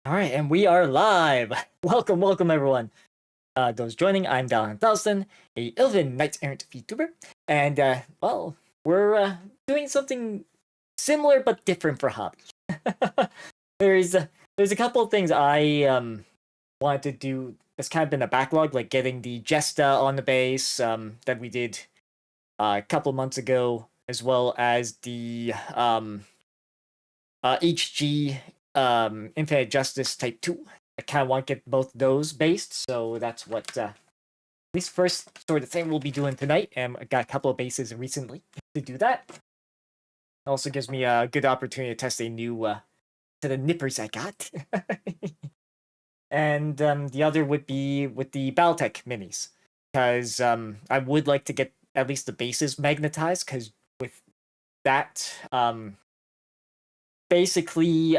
All right, and we are live. Welcome, everyone. Those joining, I'm Dalahan Thalstan, a Elven Knight-errant VTuber, and we're doing something similar but different for hobby. there's a couple of things I wanted to do. That's kind of been a backlog, like getting the Jesta on the base that we did a couple months ago, as well as the HG Infinite Justice Type 2. I kind of want to get both those based, so that's what at least first sort of thing we'll be doing tonight. And I got a couple of bases recently to do that. It also gives me a good opportunity to test a new set of nippers I got. And the other would be with the BattleTech minis, because I would like to get at least the bases magnetized, because with that, basically,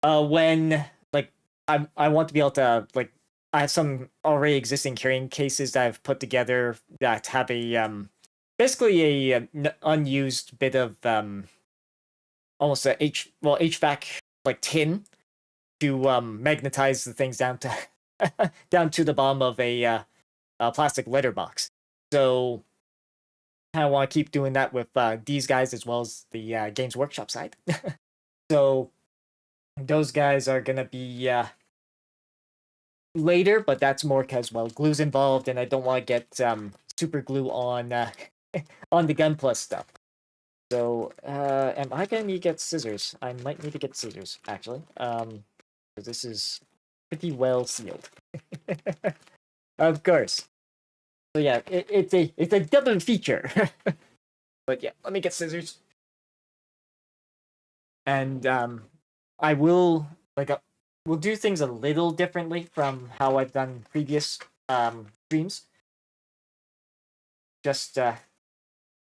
when like I want to be able to like I have some already existing carrying cases that I've put together that have a basically a unused bit of almost a HVAC like tin to magnetize the things down to down to the bottom of a plastic letterbox. So I want to keep doing that with these guys as well as the Games Workshop side. So those guys are gonna be later, but that's more because glue's involved, and I don't want to get super glue on on the Gunpla stuff. So am I gonna need to get scissors? I might need to get scissors actually. Because this is pretty well sealed. Of course. So yeah, it's a double feature. But yeah, let me get scissors. And I will we'll do things a little differently from how I've done previous streams. Just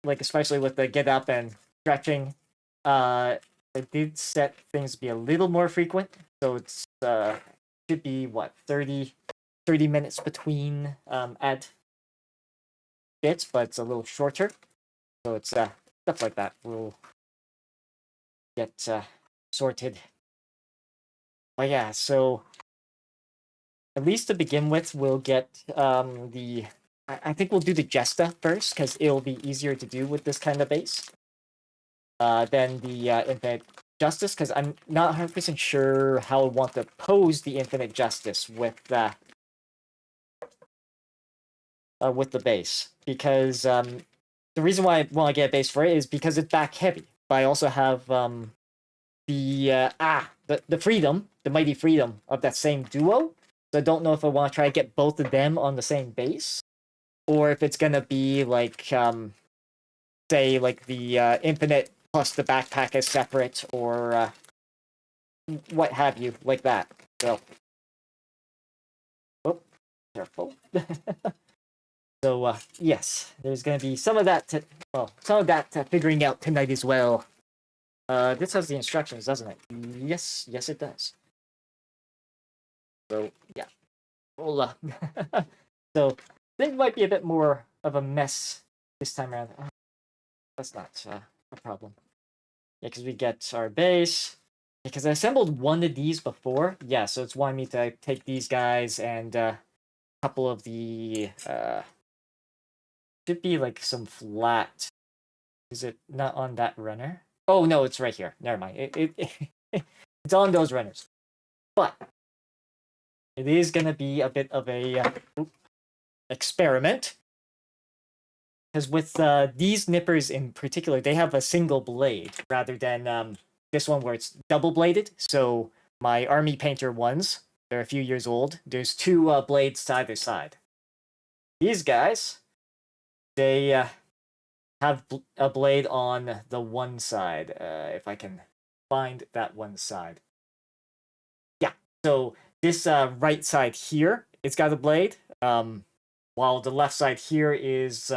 especially with the get up and stretching, I did set things to be a little more frequent. So it's should be 30 minutes between ad bits, but it's a little shorter. So it's stuff like that will get sorted. But yeah, so at least to begin with, we'll get I think we'll do the Jesta first, because it'll be easier to do with this kind of base. Then the Infinite Justice, because I'm not 100% sure how I want to pose the Infinite Justice with the base. Because the reason why I want to get a base for it is because it's back heavy. But I also have the freedom, the mighty freedom of that same duo. So I don't know if I want to try to get both of them on the same base, or if it's gonna be like say like the infinite plus the backpack is separate, or what have you, like that. So, oh, careful. So yes, there's gonna be some of that figuring out tonight as well. This has the instructions, doesn't it? Yes, it does. So yeah, well, so things might be a bit more of a mess this time around. That's not a problem. Yeah, because we get our base. Because I assembled one of these before. Yeah, so it's wanting me to take these guys and a couple of the should be like some flat. Is it not on that runner? Oh no, it's right here. Never mind. It's on those runners. But it is gonna be a bit of a experiment, because with these nippers in particular, they have a single blade rather than this one where it's double bladed. So my army painter ones, they're a few years old. There's two blades side by side. These guys, they have a blade on the one side. If I can find that one side. Yeah, so this right side here, it's got a blade, while the left side here is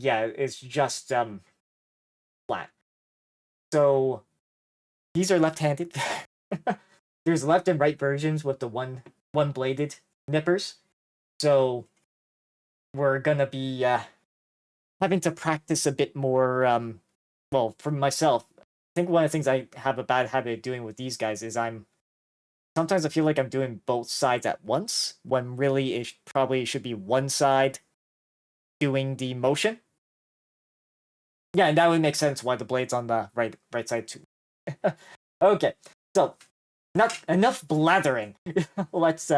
it's just flat. So these are left-handed. There's left and right versions with the one-bladed nippers. So we're gonna be having to practice a bit more. For myself, think one of the things I have a bad habit of doing with these guys is sometimes I feel like I'm doing both sides at once, when really it probably should be one side doing the motion. Yeah, and that would make sense why the blade's on the right side too. Okay, so not enough blathering. let's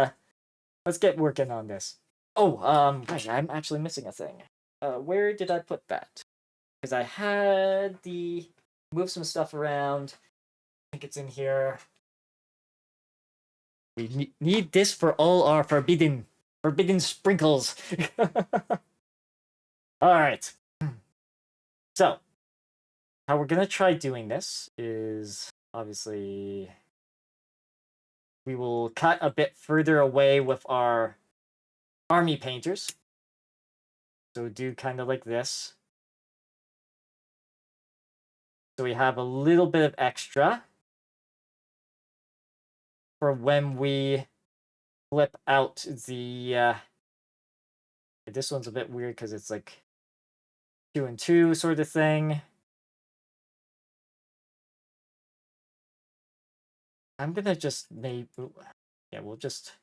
get working on this. Oh, gosh, I'm actually missing a thing. Where did I put that? Because I had the move some stuff around. I think it's in here. We need this for all our forbidden sprinkles. All right. So, how we're gonna try doing this is obviously we will cut a bit further away with our army painters. So do kind of like this. So we have a little bit of extra for when we flip out the this one's a bit weird because it's like 2 and 2 sort of thing. I'm gonna just we'll just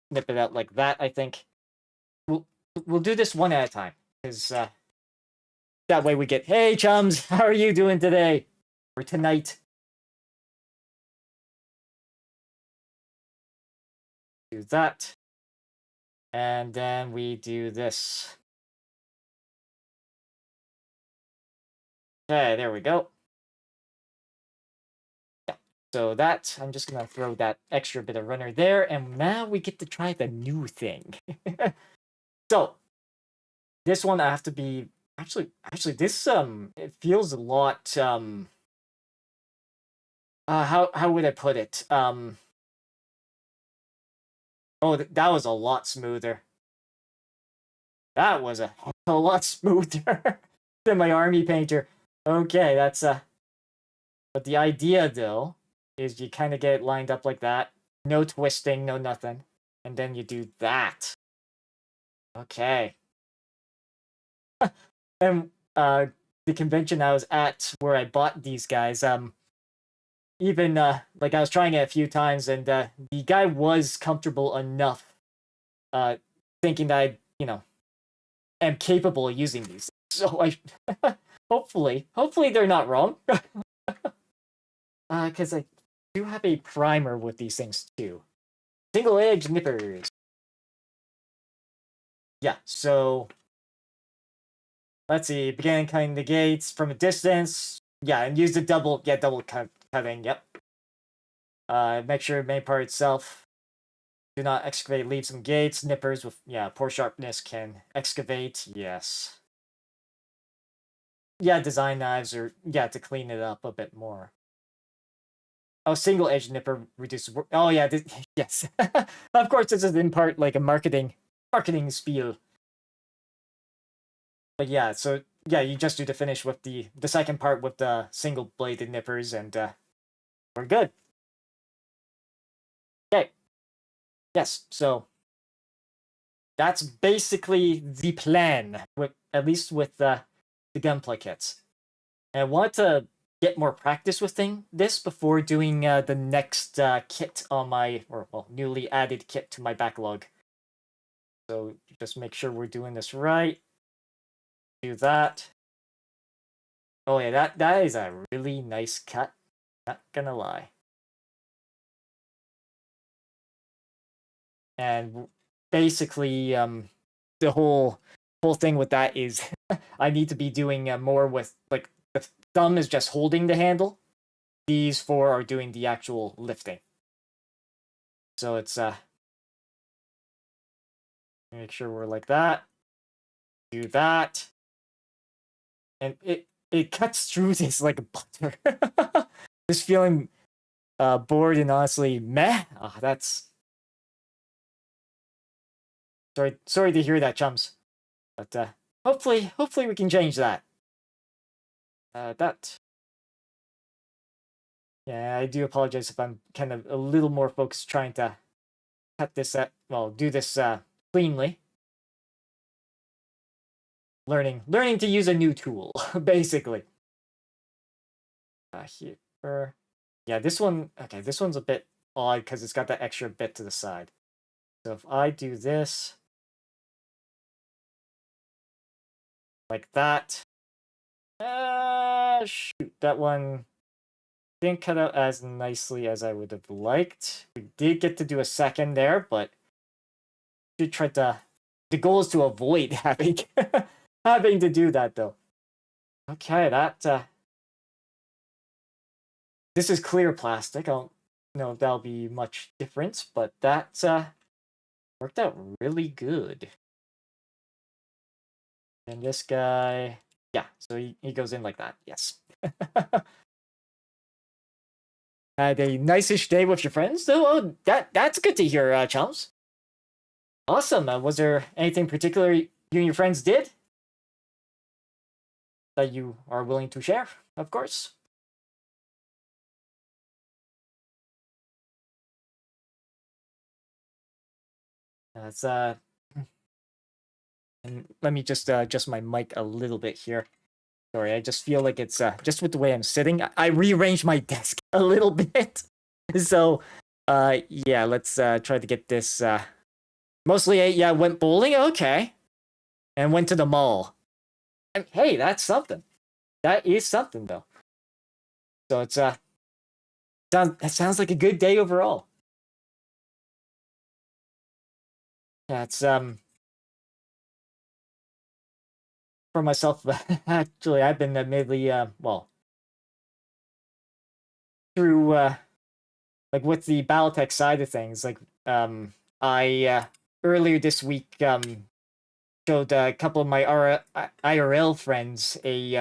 nip it out like that. I think we'll do this one at a time, because that way we get, hey chums, how are you doing today or tonight? Do that, and then we do this. Okay, there we go. Yeah, so that, I'm just gonna throw that extra bit of runner there, and now we get to try the new thing. So this one I have to be actually this it feels a lot how would I put it? Oh, that was a lot smoother. That was a lot smoother than my army painter. Okay, that's but the idea though is you kind of get it lined up like that. No twisting, no nothing. And then you do that. Okay. And the convention I was at where I bought these guys, even like I was trying it a few times, and the guy was comfortable enough thinking that I, am capable of using these. So I hopefully they're not wrong. Because I do have a primer with these things too. Single edge nippers. Yeah, so let's see, begin cutting the gates from a distance. Yeah, and use the double cutting, yep. Make sure main part itself do not excavate, leave some gates. Nippers with, poor sharpness can excavate, yes. Yeah, design knives, or, to clean it up a bit more. Oh, single edge nipper reduces work. Oh, yeah, yes. Of course, this is in part like a marketing spiel. But yeah, so, yeah, you just do the finish with the second part with the single bladed nippers, and we're good. Okay. Yes, so that's basically the plan, at least with the Gunpla kits. And I want to get more practice with this before doing the next kit on my, newly added kit to my backlog. So just make sure we're doing this right. Do that. Oh yeah, that is a really nice cut. Not gonna lie. And basically, the whole thing with that is I need to be doing more with, like, the thumb is just holding the handle. These 4 are doing the actual lifting. So it's make sure we're like that. Do that. And it cuts through this like butter. Just feeling bored and honestly meh. That's sorry to hear that, chums. But hopefully we can change that. Yeah, I do apologize if I'm kind of a little more focused trying to cut this do this cleanly. Learning to use a new tool, basically. here. Yeah, this one. Okay, this one's a bit odd because it's got that extra bit to the side. So if I do this like that, shoot, that one didn't cut out as nicely as I would have liked. We did get to do a second there, but should try to. The goal is to avoid having having to do that though. Okay, that this is clear plastic. I don't know if that'll be much difference, but that worked out really good. And this guy, yeah, so he goes in like that. Yes. Had a nice-ish day with your friends, though. Oh, that's good to hear, Chums. Awesome. Was there anything particular you and your friends did that you are willing to share? Of course. That's and let me just adjust my mic a little bit here. Sorry, I just feel like it's just with the way I'm sitting. I rearranged my desk a little bit. So yeah, let's try to get this mostly yeah, went bowling, okay. And went to the mall. And, hey, that's something. That is something though. So it's that sounds like a good day overall. That's for myself actually I've been admittedly well through like with the BattleTech side of things, like I earlier this week showed a couple of my IRL friends a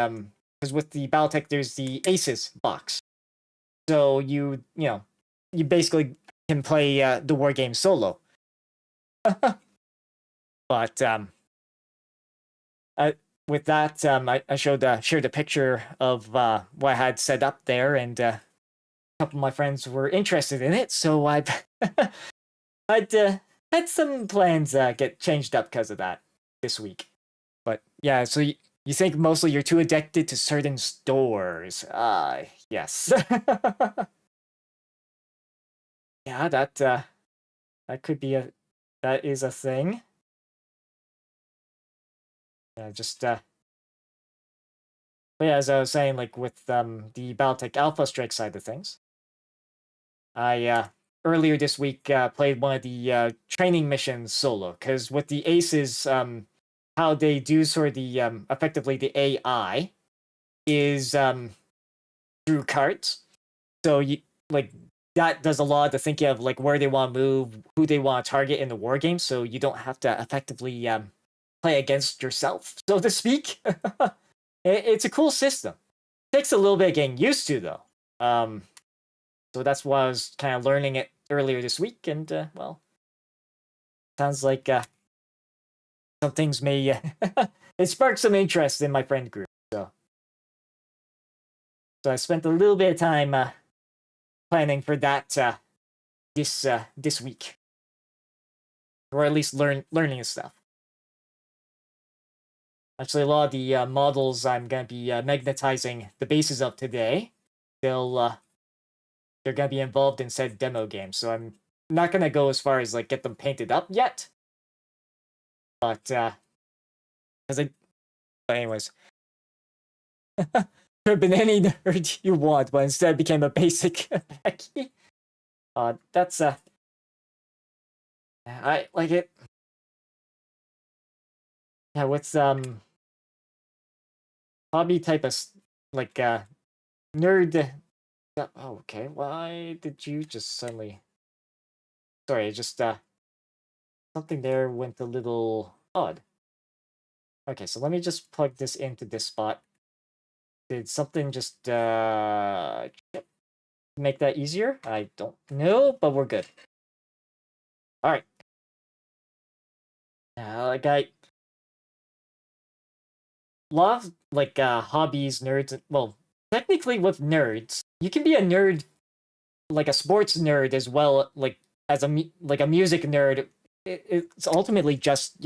because with the BattleTech there's the Aces box, so you know you basically can play the war game solo. But with that I showed shared a picture of what I had set up there, and couple of my friends were interested in it, so I'd had some plans get changed up because of that this week. But yeah, so you think mostly you're too addicted to certain stores? Yes. Yeah, that could be that is a thing. Yeah, just but yeah, as I was saying, like with the BattleTech Alpha Strike side of things, I earlier this week played one of the training missions solo, because with the Aces, how they do sort of the effectively the AI is through cards. So you like that does a lot of the thinking of like where they want to move, who they want to target in the war game, so you don't have to effectively play against yourself, so to speak. It's a cool system. Takes a little bit of getting used to though. So that's why I was kind of learning it earlier this week, and well, sounds like some things may it sparked some interest in my friend group. So I spent a little bit of time planning for that this week, or at least learning stuff. Actually, a lot of the models I'm gonna be magnetizing the bases of today, they're gonna be involved in said demo game. So I'm not gonna go as far as like get them painted up yet, but but anyways, could have been any nerd you want, but instead became a basic Becky. That's I like it. Yeah, what's hobby type of like nerd. Oh, okay, why did you just suddenly? Sorry, just something there went a little odd. Okay, so let me just plug this into this spot. Did something just make that easier? I don't know, but we're good. All right. Like I love like hobbies, nerds. Well, technically with nerds, you can be a nerd, like a sports nerd as well, like as a music nerd. It's ultimately just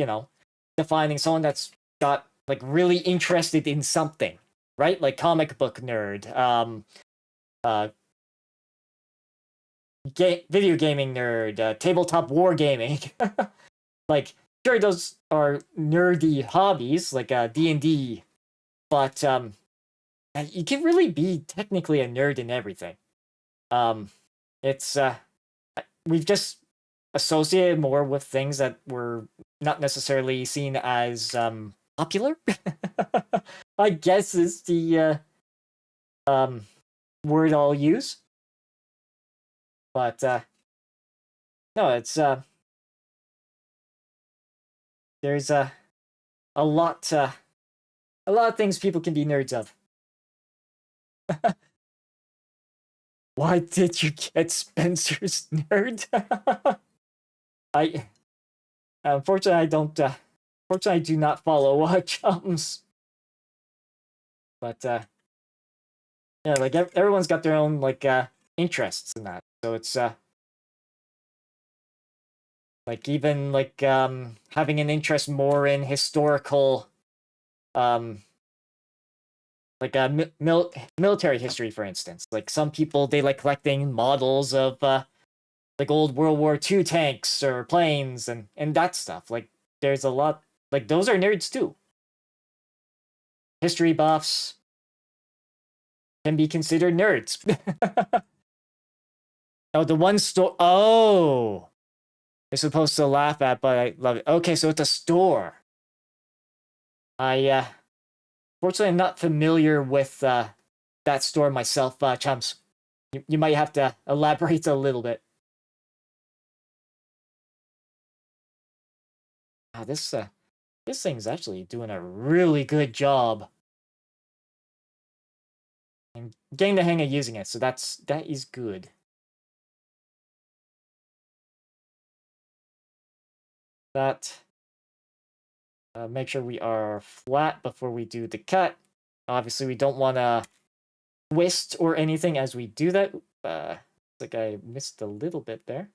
defining someone that's got like really interested in something, right? Like comic book nerd, uh, video gaming nerd, tabletop war gaming. Like, sure, those are nerdy hobbies like D&D, but you can really be technically a nerd in everything. It's we've just associated more with things that were not necessarily seen as popular. I guess is the word I'll use. But no, it's there's a lot of things people can be nerds of. Why did you get Spencer's nerd? I unfortunately I don't. Fortunately, I do not follow chums. But yeah, like everyone's got their own like interests in that. So it's like even like having an interest more in historical um like military history, for instance. Like some people they like collecting models of like old World War II tanks or planes and that stuff. Like there's a lot like those are nerds too. History buffs can be considered nerds. Oh, the one store. Oh, you're supposed to laugh at, but I love it. Okay, so it's a store. I fortunately I'm not familiar with that store myself, chums. You might have to elaborate a little bit. This thing's actually doing a really good job. I'm getting the hang of using it, so that is good. That make sure we are flat before we do the cut. Obviously, we don't want to twist or anything as we do that. Like I missed a little bit there.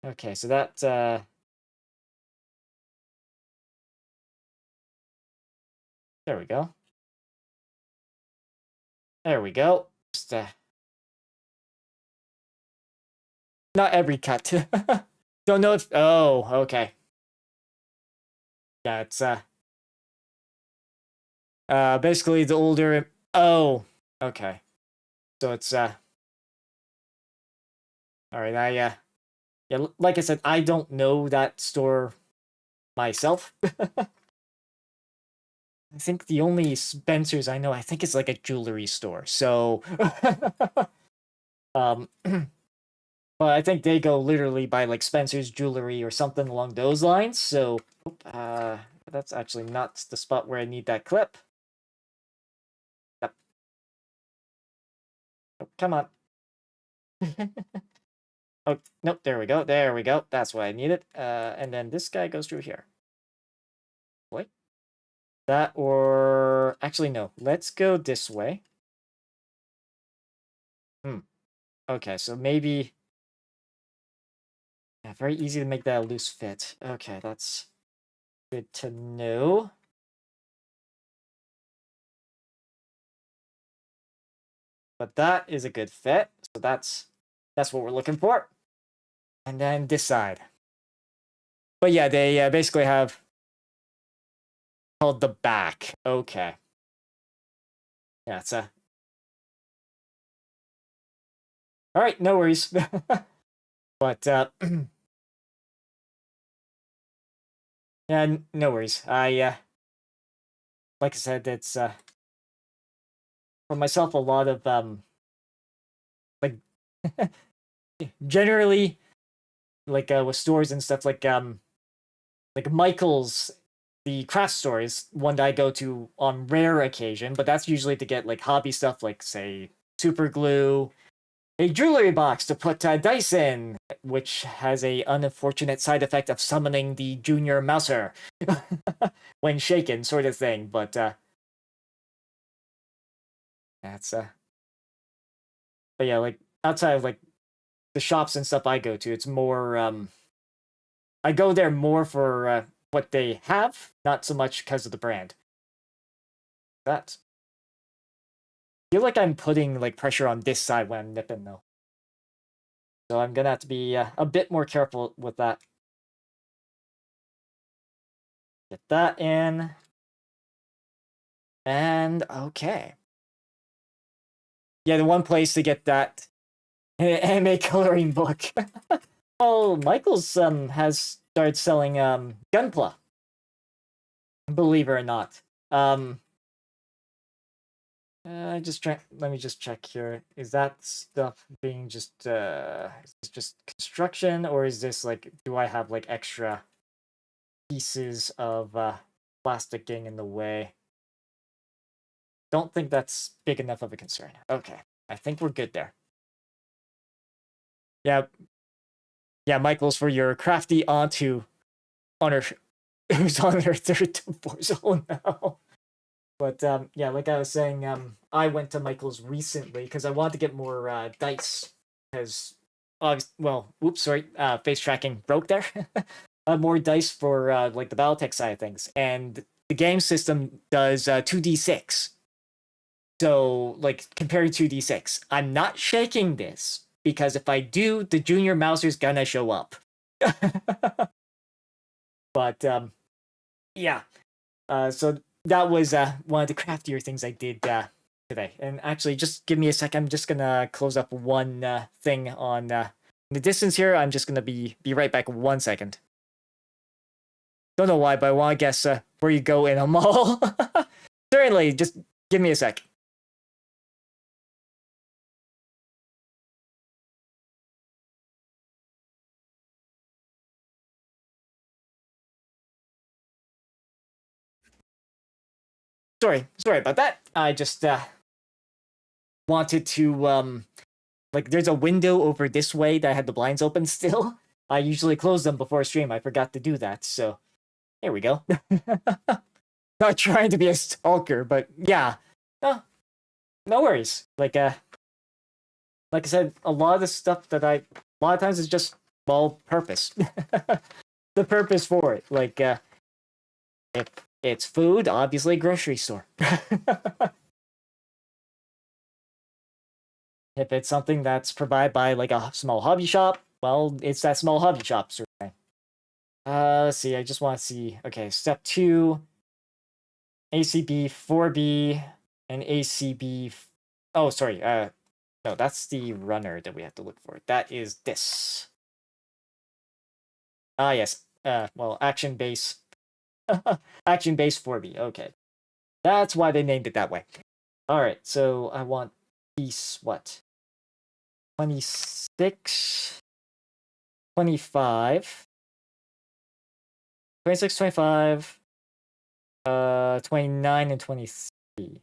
Okay, so that there we go. There we go. Just not every cut. Don't know if okay. Yeah, it's basically the older okay. So it's all right, yeah, like I said, I don't know that store myself. I think the only Spencer's I know, I think it's like a jewelry store. So but I think they go literally by like Spencer's jewelry or something along those lines. So that's actually not the spot where I need that clip. Yep. Oh, come on. Oh, nope, there we go. There we go. That's what I needed. And then this guy goes through here. Wait. That or actually no. Let's go this way. Okay, so maybe yeah, very easy to make that a loose fit. Okay, that's good to know. But that is a good fit. So that's what we're looking for. And then this side. But yeah, they basically have called the back. Okay. Yeah, it's a all right, no worries. But yeah, no worries. I like I said, it's for myself a lot of like generally like with stores and stuff like Michael's the craft store is one that I go to on rare occasion, but that's usually to get like hobby stuff like say super glue, a jewelry box to put dice in, which has a unfortunate side effect of summoning the junior mouser when shaken, sort of thing. But that's but yeah, like outside of like the shops and stuff I go to, it's more I go there more for what they have, not so much because of the brand. that. I feel like I'm putting like pressure on this side when I'm nipping though. So I'm gonna have to be a bit more careful with that. Get that in. And okay. Yeah, the one place to get that anime coloring book. Well, Michael's has started selling Gunpla. Believe it or not. Let me just check here. Is that stuff being just is this just construction, or is this like, do I have like extra pieces of plastic getting in the way? Don't think that's big enough of a concern. Okay, I think we're good there. Yeah, yeah, Michael's for your crafty aunt who's on her third divorce. Oh no. But yeah, like I was saying, I went to Michael's recently because I wanted to get more dice. Because, well, oops, sorry, face tracking broke there. More dice for like the BattleTech side of things, and the game system does 2d6. So, like, comparing 2d6, I'm not shaking this because if I do, the Junior Mouser's gonna show up. But yeah, so that was one of the craftier things I did today. And actually, just give me a sec. I'm just gonna close up one thing on the distance here. I'm just gonna be right back. 1 second. Don't know why, but I want to guess where you go in a mall. Certainly, just give me a sec. Sorry about that. I just wanted to like, there's a window over this way that I had the blinds open still. I usually close them before stream. I forgot to do that, so here we go. Not trying to be a stalker, but yeah. No worries. Like I said, a lot of the stuff that a lot of times is just, well, purpose. The purpose for it. Like, if it's food, obviously grocery store. If it's something that's provided by like a small hobby shop, well, it's that small hobby shop sort of thing. Let's see, I just want to see. Okay, step 2, ACB 4B, and ACB. Oh, sorry. No, that's the runner that we have to look for. That is this. Ah, yes. Well, action base. Action base 4B. Okay. That's why they named it that way. All right, so I want piece what? 26, 25, 26, 25, 29, and 23.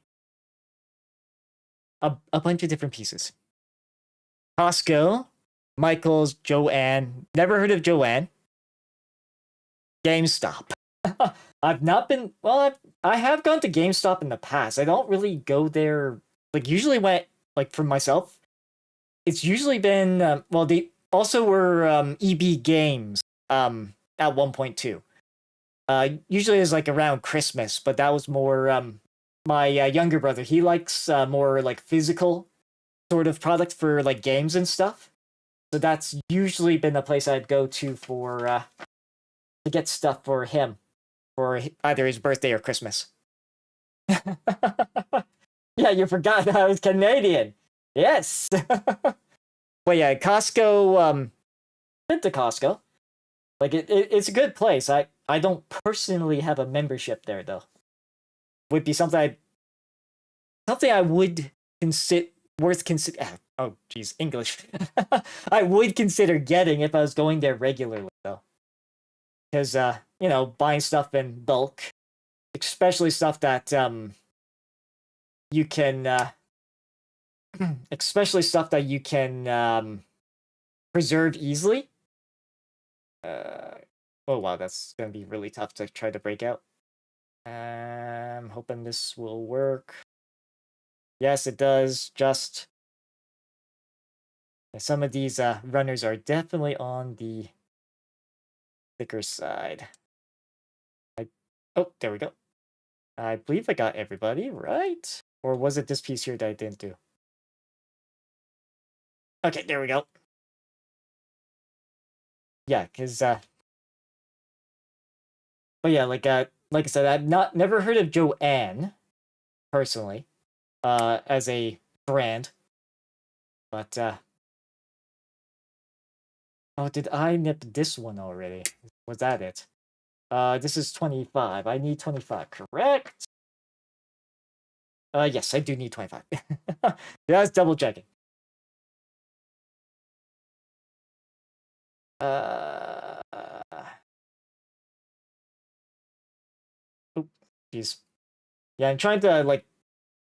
A bunch of different pieces. Costco, Michael's, Joanne. Never heard of Joanne. GameStop. I've not been. Well, I have gone to GameStop in the past. I don't really go there. Like, usually when, like, for myself, it's usually been well, they also were EB Games at 1.2. Usually is like around Christmas, but that was more my younger brother. He likes more like physical sort of product for like games and stuff. So that's usually been the place I'd go to for to get stuff for him for either his birthday or Christmas. Yeah, you forgot I was Canadian. Yes. But yeah, Costco. Been to Costco. Like it's a good place. I don't personally have a membership there though. Would be something I would consider worth consider. Oh, geez, English. I would consider getting if I was going there regularly though, because you know, buying stuff in bulk, especially stuff that you can especially stuff that you can preserve easily. Oh wow, that's gonna be really tough to try to break out. I'm hoping this will work. Yes, it does. Just some of these runners are definitely on the thicker side. Oh, there we go. I believe I got everybody, right? Or was it this piece here that I didn't do? Okay, there we go. Yeah, because but yeah, like I said, I've never heard of Joanne personally, as a brand. But oh, did I nip this one already? Was that it? This is 25. I need 25, correct? Yes, I do need 25. That's double checking. Oh, jeez. Yeah, I'm trying to like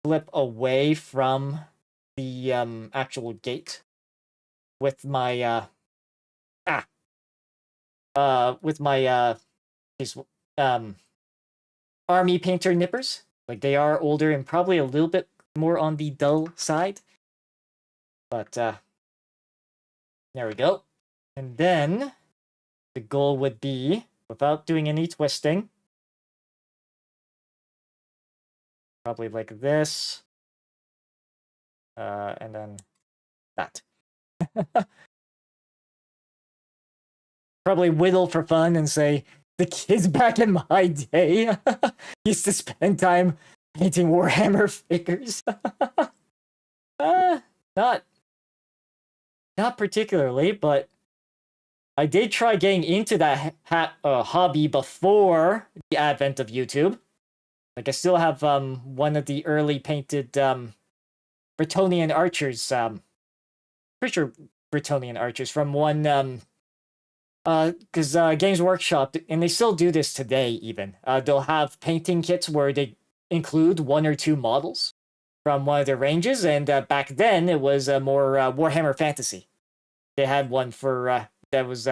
flip away from the actual gate with my with my these army painter nippers. Like they are older and probably a little bit more on the dull side. But there we go. And then the goal would be, without doing any twisting, probably like this. And then that. Probably whittle for fun and say, the kids back in my day used to spend time painting Warhammer figures. Not particularly, but I did try getting into that hobby before the advent of YouTube. Like I still have one of the early painted Bretonnian archers. Pretty sure Bretonnian archers from one because Games Workshop, and they still do this today even, they'll have painting kits where they include one or two models from one of their ranges, and back then it was more Warhammer Fantasy. They had one for that was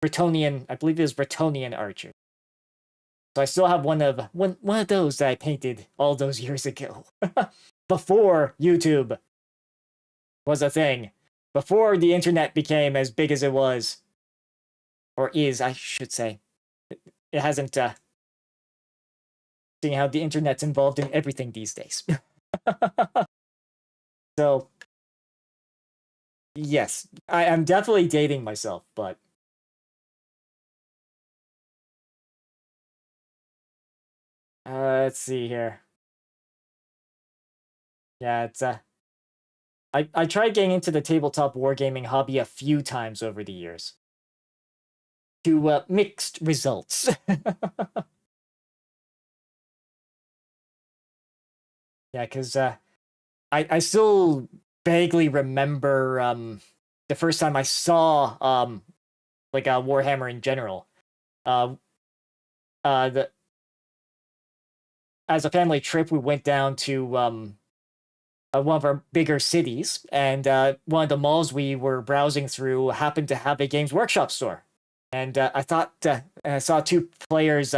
Bretonnian, I believe it was Bretonnian archer. So I still have one of those that I painted all those years ago, before YouTube was a thing, before the internet became as big as it was. Or is, I should say. It hasn't, seeing how the internet's involved in everything these days. So, yes, I am definitely dating myself, but let's see here. Yeah, it's I tried getting into the tabletop wargaming hobby a few times over the years. To mixed results. Yeah, because I still vaguely remember the first time I saw like a Warhammer in general. The as a family trip, we went down to one of our bigger cities, and one of the malls we were browsing through happened to have a Games Workshop store. And I thought I saw two players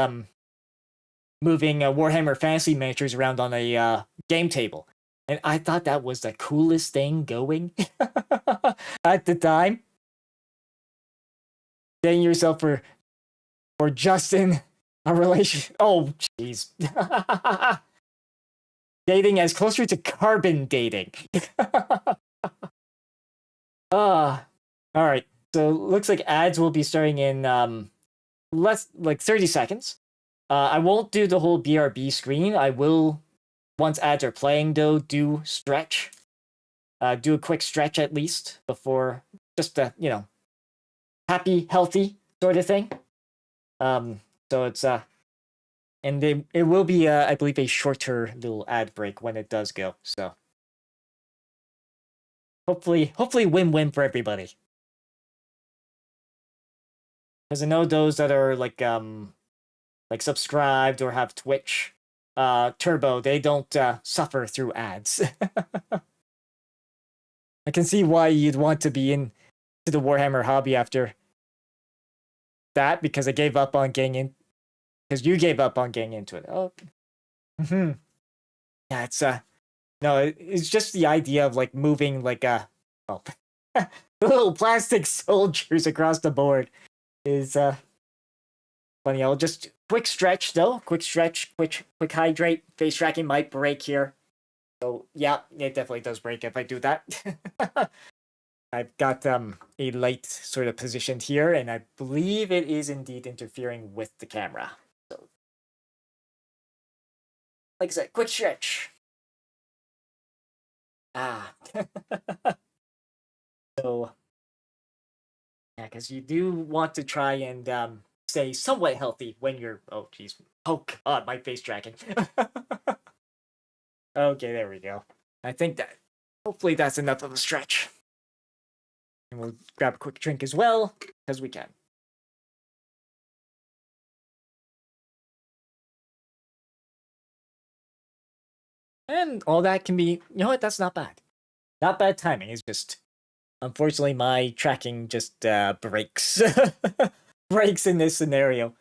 moving Warhammer Fantasy miniatures around on a game table. And I thought that was the coolest thing going at the time. Getting yourself for Justin a relation. Oh, jeez. Dating as closer to carbon dating. All right. So looks like ads will be starting in less like 30 seconds. I won't do the whole BRB screen. I will, once ads are playing though, do stretch. Do a quick stretch at least before, just a, happy, healthy sort of thing. So it's and it will be I believe a shorter little ad break when it does go. So hopefully win-win for everybody. Because I know those that are like subscribed or have Twitch Turbo, they don't suffer through ads. I can see why you'd want to be into the Warhammer hobby after that, because I gave up on getting in. Because you gave up on getting into it. Oh, yeah. It's no, it's just the idea of like moving like little plastic soldiers across the board is funny. I'll just quick stretch though. Quick stretch, quick hydrate. Face tracking might break here. So yeah, it definitely does break if I do that. I've got a light sort of positioned here, and I believe it is indeed interfering with the camera. So, like I said, quick stretch. So, yeah, because you do want to try and stay somewhat healthy when you're. Oh, jeez. Oh God, my face tracking. Okay, there we go. I think that hopefully that's enough of a stretch. And we'll grab a quick drink as well, because we can. And all that can be, you know what, that's not bad. Not bad timing. It's just, unfortunately, my tracking just breaks. Breaks in this scenario.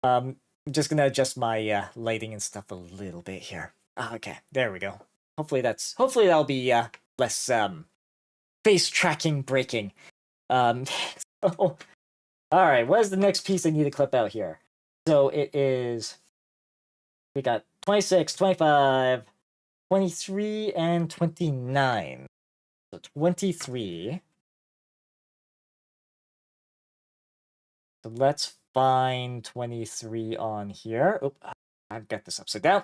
I'm just gonna adjust my lighting and stuff a little bit here. Okay, there we go. Hopefully that'll be less face tracking breaking. So, all right, what is the next piece I need to clip out here? So it is, we got 26, 25, 23, and 29. So 23. So let's find 23 on here. Oh, I've got this upside down.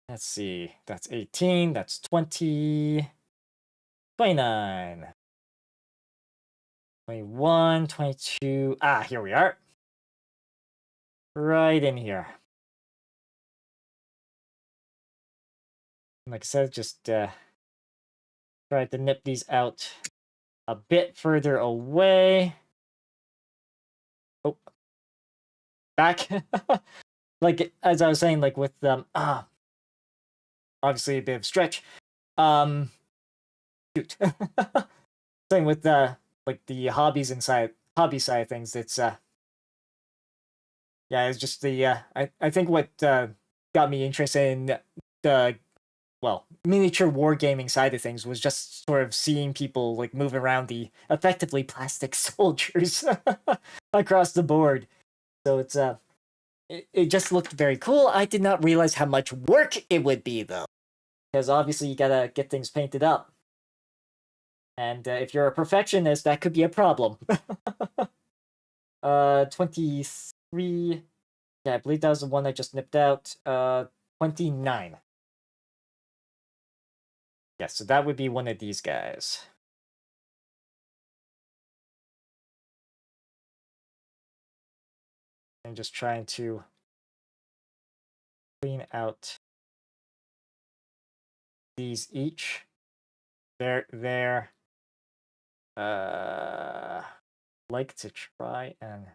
Let's see. That's 18. That's 20. 29. 21, 22. Ah, here we are. Right in here. Like I said, just try to nip these out a bit further away. Oh, back. Like as I was saying, like with obviously a bit of stretch. Shoot. Same with like the hobby side of things. It's yeah, it's just the I think what got me interested in the miniature wargaming side of things was just sort of seeing people like move around the effectively plastic soldiers across the board. So it's it just looked very cool. I did not realize how much work it would be though, because obviously you gotta get things painted up, and if you're a perfectionist, that could be a problem. 23. Yeah, I believe that was the one I just nipped out. 29. Yes, so that would be one of these guys. I'm just trying to clean out these each. There. Like to try and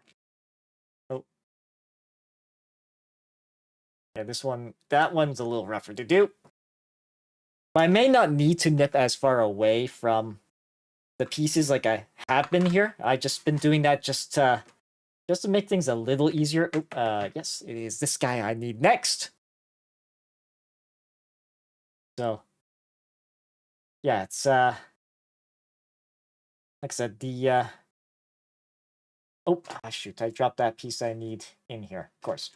oh yeah, that one's a little rougher to do. But I may not need to nip as far away from the pieces like I have been here. I've just been doing that just to make things a little easier. Oh, yes, it is this guy I need next. So yeah, it's like I said, the oh shoot, I dropped that piece I need in here, of course.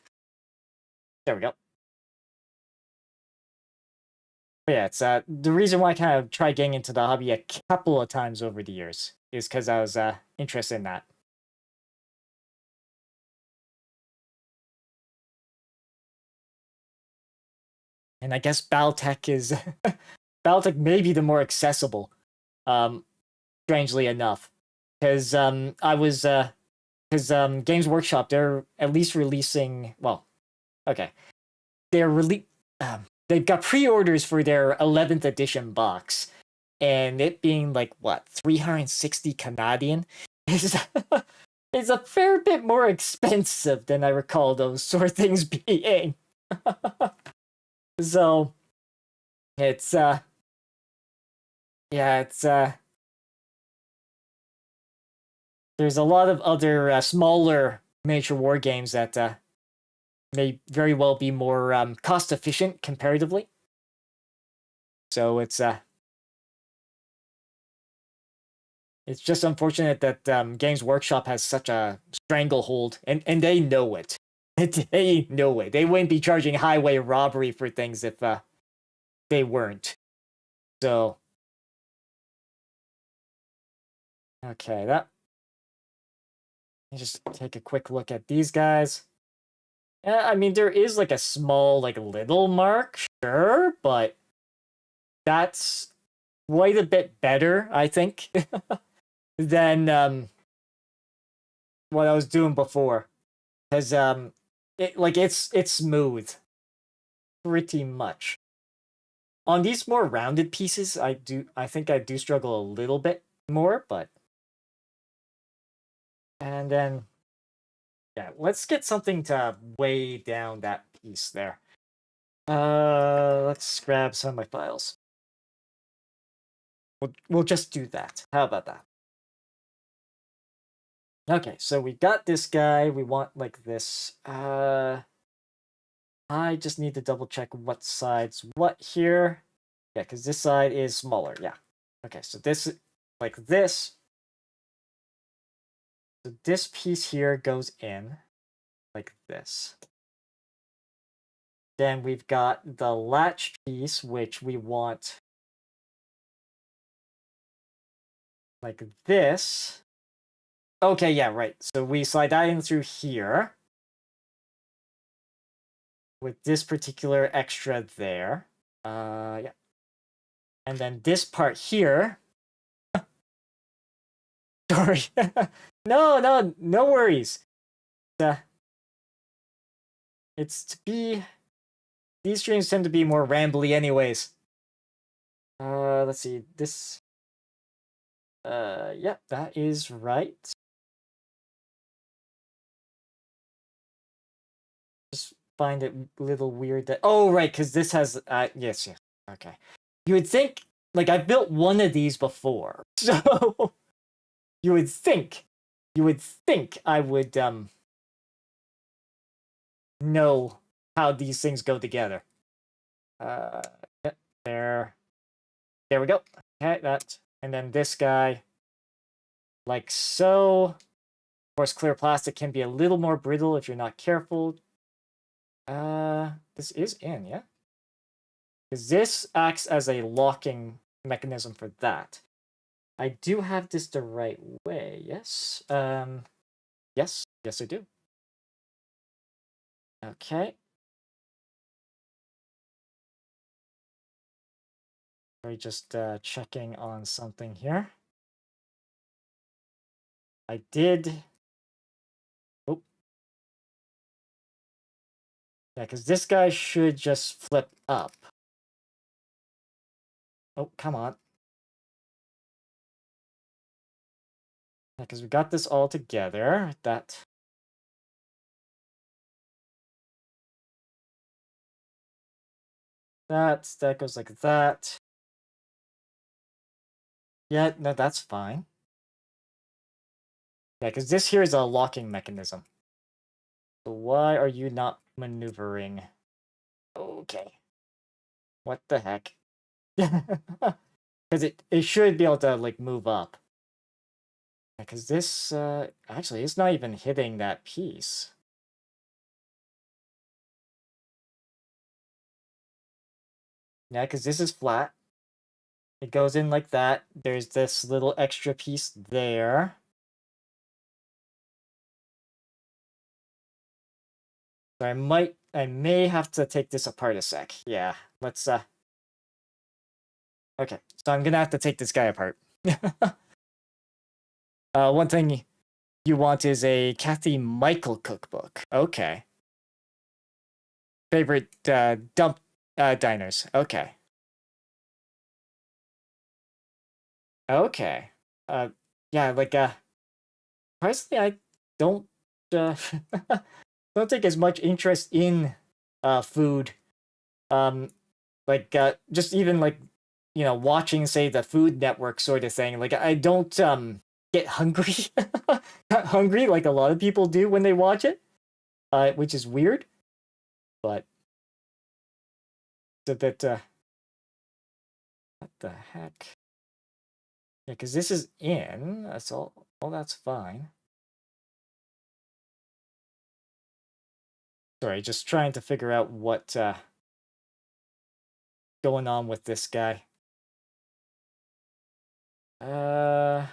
There we go. But yeah, it's the reason why I kind of tried getting into the hobby a couple of times over the years is because I was interested in that. And I guess BattleTech is BattleTech may be the more accessible, strangely enough, because I was because Games Workshop, they're at least releasing, well, okay, they've got pre-orders for their 11th edition box, and it being like what 360 Canadian is is a fair bit more expensive than I recall those sort of things being. So it's yeah, it's there's a lot of other smaller miniature war games that may very well be more cost efficient comparatively. So it's It's just unfortunate that Games Workshop has such a stranglehold, and they know it. They know it. They wouldn't be charging highway robbery for things if they weren't. So, okay, that. Let me just take a quick look at these guys. Yeah, I mean, there is like a small, like little mark, sure, but that's quite a bit better, I think, than what I was doing before. Because it's smooth, pretty much. On these more rounded pieces, I think I do struggle a little bit more, but and then yeah, let's get something to weigh down that piece there. Let's grab some of my files. We'll just do that. How about that? Okay, so we got this guy. We want like this. I just need to double check what side's what here. Yeah, because this side is smaller. Yeah. Okay, so this, like this. So this piece here goes in like this. Then we've got the latch piece, which we want like this. Okay, yeah, right. So we slide that in through here with this particular extra there. Yeah. And then this part here. Sorry. No worries. It's to be. These streams tend to be more rambly, anyways. Let's see. This. Yeah, that is right. Just find it a little weird that. Oh, right, because this has. Yes. Okay. You would think, like, I've built one of these before, so you would think I would know how these things go together. Yeah, there we go. Okay, that, and then this guy, like so. Of course, clear plastic can be a little more brittle if you're not careful. This is in, yeah? Because this acts as a locking mechanism for that. I do have this the right way, yes? Yes, I do. Okay. We're just checking on something here. I did. Oh. Yeah, because this guy should just flip up. Oh, come on. Yeah, because we got this all together. That goes like that. Yeah, no, that's fine. Yeah, because this here is a locking mechanism. So why are you not maneuvering? Okay. What the heck? Because it should be able to, like, move up. Because this, actually, it's not even hitting that piece. Yeah, because this is flat. It goes in like that. There's this little extra piece there. So I may have to take this apart a sec. Yeah, let's, okay, so I'm gonna have to take this guy apart. One thing you want is a Kathy Michael cookbook. Okay. Favorite, dump, diners. Okay. Okay. Yeah, like, personally, I don't, don't take as much interest in, food. Like, just even, like, you know, watching, say, the Food Network sort of thing. Like, I don't, get hungry. Not hungry like a lot of people do when they watch it, which is weird. But it's a bit, what the heck? Yeah, because this is in. That's all. All that's fine. Sorry, just trying to figure out what going on with this guy. And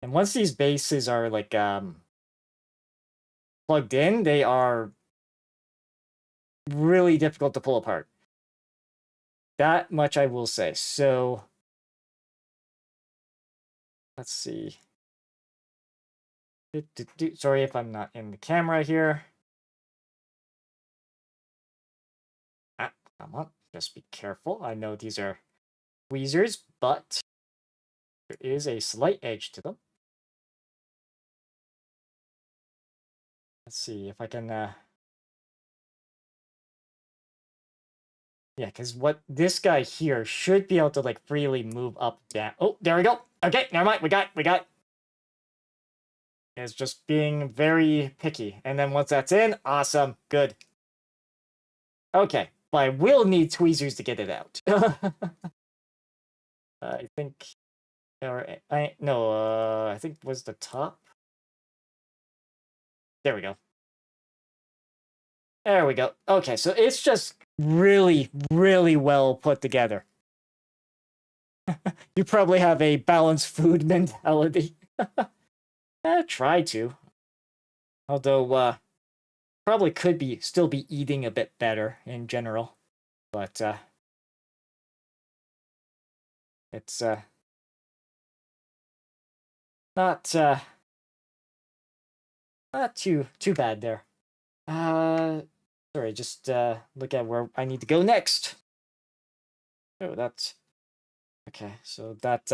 once these bases are like plugged in, they are really difficult to pull apart. That much I will say. So let's see. Sorry if I'm not in the camera here. Come on, just be careful. I know these are tweezers, but there is a slight edge to them. Let's see if I can yeah, because what this guy here should be able to like freely move up, down. Oh, there we go. Okay, never mind. We got. It's just being very picky. And then once that's in, awesome, good. Okay, but I will need tweezers to get it out. I think, or I think was the top. There we go. There we go. Okay, so it's just really, really well put together. You probably have a balanced food mentality. Try to. Although, probably could still be eating a bit better in general. But, it's, not too bad there. Sorry, just, look at where I need to go next. Oh, that's... Okay, so that,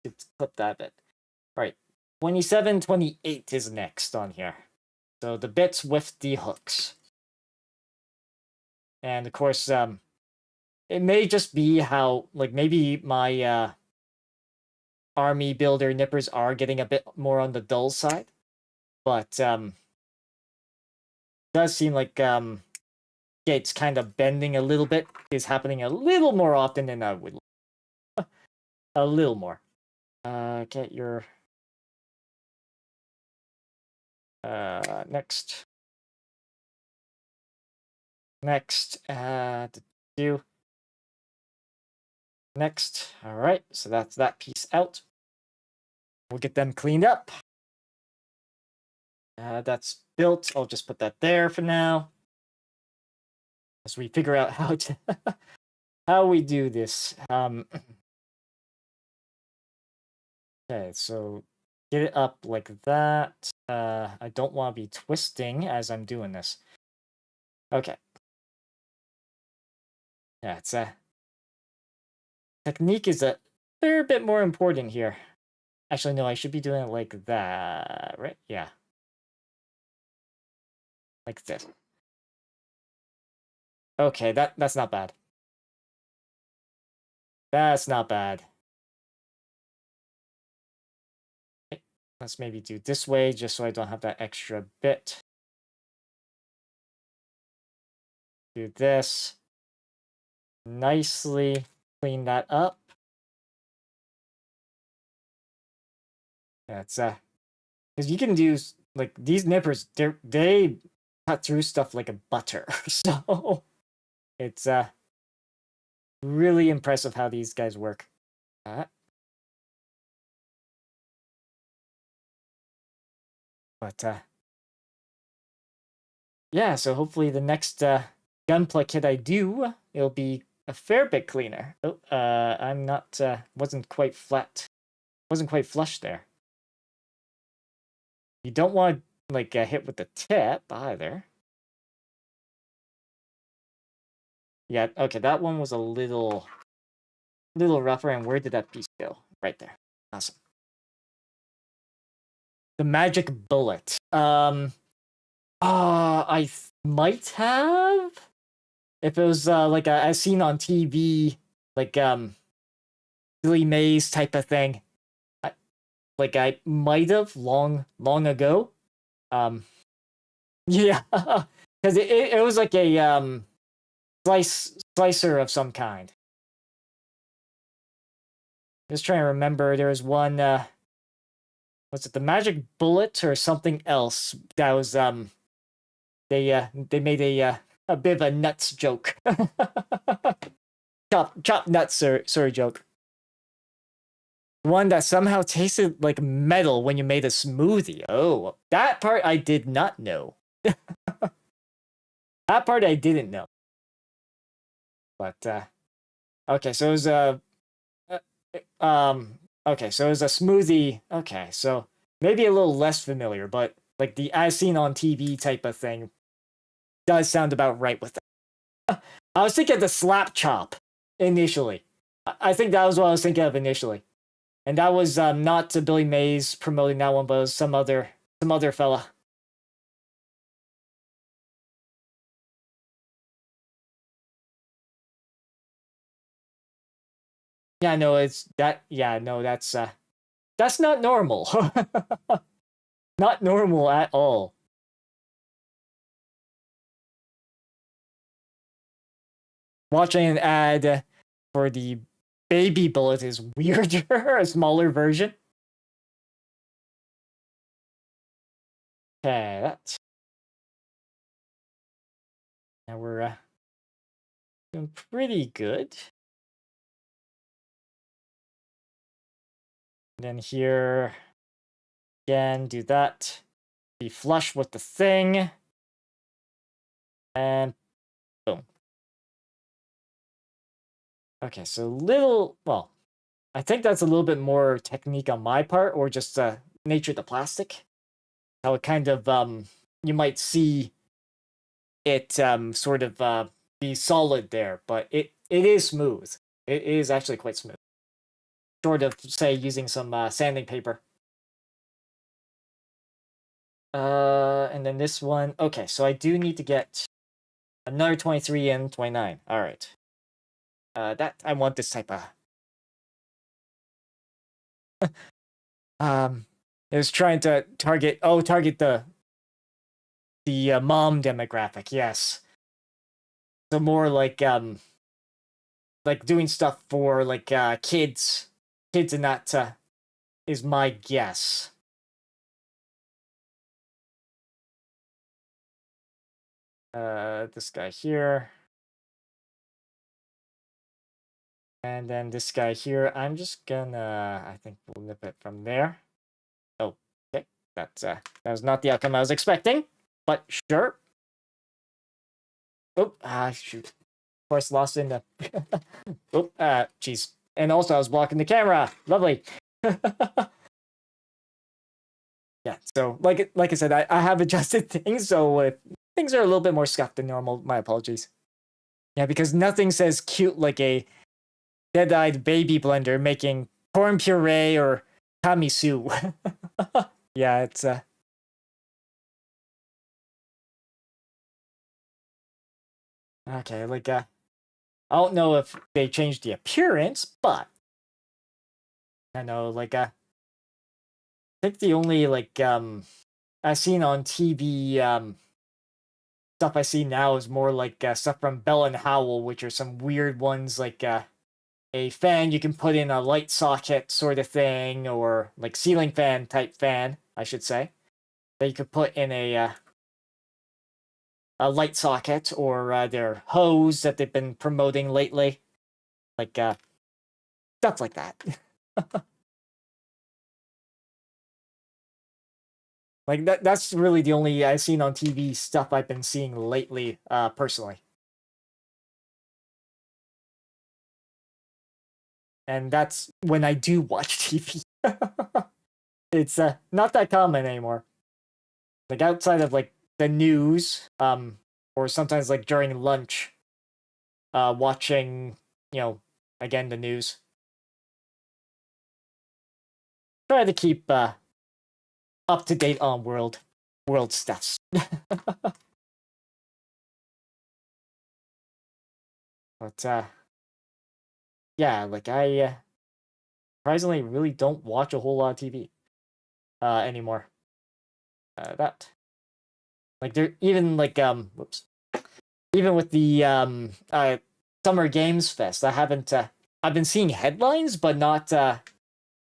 let's clip that bit. Alright, 27, 28 is next on here. So the bits with the hooks. And of course, it may just be how, like, maybe my army builder nippers are getting a bit more on the dull side. But, does seem like, Gates kind of bending a little bit is happening a little more often than I would. A little more. Get your... next. Next, do. Next, all right, so that's that piece out. We'll get them cleaned up. That's built. I'll just put that there for now. As we figure out how to how we do this. Okay, so get it up like that. I don't want to be twisting as I'm doing this. Okay. Yeah, it's technique is a fair bit more important here. Actually, no, I should be doing it like that, right? Yeah. Like this. Okay, that's not bad. That's not bad. Okay, let's maybe do this way, just so I don't have that extra bit. Do this. Nicely clean that up. That's because you can do like these nippers. They cut through stuff like a butter. So it's really impressive how these guys work. But yeah, so hopefully the next Gunpla kit I do, it'll be a fair bit cleaner. Oh, I'm not wasn't quite flat. Wasn't quite flush there. You don't want to like hit with the tip either. Yeah, okay, that one was a little rougher. And where did that piece go? Right there. Awesome. The magic bullet. I might have if it was like I seen on TV, like Billy Mays type of thing. I might have long ago. Yeah, because it was like a slicer of some kind. Just trying to remember. There was one. Was it the magic bullet or something else? That was They made a bit of a nuts joke. chop nuts sort of joke. One that somehow tasted like metal when you made a smoothie. Oh, that part I did not know. That part I didn't know. But okay, so it was okay, so it was a smoothie. Okay, so maybe a little less familiar, but like the as seen on TV type of thing does sound about right with that. I was thinking of the slap chop initially. I think that was what I was thinking of initially. And that was not Billy Mays promoting that one, but it was some other fella. Yeah, no, it's that. Yeah, no, that's not normal. Not normal at all. Watching an ad for the baby bullet is weirder. A smaller version. Okay, that's. Now we're doing pretty good. And then here, again, do that. Be flush with the thing. And boom. Okay, so well, I think that's a little bit more technique on my part, or just nature of the plastic. How it kind of, you might see it sort of be solid there, but it is smooth. It is actually quite smooth. Short of, say, using some sanding paper. And then this one. Okay, so I do need to get another 23 and 29. All right. That I want this type of. It was trying to target the mom demographic. Yes. So more like doing stuff for like kids and that is my guess. This guy here. And then this guy here, I'm just gonna, I think we'll nip it from there. Oh, okay. That was not the outcome I was expecting, but sure. Oh, shoot. Of course, lost in the. Oh, jeez. And also, I was blocking the camera. Lovely. Yeah, so like I said, I have adjusted things, so if things are a little bit more scuffed than normal, my apologies. Yeah, because nothing says cute like a dead-eyed baby blender making corn puree or tiramisu. Yeah, it's okay. Like I don't know if they changed the appearance, but I know like I think the only like I've seen on TV stuff I see now is more like stuff from Bell and Howell, which are some weird ones like a fan you can put in a light socket sort of thing, or like ceiling fan type fan, I should say, that you could put in a light socket, or their hose that they've been promoting lately, like stuff like that. Like that's really the only I've seen on TV stuff I've been seeing lately, personally. And that's when I do watch TV. It's not that common anymore. Like outside of like the news, or sometimes like during lunch, watching, again the news. Try to keep up to date on world stuffs. But yeah, like I surprisingly really don't watch a whole lot of TV anymore. That like there even like whoops, even with the summer games fest, I haven't I've been seeing headlines, but not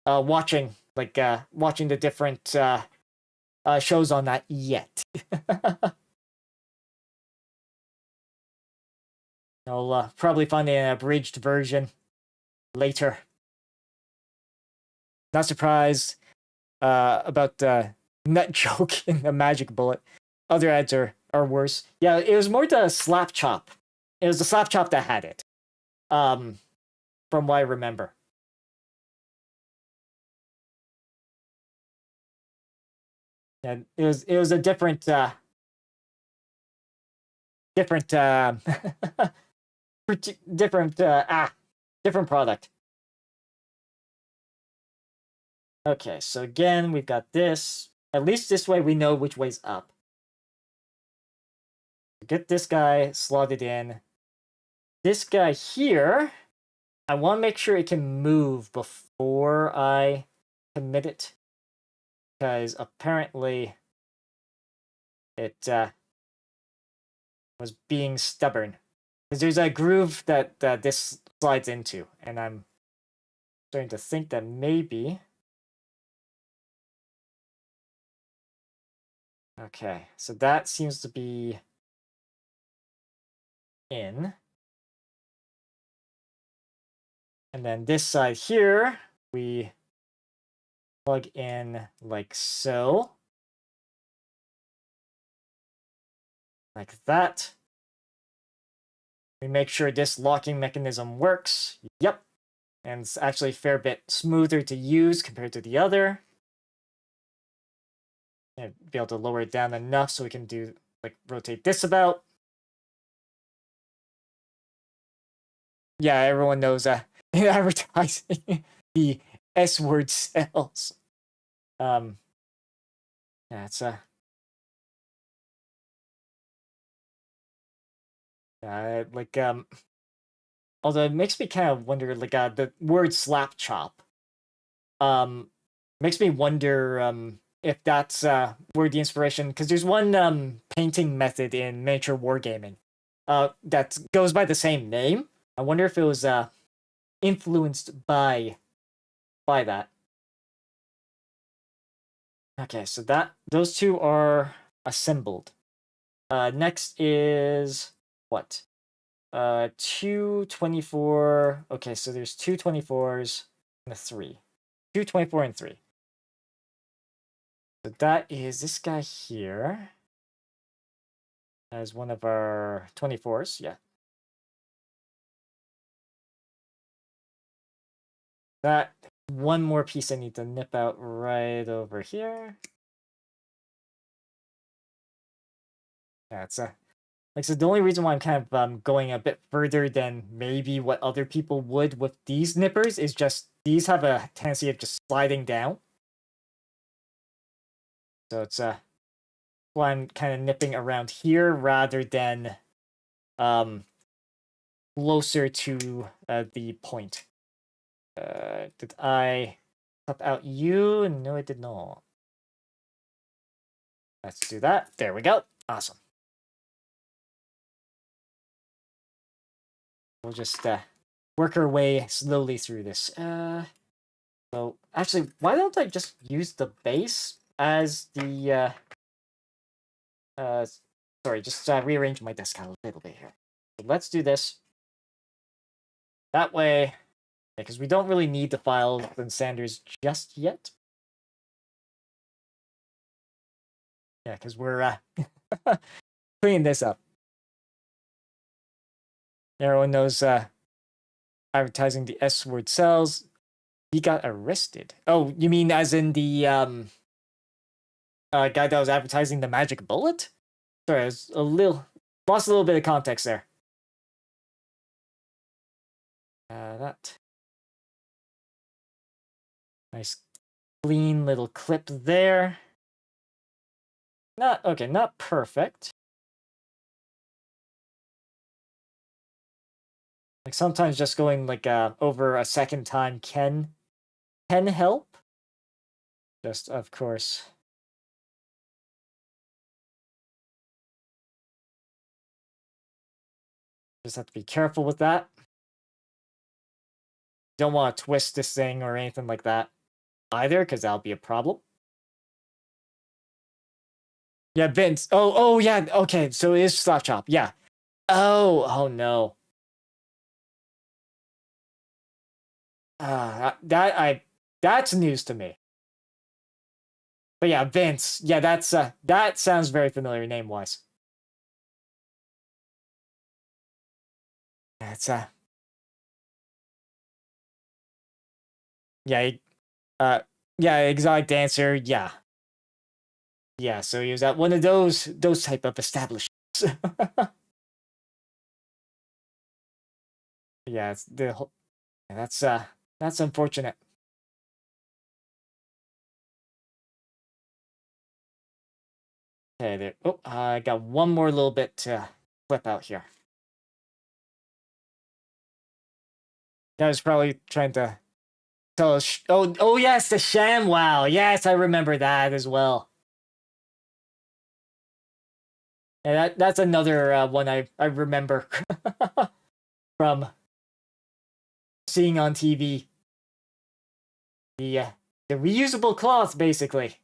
watching watching the different shows on that yet. I'll probably find an abridged version later. Not surprised about the nut joke in the magic bullet. Other ads are worse. Yeah, it was more the slap chop. It was the slap chop that had it. From what I remember. And it was a different different different different product. Okay, so again we've got this. At least this way we know which way's up. Get this guy slotted in. This guy here, I want to make sure it can move before I commit it, because apparently it was being stubborn. Because there's a groove that this slides into, and I'm starting to think that maybe. Okay, so that seems to be in. And then this side here, we plug in like so. Like that. We make sure this locking mechanism works. Yep. And it's actually a fair bit smoother to use compared to the other. And be able to lower it down enough so we can do like rotate this about. Yeah, everyone knows in advertising the S word sells. Yeah, it's like although it makes me kind of wonder, like the word slap chop makes me wonder if that's where the inspiration, because there's one painting method in miniature wargaming that goes by the same name. I wonder if it was influenced by that. Okay, so those two are assembled. Next is what? 224. Okay, so there's 224s and a 3. 224 and 3. So that is this guy here as one of our 24s. Yeah. That one more piece I need to nip out right over here. That's like I said, the only reason why I'm kind of going a bit further than maybe what other people would with these nippers is just these have a tendency of just sliding down. So it's why I'm kind of nipping around here rather than closer to the point. Did I cut out you? No, I did not. Let's do that. There we go. Awesome. We'll just work our way slowly through this. So actually, why don't I just use the base as the sorry, just rearrange my desk a little bit here. So let's do this. That way, because we don't really need the files and Sanders just yet. Yeah, because we're cleaning this up. Everyone knows advertising the S word sells. He got arrested. Oh, you mean as in the guy that was advertising the magic bullet? Sorry, I was lost a little bit of context there. That nice clean little clip there. Not perfect. Like sometimes just going like over a second time can help. Just of course. Just have to be careful with that. don't want to twist this thing or anything like that either, because that'll be a problem. Yeah, Vince. Oh, yeah. Okay, so it is Slap Chop. Yeah. Oh no. That's news to me. But yeah, Vince. Yeah, that sounds very familiar name wise. That's yeah, yeah, Exotic Dancer. Yeah, yeah. So he was at one of those type of establishments. Yeah, it's the whole. That's unfortunate. Okay, there. Oh, I got one more little bit to flip out here. I was probably trying to tell us. Oh yes, the Sham Wow. Yes, I remember that as well. And that's another one I remember from seeing on TV. The reusable cloth, basically.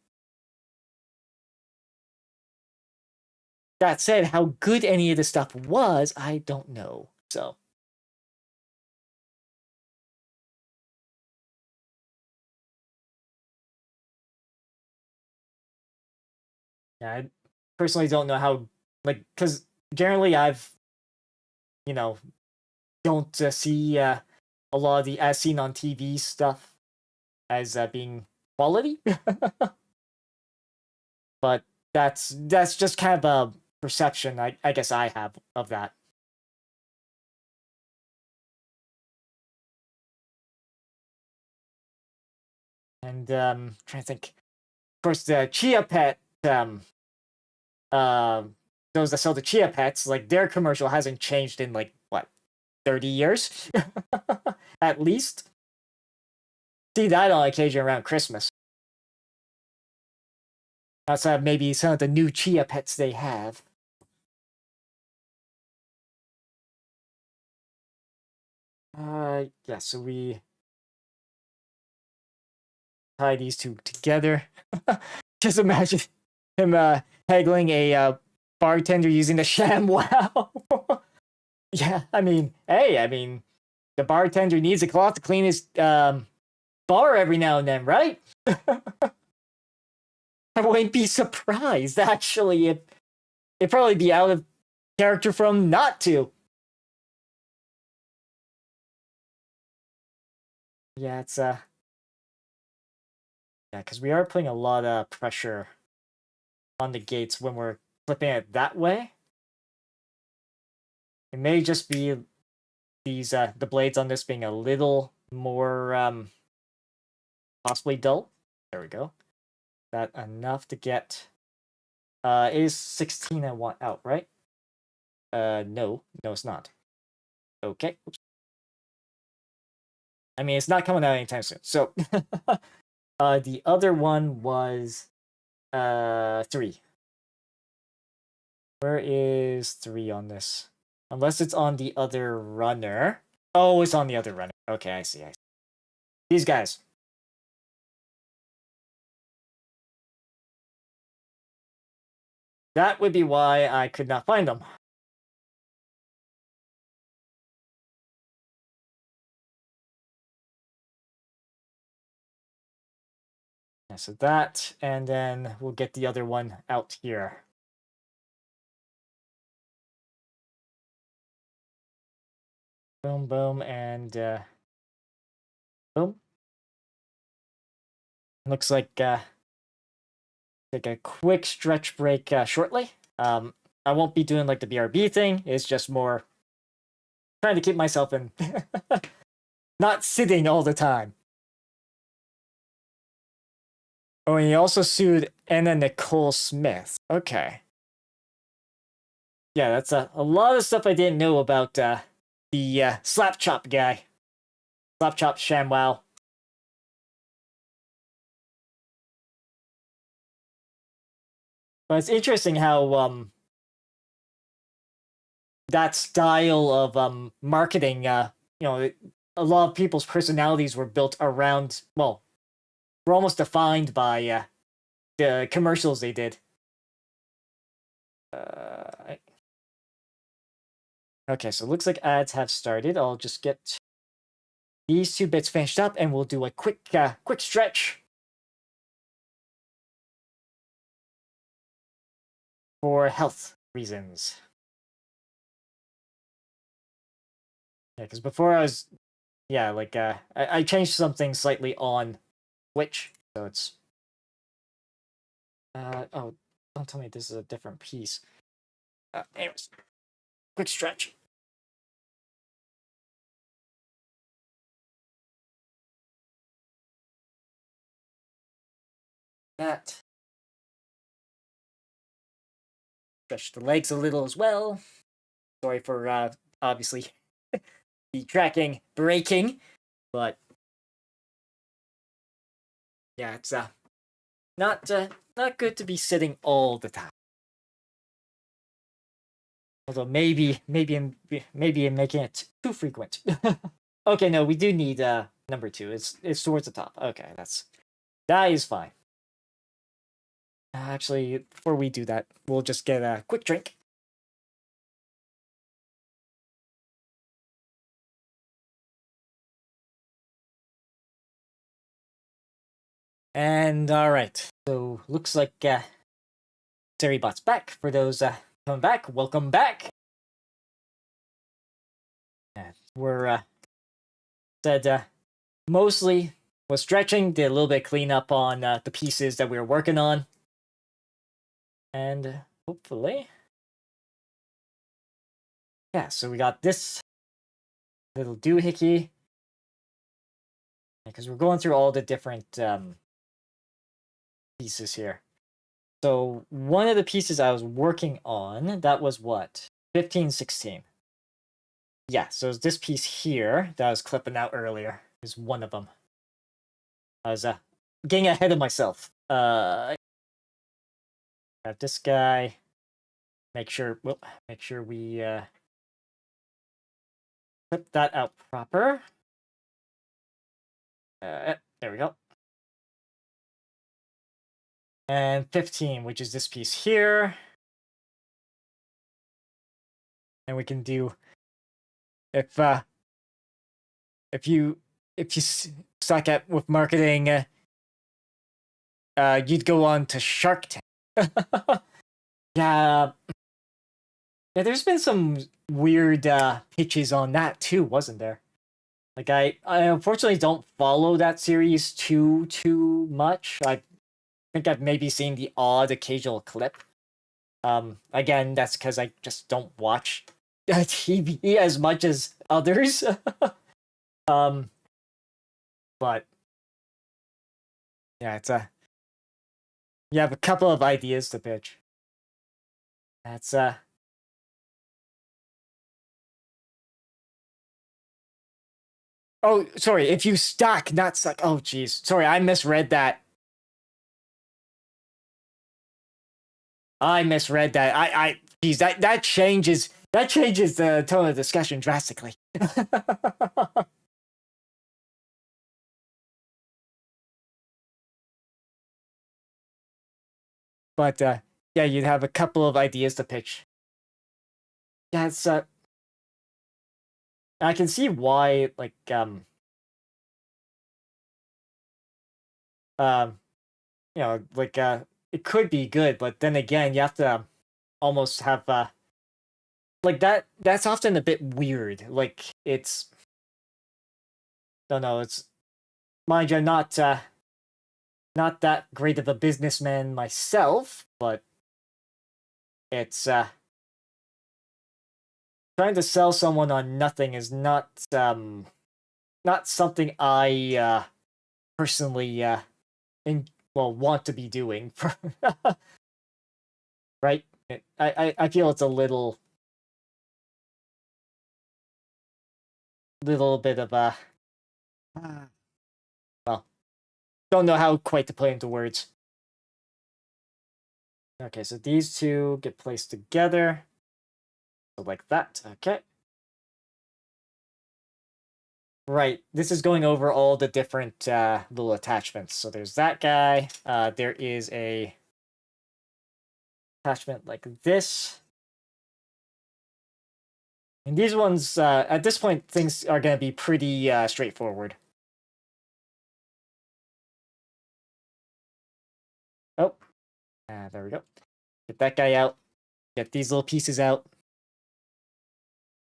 That said, how good any of the stuff was, I don't know. So. Yeah, I personally don't know how, like, because generally I've, you know, don't see a lot of the as seen on TV stuff as being quality. But that's just kind of a perception I guess I have of that. And trying to think. Of course, the Chia Pet, those that sell the Chia Pets, like their commercial hasn't changed in like what 30 years, at least. See that on occasion around Christmas. Outside maybe some of the new Chia Pets they have. Yeah, so we tie these two together. Just imagine him haggling a bartender using the sham wow. Yeah, I mean, hey, I mean, the bartender needs a cloth to clean his bar every now and then, right? I wouldn't be surprised, actually. It'd probably be out of character from not to. Yeah, it's yeah, because we are putting a lot of pressure on the gates when we're flipping it that way. It may just be these the blades on this being a little more possibly dull. There we go. That enough to get it is 16 I want out, right? No, it's not. Okay. Oops. I mean, it's not coming out anytime soon. So the other one was 3. Where is 3 on this? Unless it's on the other runner. Oh, it's on the other runner. Okay, I see. These guys. That would be why I could not find them. Yeah, so that, and then we'll get the other one out here. Boom, boom, and boom. Looks like take a quick stretch break shortly. I won't be doing like the BRB thing. It's just more trying to keep myself in, not sitting all the time. Oh, and he also sued Anna Nicole Smith. Okay. Yeah, that's a lot of stuff I didn't know about the Slap Chop guy. Slap Chop ShamWow. But it's interesting how that style of marketing a lot of people's personalities were built around, well, were almost defined by the commercials they did. Okay, so it looks like ads have started. I'll just get these 2 bits finished up, and we'll do a quick stretch for health reasons. Yeah, because before I was, yeah, like I changed something slightly on Twitch, so it's oh, don't tell me this is a different piece. Anyways, quick stretch. That. Stretch the legs a little as well. Sorry for obviously the tracking breaking, but yeah, it's not good to be sitting all the time. Although maybe I'm making it too frequent. Okay, no, we do need number 2. It's towards the top. Okay, that is fine. Actually, before we do that, we'll just get a quick drink. And all right, so looks like Seribot's back. For those coming back, welcome back. We're said mostly was stretching, did a little bit of cleanup on the pieces that we were working on, and hopefully, yeah. So we got this little doohickey because we're going through all the different pieces here. So one of the pieces I was working on, that was what? 1516. Yeah, so this piece here that I was clipping out earlier is one of them. I was getting ahead of myself. Grab this guy. Make sure we clip that out proper. There we go. And 15, which is this piece here. And we can do if you suck at with marketing, you'd go on to Shark Tank. Yeah, there's been some weird pitches on that too, wasn't there? Like I unfortunately don't follow that series too much. I think I've maybe seen the odd occasional clip. Again, that's because I just don't watch TV as much as others. But yeah, it's you have a couple of ideas to pitch. That's oh, sorry, if you stack, not suck. Oh, geez. Sorry, I misread that. Geez, that changes the tone of discussion drastically. But yeah, you'd have a couple of ideas to pitch. Yeah, it's I can see why, like you know, like it could be good, but then again, you have to almost have like that's often a bit weird. Like it's don't know, it's mind you, not that great of a businessman myself, but it's trying to sell someone on nothing is not something I personally want to be doing. Right? I feel it's a little bit of a well, don't know how quite to put into words. Okay, so these two get placed together. So like that, okay. Right. This is going over all the different little attachments. So there's that guy. There is a attachment like this. And these ones, at this point, things are going to be pretty straightforward. Oh, there we go. Get that guy out. Get these little pieces out.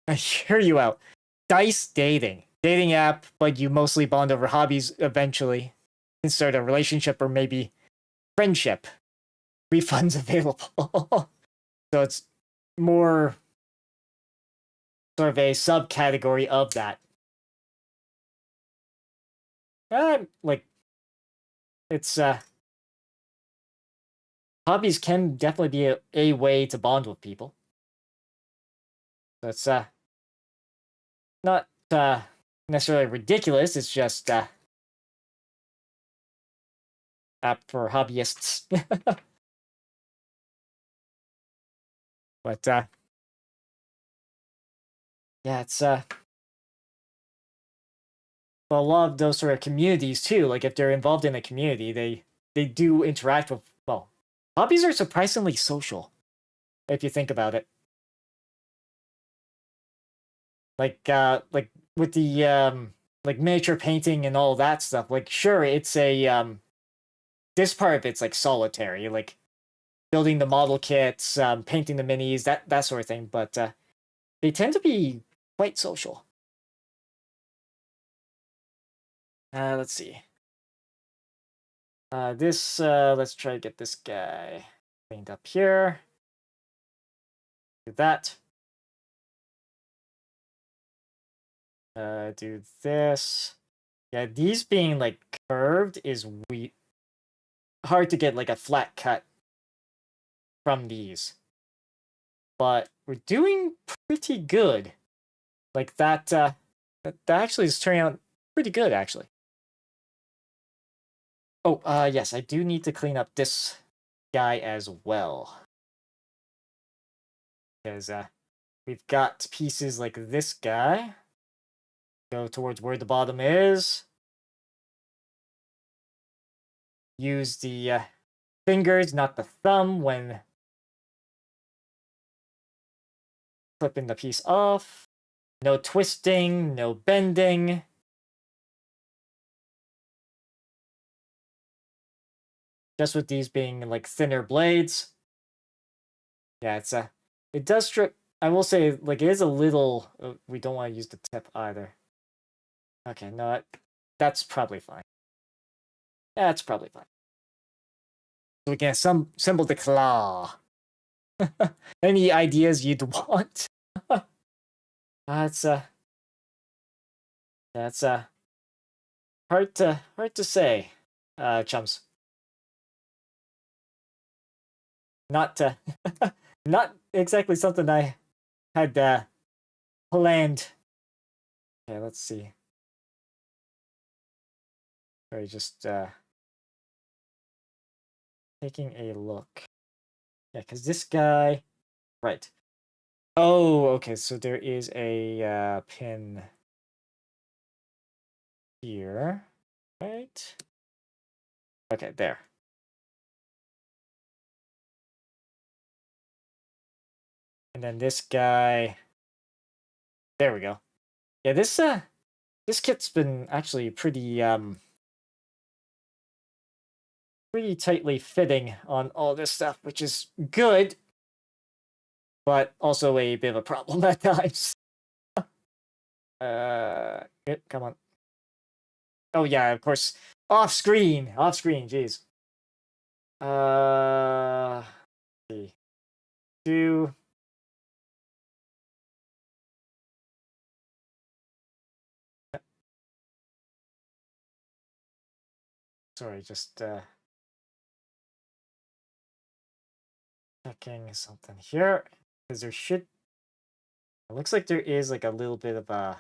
I hear you out. Dice dating. Dating app, but you mostly bond over hobbies eventually. Can start a relationship or maybe friendship. Refunds available. So it's more sort of a subcategory of that. Like, it's hobbies can definitely be a way to bond with people. That's not necessarily ridiculous. It's just app for hobbyists. But yeah, it's a lot of those sort of communities too. Like if they're involved in a community, they do interact with. Well, hobbies are surprisingly social, if you think about it. Like with the like miniature painting and all that stuff. Like sure, it's a this part of it's like solitary, like building the model kits, painting the minis, that sort of thing. But they tend to be quite social. Let's see. This let's try to get this guy cleaned up here. Do that. Do this. Yeah, these being like curved is hard to get like a flat cut from these. But we're doing pretty good. Like that that actually is turning out pretty good actually. Oh, yes, I do need to clean up this guy as well. Because we've got pieces like this guy. Go towards where the bottom is. Use the fingers, not the thumb, when flipping the piece off. No twisting, no bending. Just with these being like thinner blades. Yeah, it's it does strip. I will say, like, it is a little. We don't want to use the tip either. Okay, no, that's probably fine. That's probably fine. So we can assemble the claw. Any ideas you'd want? That's that's hard to say, chums. Not not exactly something I had planned. Okay, let's see. Sorry, just taking a look. Yeah, because this guy, right? Oh, okay. So there is a pin here, right? Okay, there. And then this guy. There we go. Yeah, this kit's been actually pretty tightly fitting on all this stuff, which is good, but also a bit of a problem at times. Come on. Oh yeah, of course. Off screen, jeez. See. Do sorry, just checking something here because there should. It looks like there is like a little bit of a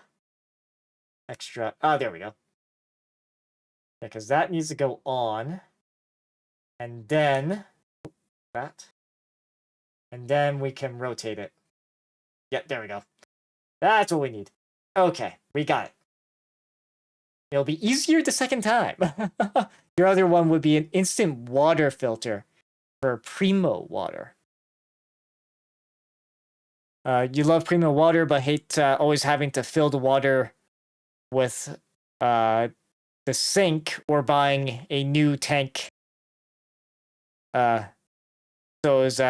extra. Ah, there we go. Yeah, because that needs to go on, and then that, and then we can rotate it. Yeah, there we go. That's what we need. Okay, we got it. It'll be easier the second time. Your other one would be an instant water filter for Primo water. You love Primo water, but hate always having to fill the water with the sink or buying a new tank. So is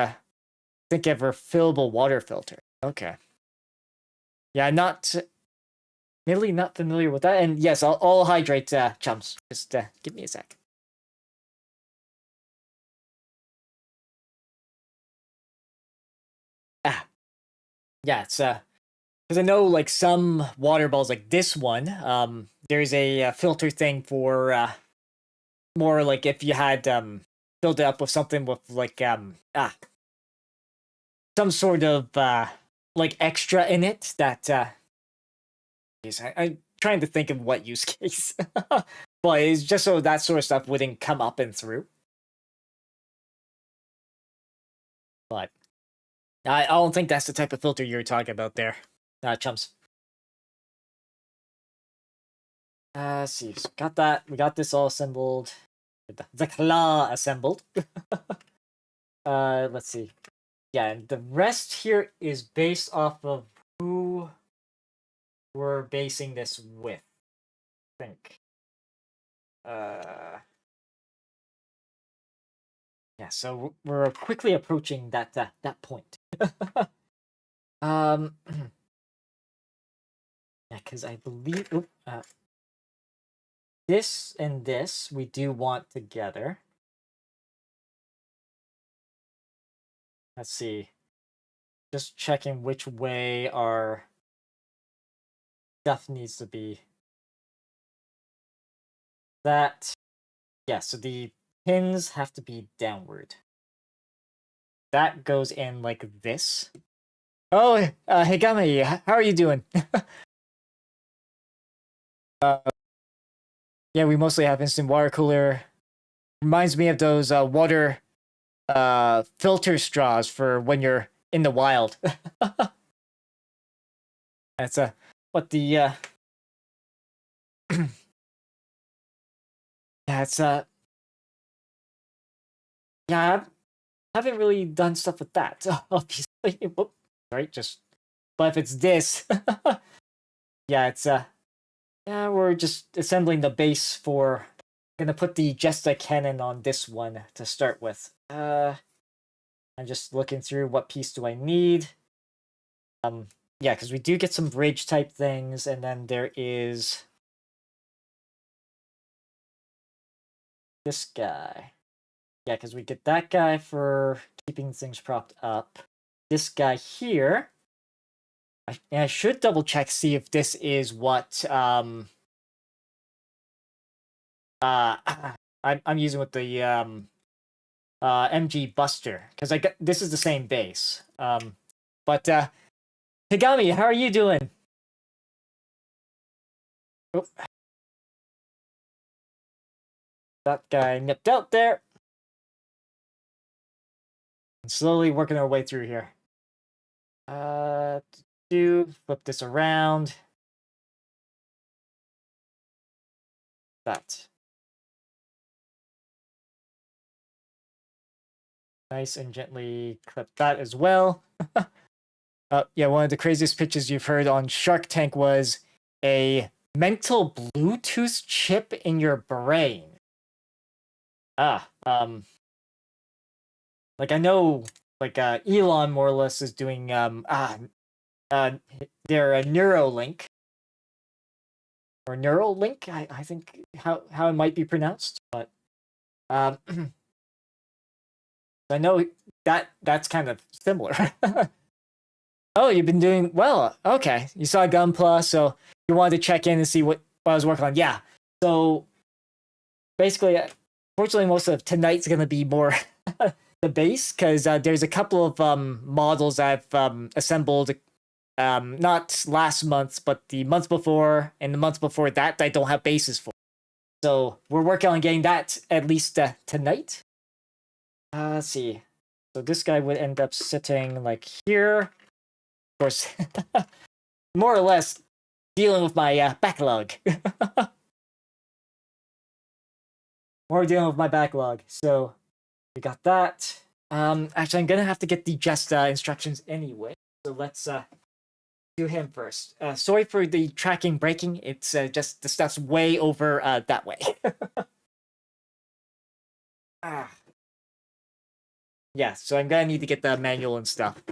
think of a refillable water filter. Okay. Yeah, really not familiar with that. And yes, I'll hydrate chums. Just give me a sec. Yeah, it's because I know like some water balls like this one, there's a filter thing for more like if you had filled it up with something with like some sort of like extra in it that I'm trying to think of what use case. But it's just so that sort of stuff wouldn't come up and through. But I don't think that's the type of filter you're talking about there, chums. Let's see. So got that. We got this all assembled. The claw assembled. Let's see. Yeah, and the rest here is based off of who we're basing this with. I think. Yeah, so we're quickly approaching that point. Yeah, because I believe this and this we do want together. Let's see. Just checking which way our stuff needs to be. That, yeah, so the pins have to be downward. That goes in like this. Oh, Higami, how are you doing? Yeah, we mostly have instant water cooler. Reminds me of those water filter straws for when you're in the wild. That's what the yeah, it's yeah, I haven't really done stuff with that. Obviously, whoop, right? Just, but if it's this, yeah, it's yeah, we're just assembling the base for. Gonna put the Jesta cannon on this one to start with. I'm just looking through what piece do I need. Yeah, because we do get some bridge type things, and then there is this guy. Yeah, because we get that guy for keeping things propped up. This guy here. I should double check, see if this is what I'm using with the MG Buster, because I got this is the same base. But Higami, how are you doing? Oh. That guy nipped out there. And slowly working our way through here. Flip this around. That. Nice and gently clip that as well. Yeah, one of the craziest pitches you've heard on Shark Tank was a mental Bluetooth chip in your brain. Like I know, like Elon more or less is doing their Neuralink or Neuralink. I think how it might be pronounced, but I know that's kind of similar. Oh, you've been doing well. Okay, you saw Gunpla, so you wanted to check in and see what I was working on. Yeah. So basically, fortunately, most of tonight's gonna be more the base because there's a couple of models I've assembled. Not last month, but the month before and the month before that I don't have bases for. So we're working on getting that at least tonight. Let's see. So this guy would end up sitting like here. Of course, more or less dealing with my backlog. More dealing with my backlog. So we got that. Actually, I'm gonna have to get the just instructions anyway. So let's do him first. Sorry for the tracking breaking. It's just the stuff's way over that way. Yeah, so I'm gonna need to get the manual and stuff.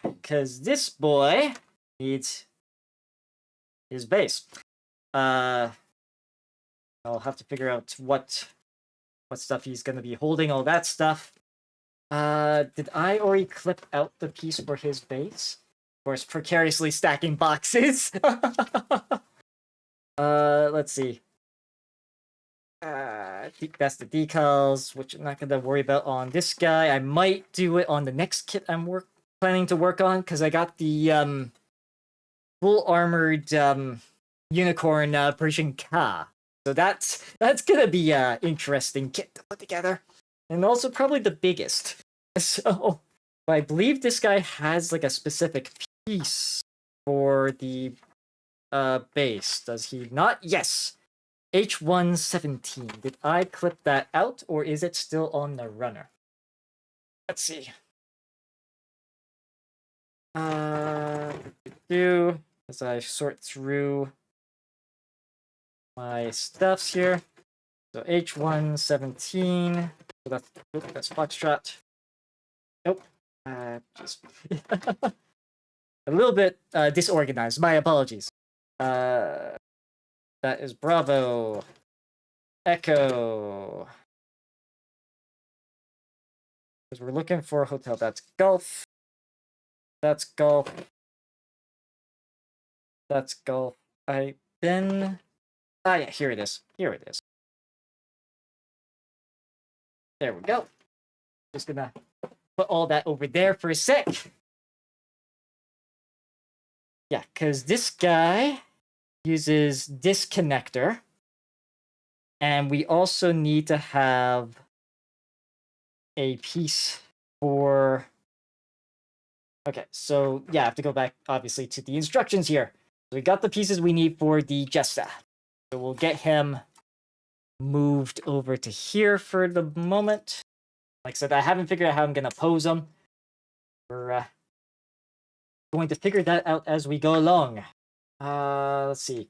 Because this boy needs his base. I'll have to figure out what stuff he's gonna be holding, all that stuff. Did I already clip out the piece for his base? Of course, precariously stacking boxes. Let's see. That's the decals, which I'm not gonna worry about on this guy. I might do it on the next kit I'm planning to work on, because I got the full armored unicorn Persian Ka. So that's gonna be a interesting kit to put together, and also probably the biggest. So I believe this guy has like a specific piece for the base. Does he not? Yes. H117. Did I clip that out, or is it still on the runner? Let's see. Do as I sort through my stuffs here. So H117. So that's Foxtrot. Nope. Just a little bit disorganized. My apologies. That is Bravo. Echo. Because we're looking for a hotel. That's Golf. That's Golf. That's Golf. I've been... Ah, yeah, here it is. Here it is. There we go. Just gonna put all that over there for a sec. Yeah, because this guy uses this connector. And we also need to have a piece for... Okay, so yeah, I have to go back, obviously, to the instructions here. So we got the pieces we need for the Jesta. So we'll get him moved over to here for the moment. Like I said, I haven't figured out how I'm going to pose him. We're going to figure that out as we go along. Let's see.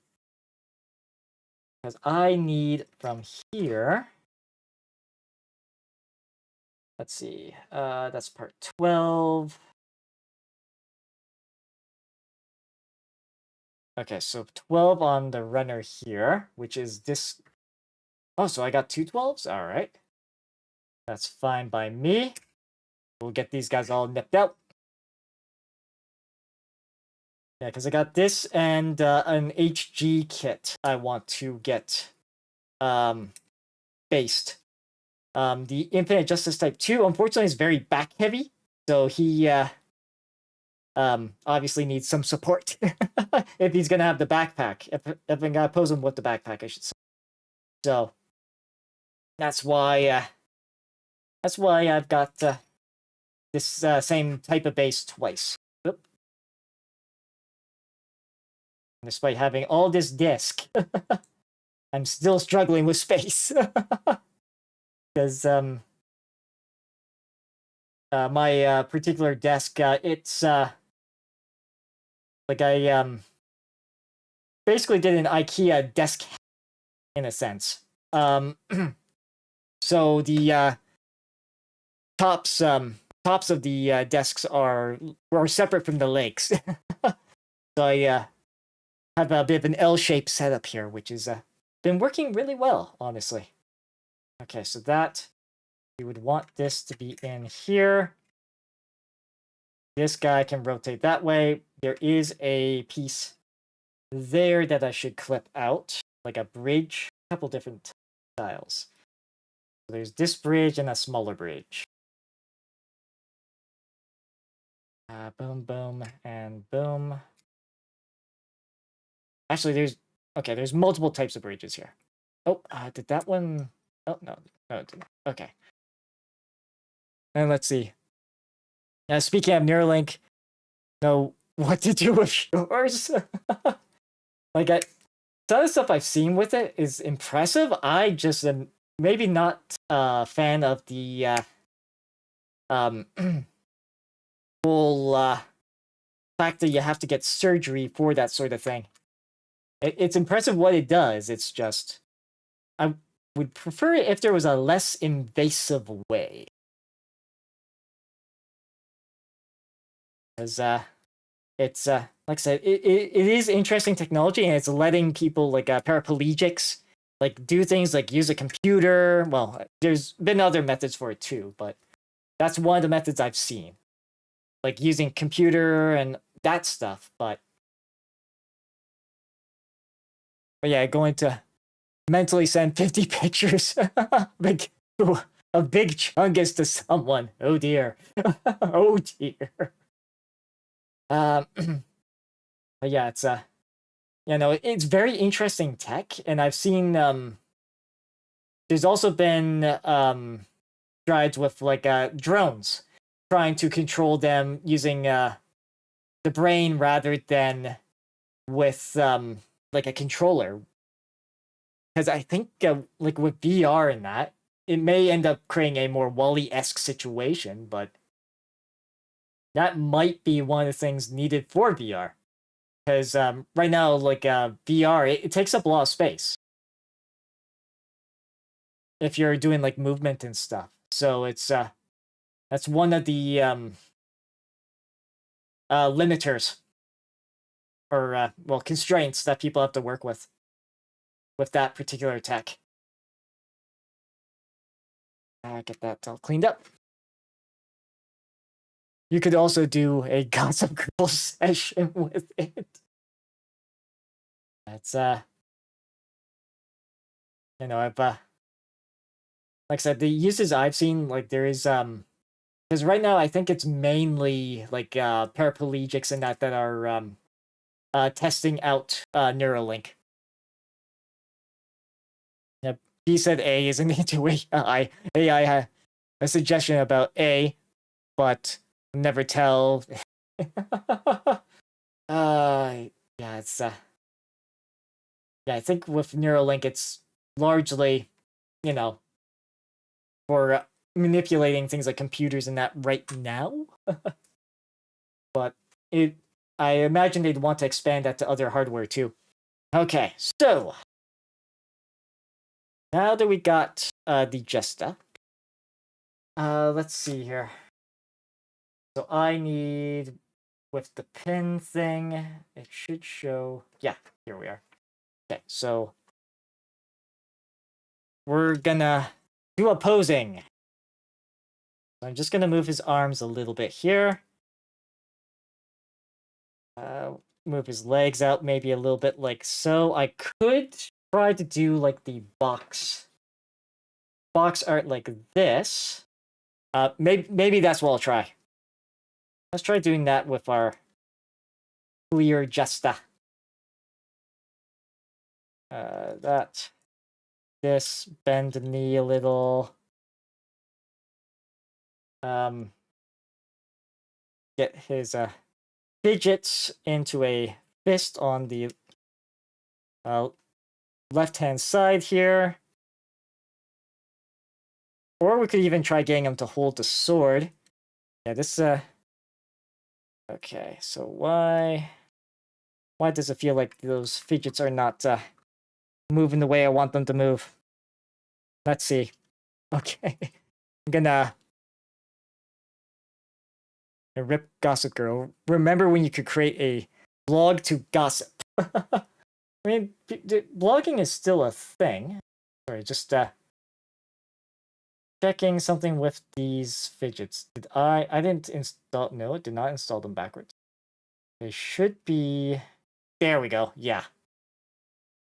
Because I need from here... Let's see. That's part 12. Okay, so 12 on the runner here, which is this... Oh, so I got two 12s? All right. That's fine by me. We'll get these guys all nipped out. Yeah, because I got this and an HG kit I want to get based. The Infinite Justice Type 2, unfortunately, is very back-heavy, so he obviously needs some support if he's going to have the backpack. If I'm going to pose him with the backpack, I should say. So that's why I've got this same type of base twice. Oop. Despite having all this disk, I'm still struggling with space. Because my particular desk, it's like I basically did an IKEA desk in a sense. So the tops of the desks are separate from the legs. So I have a bit of an L-shaped setup here, which has been working really well, honestly. Okay, so that you would want this to be in here. This guy can rotate that way. There is a piece there that I should clip out, like a bridge, a couple different styles. So there's this bridge and a smaller bridge. Boom, boom, and boom. Actually, there's multiple types of bridges here. Oh, did that one... Oh, no, it didn't. Okay. And let's see. Speaking of Neuralink, know what to do with yours. Like some of the stuff I've seen with it is impressive. I just am maybe not a fan of the um whole fact that you have to get surgery for that sort of thing. It's impressive what it does. It's just I would prefer it if there was a less invasive way. Because it's like I said, it is interesting technology, and it's letting people like paraplegics like do things like use a computer. Well, there's been other methods for it too, but that's one of the methods I've seen, like using computer and that stuff. But yeah, going to mentally send 50 pictures, like a big chungus to someone. Oh dear, oh dear. Um, but yeah, it's it's very interesting tech, and I've seen there's also been strides with like drones, trying to control them using the brain rather than with like a controller. Because I think like with VR and that, it may end up creating a more Wall-E-esque situation, but that might be one of the things needed for VR. Because right now, like VR, it takes up a lot of space if you're doing like movement and stuff. So it's that's one of the limiters or well constraints that people have to work with that particular tech. Get that all cleaned up. You could also do a Gossip Girl session with it. That's I've like I said, the uses I've seen, like there is because right now I think it's mainly like paraplegics and that are testing out Neuralink. Yep. He said A isn't into AI. AI had a suggestion about A, but never tell. Yeah, it's yeah, I think with Neuralink it's largely, you know, for manipulating things like computers and that right now. But it I imagine they'd want to expand that to other hardware too. Okay, so now that we got the Jesta, let's see here. So I need with the pin thing, it should show. Yeah, here we are. Okay, so we're gonna do opposing. So I'm just gonna move his arms a little bit here. Move his legs out maybe a little bit like so. I could try to do like the box art like this. Maybe that's what I'll try. Let's try doing that with our clear Jesta. This, bend the knee a little. Get his fidgets into a fist on the left-hand side here. Or we could even try getting him to hold the sword. Yeah, this okay, so why does it feel like those fidgets are not moving the way I want them to move? Let's see. Okay. I'm gonna rip Gossip Girl. Remember when you could create a blog to gossip? I mean, blogging is still a thing. Sorry, just checking something with these fidgets. Did I didn't install, no, it did not install them backwards. They should be, there we go, yeah.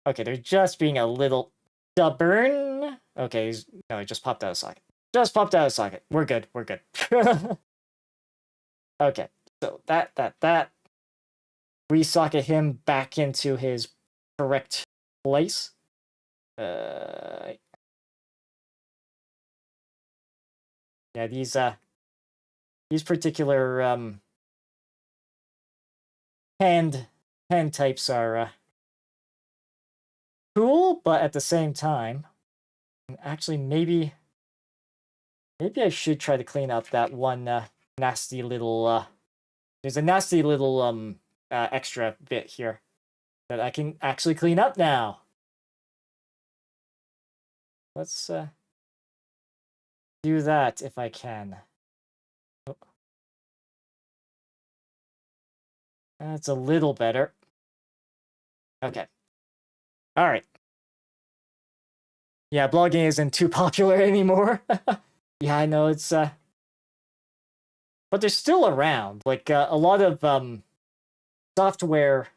Okay, they're just being a little stubborn. Okay, no, it just popped out of socket. Just popped out of socket. We're good, we're good. Okay, so that. Resocket him back into his correct place. Yeah, these particular hand types are cool, but at the same time, actually maybe I should try to clean up that one nasty little there's a nasty little extra bit here that I can actually clean up now. Let's do that if I can. Oh. That's a little better. Okay. All right. Yeah, blogging isn't too popular anymore. Yeah, I know it's but they're still around. Like a lot of software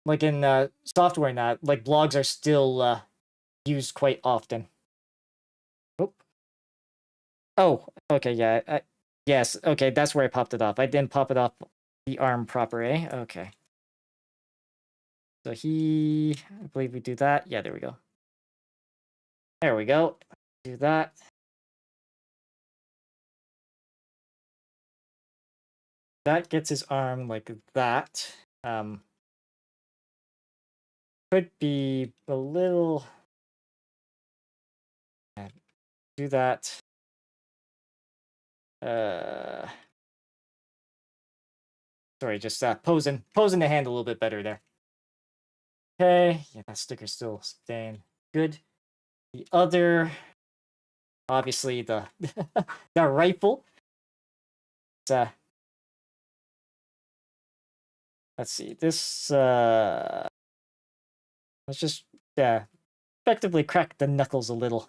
like in software now, like blogs are still used quite often. Oh, okay, yeah. Yes, okay, that's where I popped it off. I didn't pop it off the arm proper, eh? Okay. So I believe we do that. Yeah, there we go. There we go. Do that. That gets his arm like that. Could be a little... Do that. Sorry, just posing the hand a little bit better there. Okay, yeah, that sticker's still staying good. The other, obviously the the rifle. It's, let's see, this let's just effectively crack the knuckles a little.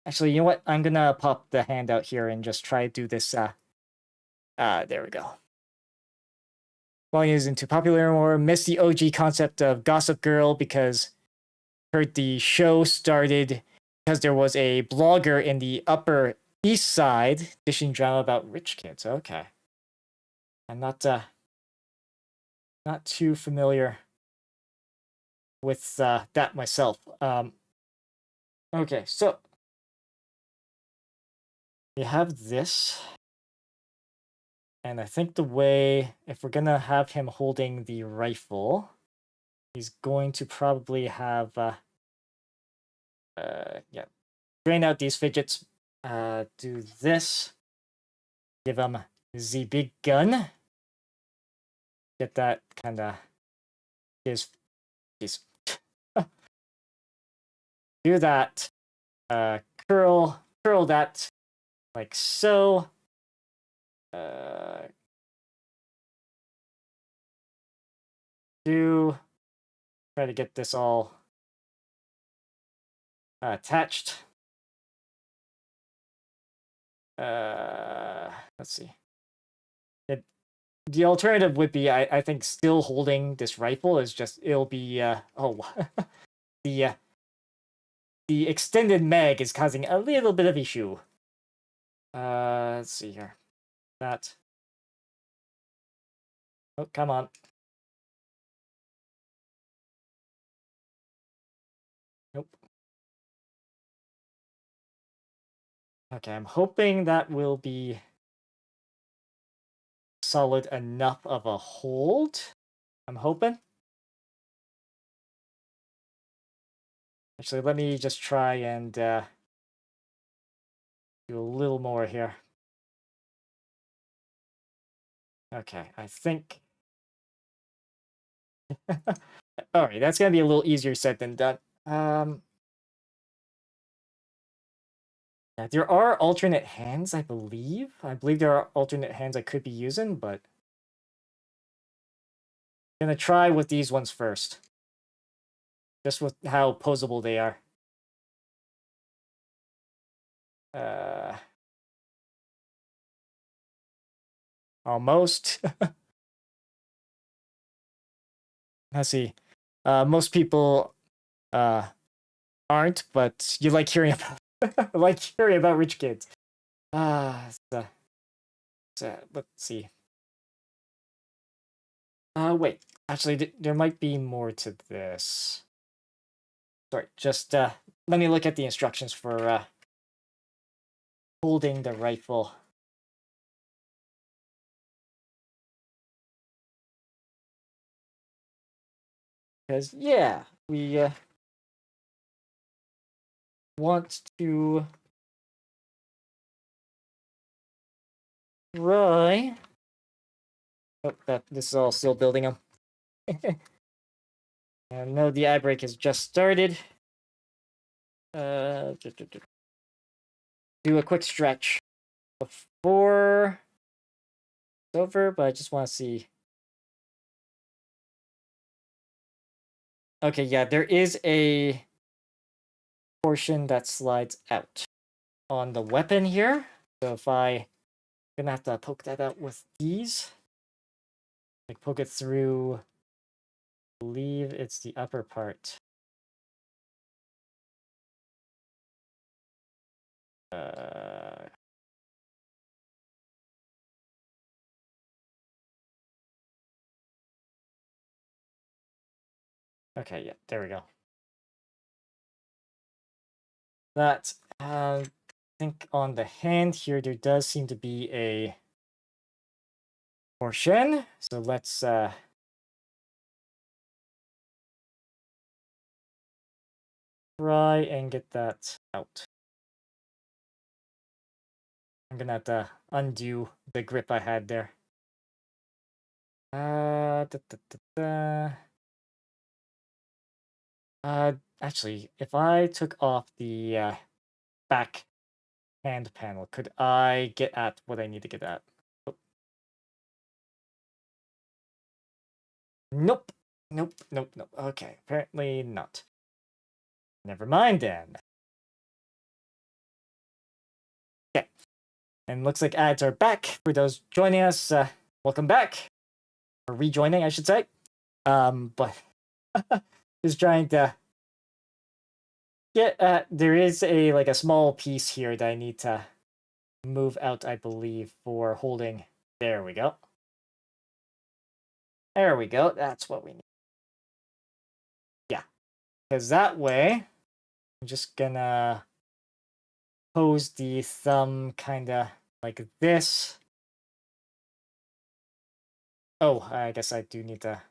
Actually, you know what? I'm gonna pop the hand out here and just try to do this. There we go. Volume isn't too popular anymore. Missed the OG concept of Gossip Girl because heard the show started because there was a blogger in the Upper East Side dishing drama about rich kids. Okay, I'm not too familiar with that myself. Okay, so we have this. And I think the way, if we're gonna have him holding the rifle, he's going to probably have, yeah, drain out these fidgets, do this, give him the big gun, get that kind of, his, do that, curl that, like so, try to get this all attached. Let's see. The alternative would be, I think, still holding this rifle is just, it'll be, the extended mag is causing a little bit of issue. Let's see here. That. Oh, come on. Nope. Okay, I'm hoping that will be solid enough of a hold. I'm hoping. Actually, let me just try and do a little more here. Okay, I think... Alright, that's gonna be a little easier said than done. Yeah, there are alternate hands, I believe. I believe there are alternate hands I could be using, but I'm gonna try with these ones first. Just with how posable they are. Almost. Let's see. Most people aren't, but you like hearing about rich kids. Let's see. Wait. Actually, there might be more to this. Sorry, just let me look at the instructions for holding the rifle. Because, yeah, we want to try... Oh, this is all still building them. And no, the eye break has just started. Do a quick stretch before it's over, but I just want to see. Okay, yeah, there is a portion that slides out on the weapon here. So if I'm gonna have to poke that out with these. Like poke it through, I believe it's the upper part. Okay, yeah, there we go. That, I think on the hand here, there does seem to be a portion. So let's try and get that out. I'm gonna have to undo the grip I had there. Actually, if I took off the back hand panel, could I get at what I need to get at? Oh. Nope. Nope, nope, nope. Okay, apparently not. Never mind then. Okay. And looks like ads are back. For those joining us, welcome back. Or rejoining, I should say. But just trying to get at, there is a small piece here that I need to move out, I believe, for holding. There we go. There we go. That's what we need. Yeah. Because that way, I'm just gonna pose the thumb kinda like this. Oh, I guess I do need to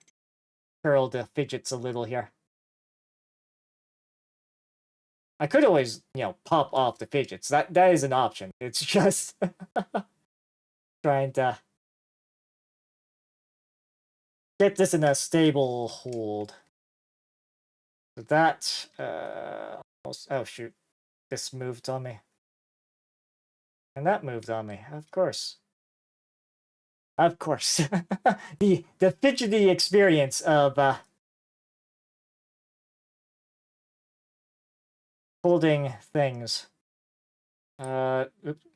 curl the fidgets a little here. I could always, pop off the fidgets. That is an option. It's just trying to get this in a stable hold. So that, oh shoot, this moved on me. And that moved on me, of course. Of course. the fidgety experience of holding things. Oops.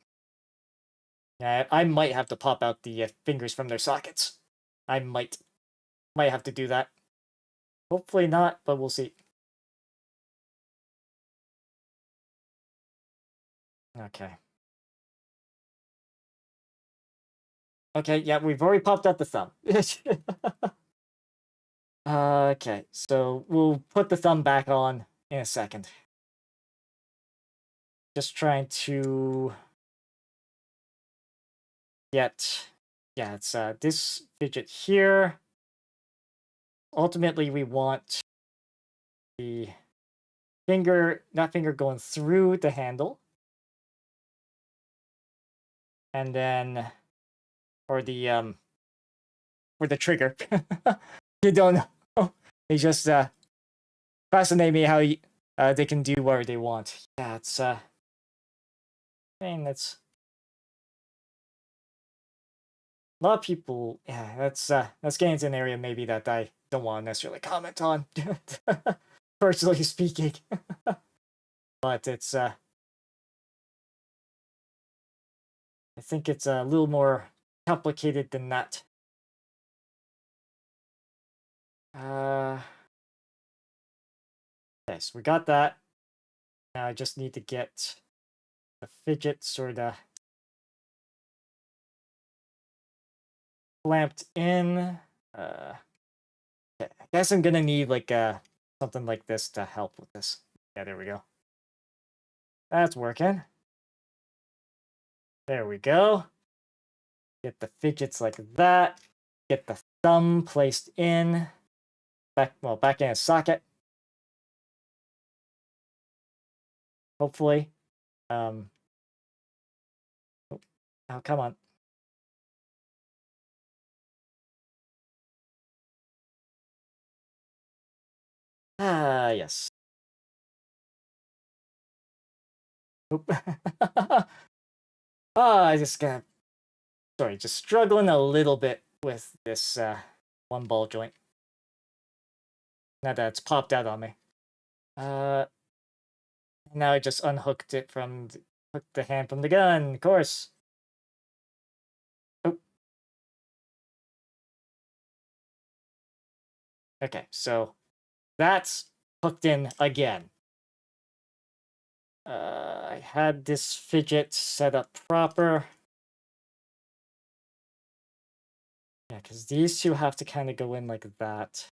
Yeah, I might have to pop out the fingers from their sockets. I might have to do that. Hopefully not, but we'll see. Okay. Okay, yeah, we've already popped out the thumb. Okay, so we'll put the thumb back on in a second. Just trying to get, yeah, it's this fidget here. Ultimately, we want the finger, that finger going through the handle. And then, or the trigger. You don't know. They just fascinate me how they can do whatever they want. Yeah, it's I mean, that's a lot of people. Yeah, that's getting into an area maybe that I don't want to necessarily comment on, personally speaking. But it's I think it's a little more complicated than that. Yes, we got that. Now I just need to get the fidget sort of clamped in. Okay. I guess I'm gonna need like something like this to help with this. Yeah, there we go. That's working. There we go. Get the fidgets like that. Get the thumb placed in. back in its socket. Hopefully. Oh, come on. Ah, yes. Oop. I just got... Sorry, just struggling a little bit with this one ball joint. Now that it's popped out on me. Now I just unhooked it from... Hooked the hand from the gun, of course. Oh. Okay, so that's hooked in again. I had this fidget set up proper. Yeah, because these two have to kind of go in like that.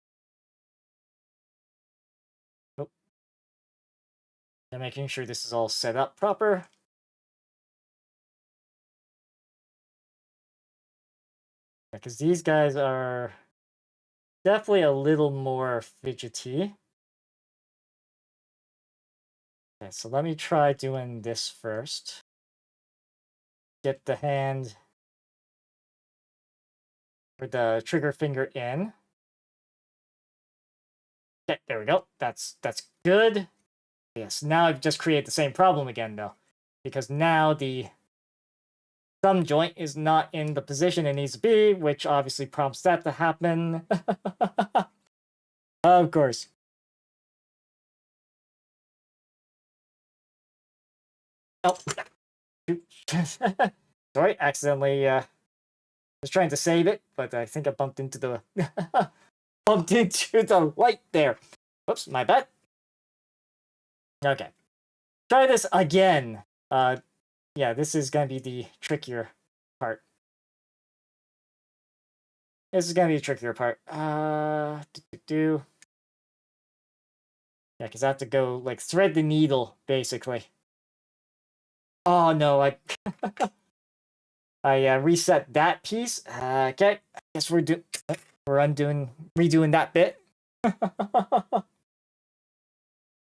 Oh. And making sure this is all set up proper. Because these guys are definitely a little more fidgety. Okay, so let me try doing this first. Get the hand or the trigger finger in. Okay, there we go. That's good. Yes, now I've just created the same problem again though. Because now the thumb joint is not in the position it needs to be, which obviously prompts that to happen. Of course. Oh. Sorry, accidentally was trying to save it, but I think I bumped into the bumped into the light there. Whoops, my bad. Okay. Try this again. Yeah, this is gonna be the trickier part. This is gonna be the trickier part. Yeah, because I have to go like thread the needle basically. Oh no, I reset that piece. Okay, I guess we're redoing that bit.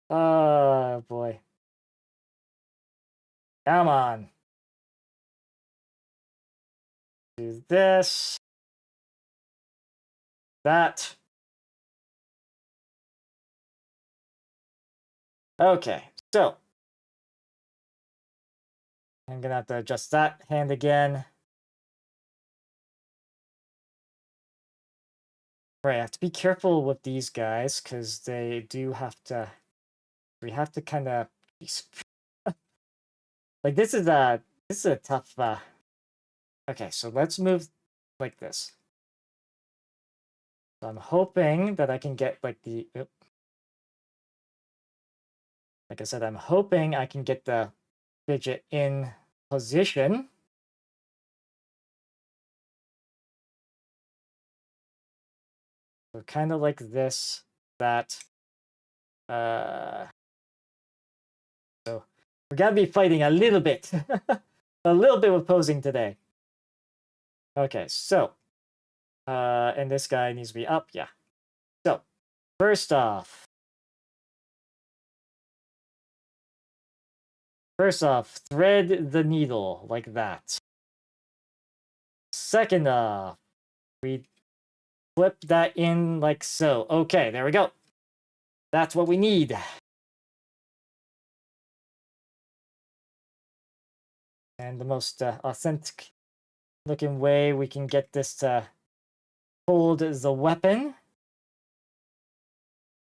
Oh boy. Come on. Do this. That. Okay, so I'm gonna have to adjust that hand again. Right, I have to be careful with these guys because they do have to. We have to kind of like this is a tough. Okay, so let's move like this. So I'm hoping that I can get like the. Like I said, I'm hoping I can get the fidget in position. So kind of like this, that. So we're gonna be fighting a little bit. A little bit with posing today. Okay, so. And this guy needs to be up, yeah. So, first off, thread the needle like that. Second off, we flip that in like so. Okay, there we go. That's what we need. And the most authentic looking way we can get this to hold the weapon.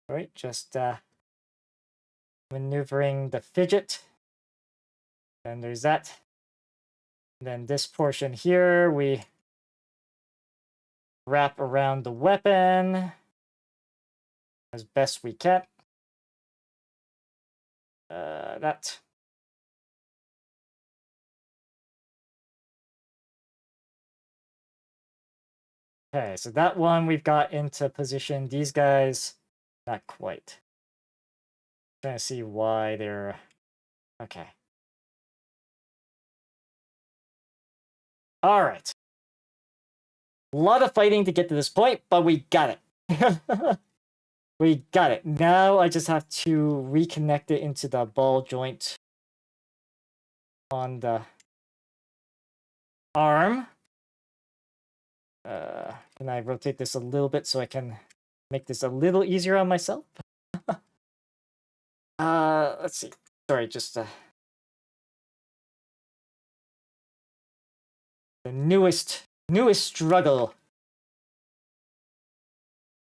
All right, just maneuvering the fidget. And there's that. And then this portion here, we wrap around the weapon as best we can. That. Okay, so that one we've got into position. These guys, not quite. Trying to see why they're... Okay. All right. A lot of fighting to get to this point, but we got it. We got it. Now I just have to reconnect it into the ball joint on the arm. Can I rotate this a little bit so I can make this a little easier on myself? Let's see. Sorry, just the newest struggle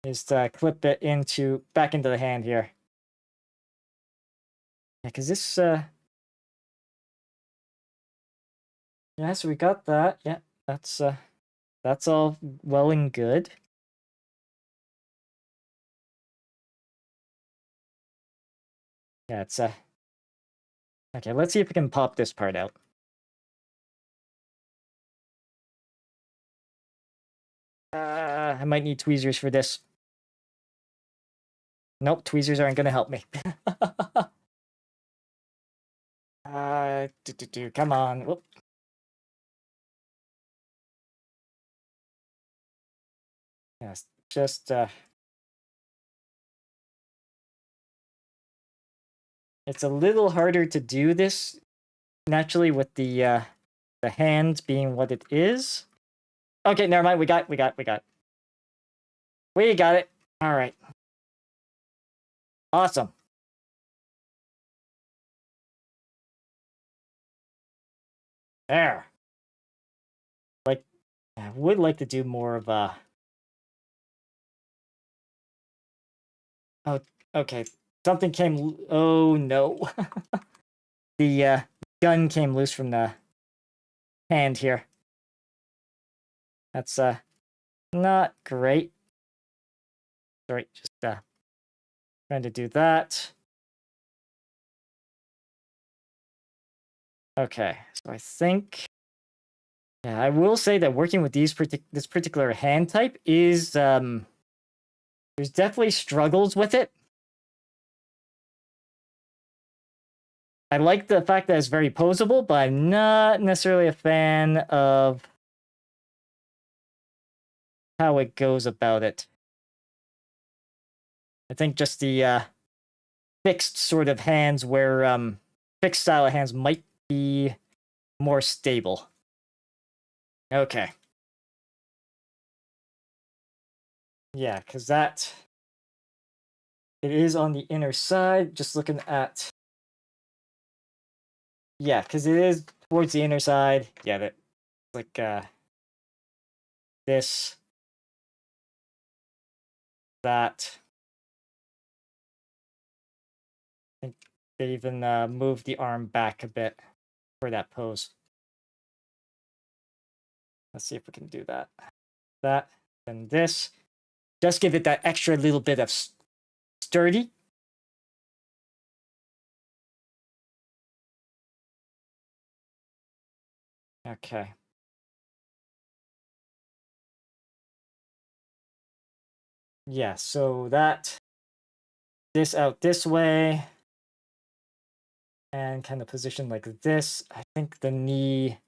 is to clip it back into the hand here. Yeah, because this yeah, so we got that. Yeah, that's all well and good. Yeah, it's okay, let's see if we can pop this part out. I might need tweezers for this. Nope, tweezers aren't gonna help me. Come on. Whoop. Yes, just it's a little harder to do this naturally with the hand being what it is. Okay, never mind. We got it. All right. Awesome. There. Like, I would like to do more of a. Oh, okay. Something came. Oh no. The gun came loose from the hand here. That's not great. Sorry, just trying to do that. Okay, so I think yeah, I will say that working with this particular hand type is there's definitely struggles with it. I like the fact that it's very posable, but I'm not necessarily a fan of how it goes about it. I think just the fixed sort of hands where fixed style of hands might be more stable. Okay. Yeah, because it is on the inner side. Just looking at, yeah, because it is towards the inner side. Yeah, that like this, that. I think they even moved the arm back a bit for that pose. Let's see if we can do that. That and this. Just give it that extra little bit of sturdy. Okay. Yeah, so this out this way and kind of position like this. I think the knee.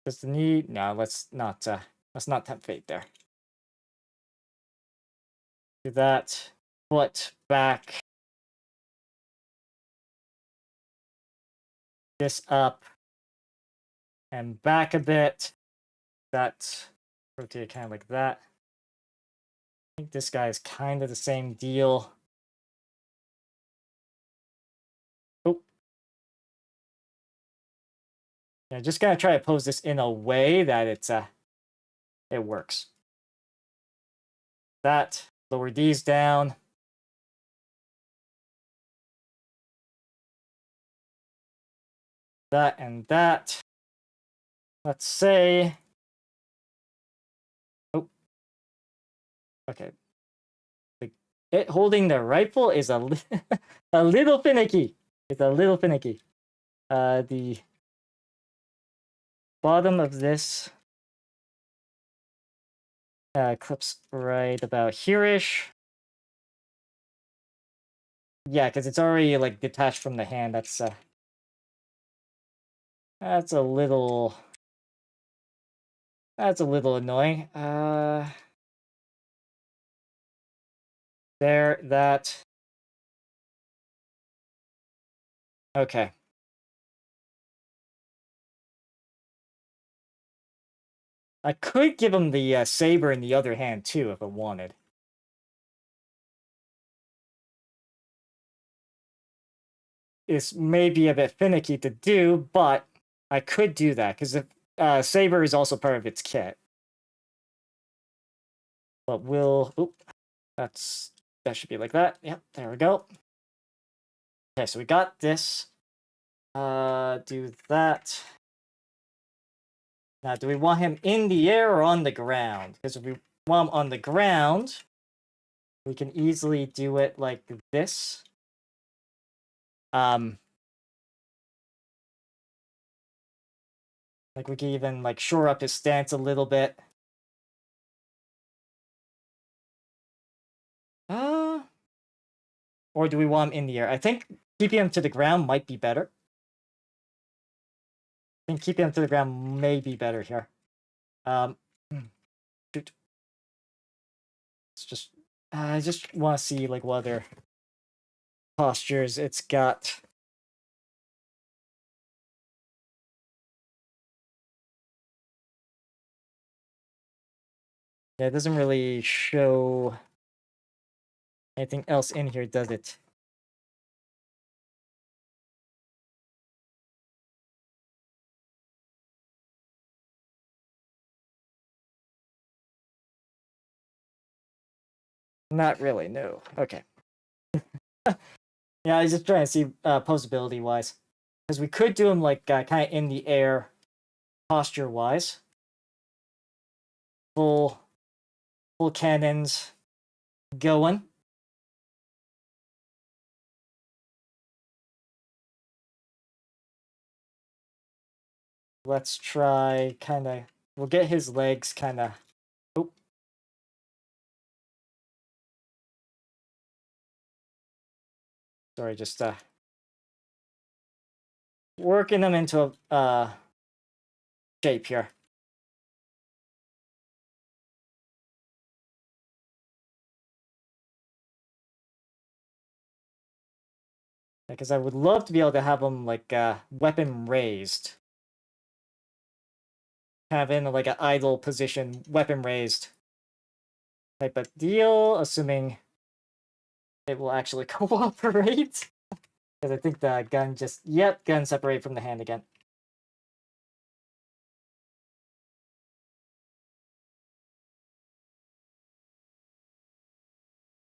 Does the knee? No, let's not tempt fate there. Do that. Foot back. This up and back a bit. That rotate kind of like that. I think this guy is kind of the same deal. Oh. Yeah, just gonna try to pose this in a way that it works. That, lower these down. That and that. Let's say. Oh. Okay. It holding the rifle is a little finicky. It's a little finicky. The bottom of this clips right about here-ish. Yeah, because it's already like detached from the hand. That's a little annoying. There, that. Okay. I could give him the saber in the other hand too if I wanted. It's maybe a bit finicky to do, but I could do that because if saber is also part of its kit. But we'll. Oop, that should be like that. Yep, there we go. Okay, so we got this. Do that. Now, do we want him in the air or on the ground? Because if we want him on the ground, we can easily do it like this. Like we can even like shore up his stance a little bit. Or do we want him in the air? I think keeping him to the ground might be better. I think keeping him to the ground may be better here. Shoot. It's just I just want to see like what other postures it's got. Yeah, it doesn't really show anything else in here, does it? Not really, no. Okay. Yeah, I was just trying to see posability wise. Because we could do him like kind of in the air posture wise. Full cannons going. Let's try kind of. We'll get his legs kind of. Oh. Sorry, just working them into a shape here. Because I would love to be able to have them like weapon raised. Have in like an idle position, weapon raised type of deal, assuming it will actually cooperate. Because I think the gun just, yep, gun separate from the hand again.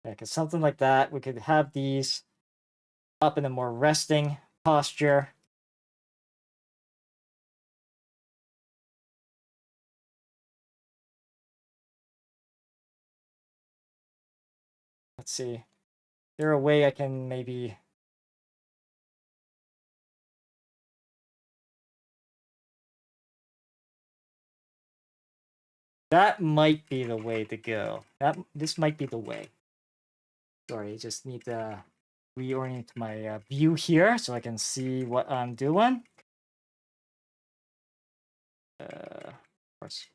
Yeah, because something like that, we could have these up in a more resting posture. Let's see. Is there a way I can maybe... That might be the way to go. This might be the way. Sorry, I just need to reorient my view here so I can see what I'm doing. Of course.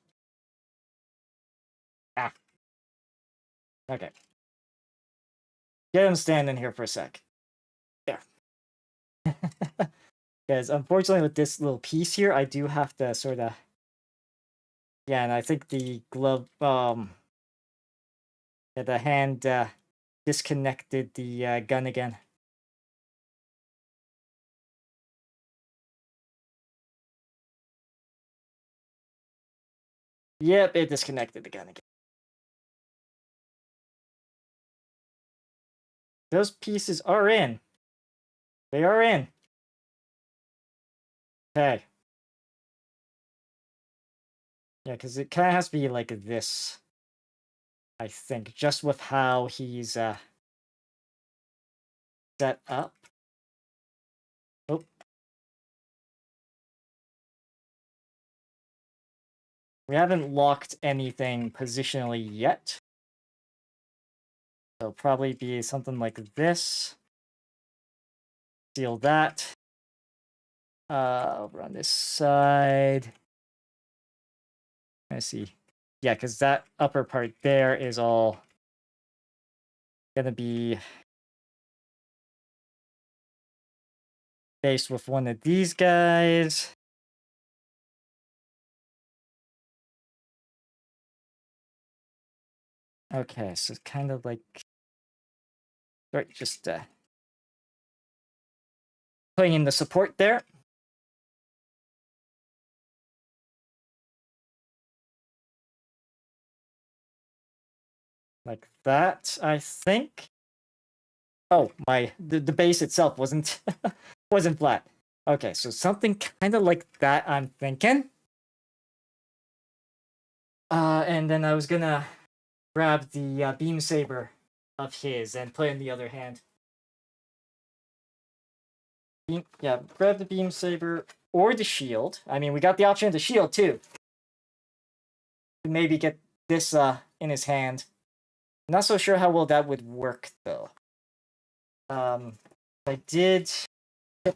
Ah. Okay. Get him standing here for a sec. There. Because unfortunately with this little piece here, I do have to sort of... Yeah, and I think the glove... Yeah, the hand disconnected the gun again. Yep, it disconnected the gun again. Those pieces are in. They are in. Okay. Yeah, because it kind of has to be like this. I think, just with how he's set up. Oh. We haven't locked anything positionally yet. So probably be something like this. Seal that. Over on this side. I see. Yeah, because that upper part there is all gonna be faced with one of these guys. Okay, so it's kind of like, right, just putting in the support there. Like that, I think. Oh, the base itself wasn't wasn't flat. Okay, so something kind of like that I'm thinking. And then I was gonna grab the beam saber of his and put in the other hand. Yeah, grab the beam saber or the shield. I mean, we got the option of the shield too. Maybe get this in his hand. Not so sure how well that would work though. I did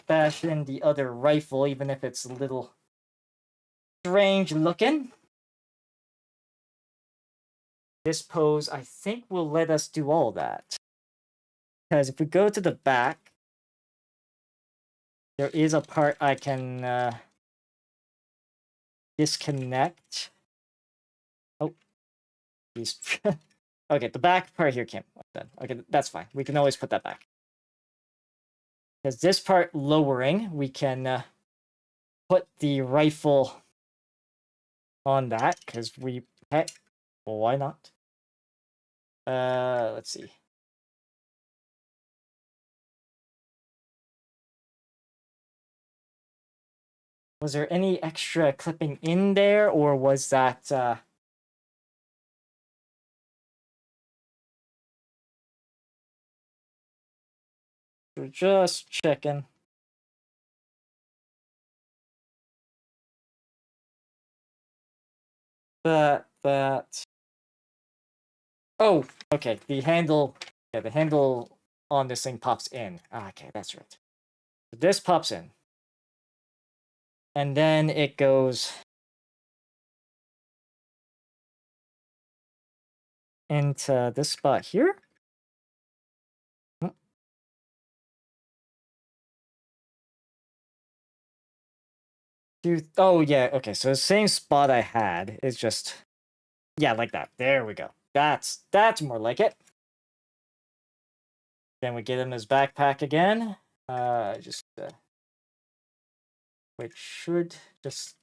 bash in the other rifle, even if it's a little strange looking. This pose, I think, will let us do all that. Because if we go to the back, there is a part I can disconnect. Oh, he's okay. The back part here came done. Okay, that's fine. We can always put that back. Because this part lowering, we can put the rifle on that. Because we well, why not? Let's see. Was there any extra clipping in there, or was that we're just checking. That. Oh, okay. The handle, yeah, the handle on this thing pops in. Okay, that's right. So this pops in. And then it goes into this spot here. Oh, yeah, okay. So the same spot I had is just, yeah, like that. There we go. That's more like it. Then we get him his backpack again. Which should just